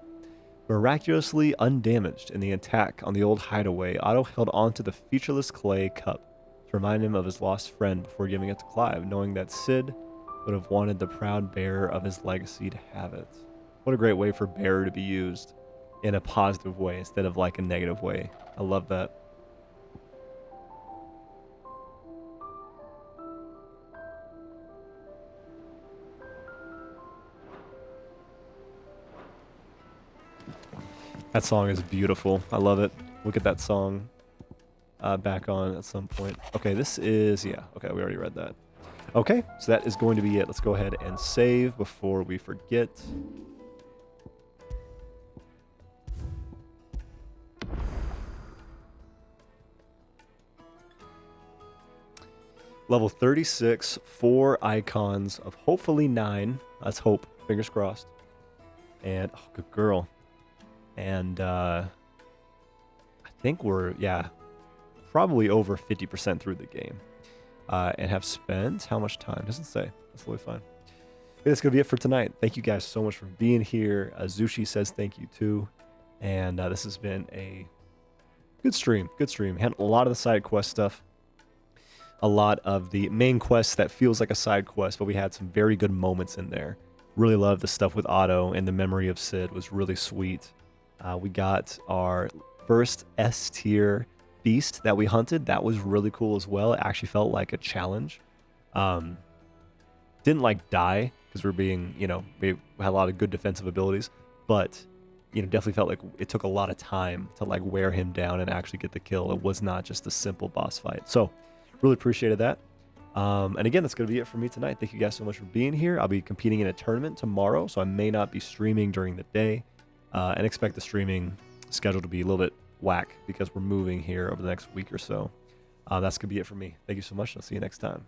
Miraculously undamaged in the attack on the old hideaway, Otto held onto the featureless clay cup to remind him of his lost friend before giving it to Clive, knowing that Cid would have wanted the proud bearer of his legacy to have it. What a great way for bearer to be used in a positive way instead of like a negative way. I love that. That song is beautiful. I love it. We'll get that song back on at some point. Okay, this is, yeah, okay, we already read that. Okay, so that is going to be it. Let's go ahead and save before we forget. Level 36, 4 icons of hopefully 9. Let's hope. Fingers crossed. And, oh, good girl. And I think we're, yeah, probably over 50% through the game. And have spent how much time? Doesn't say. That's totally fine. That's going to be it for tonight. Thank you guys so much for being here. Zushi says thank you too. And this has been a good stream. Good stream. Had a lot of the side quest stuff. A lot of the main quest that feels like a side quest, but we had some very good moments in there. Really love the stuff with Otto, and the memory of Sid was really sweet. We got our first S-tier beast that we hunted. That was really cool as well. It actually felt like a challenge. Didn't like die because we're being, you know, we had a lot of good defensive abilities, but you know, definitely felt like it took a lot of time to like wear him down and actually get the kill. It was not just a simple boss fight. So really appreciated that. And again, that's going to be it for me tonight. Thank you guys so much for being here. I'll be competing in a tournament tomorrow, so I may not be streaming during the day. And expect the streaming schedule to be a little bit whack because we're moving here over the next week or so. That's going to be it for me. Thank you so much. I'll see you next time.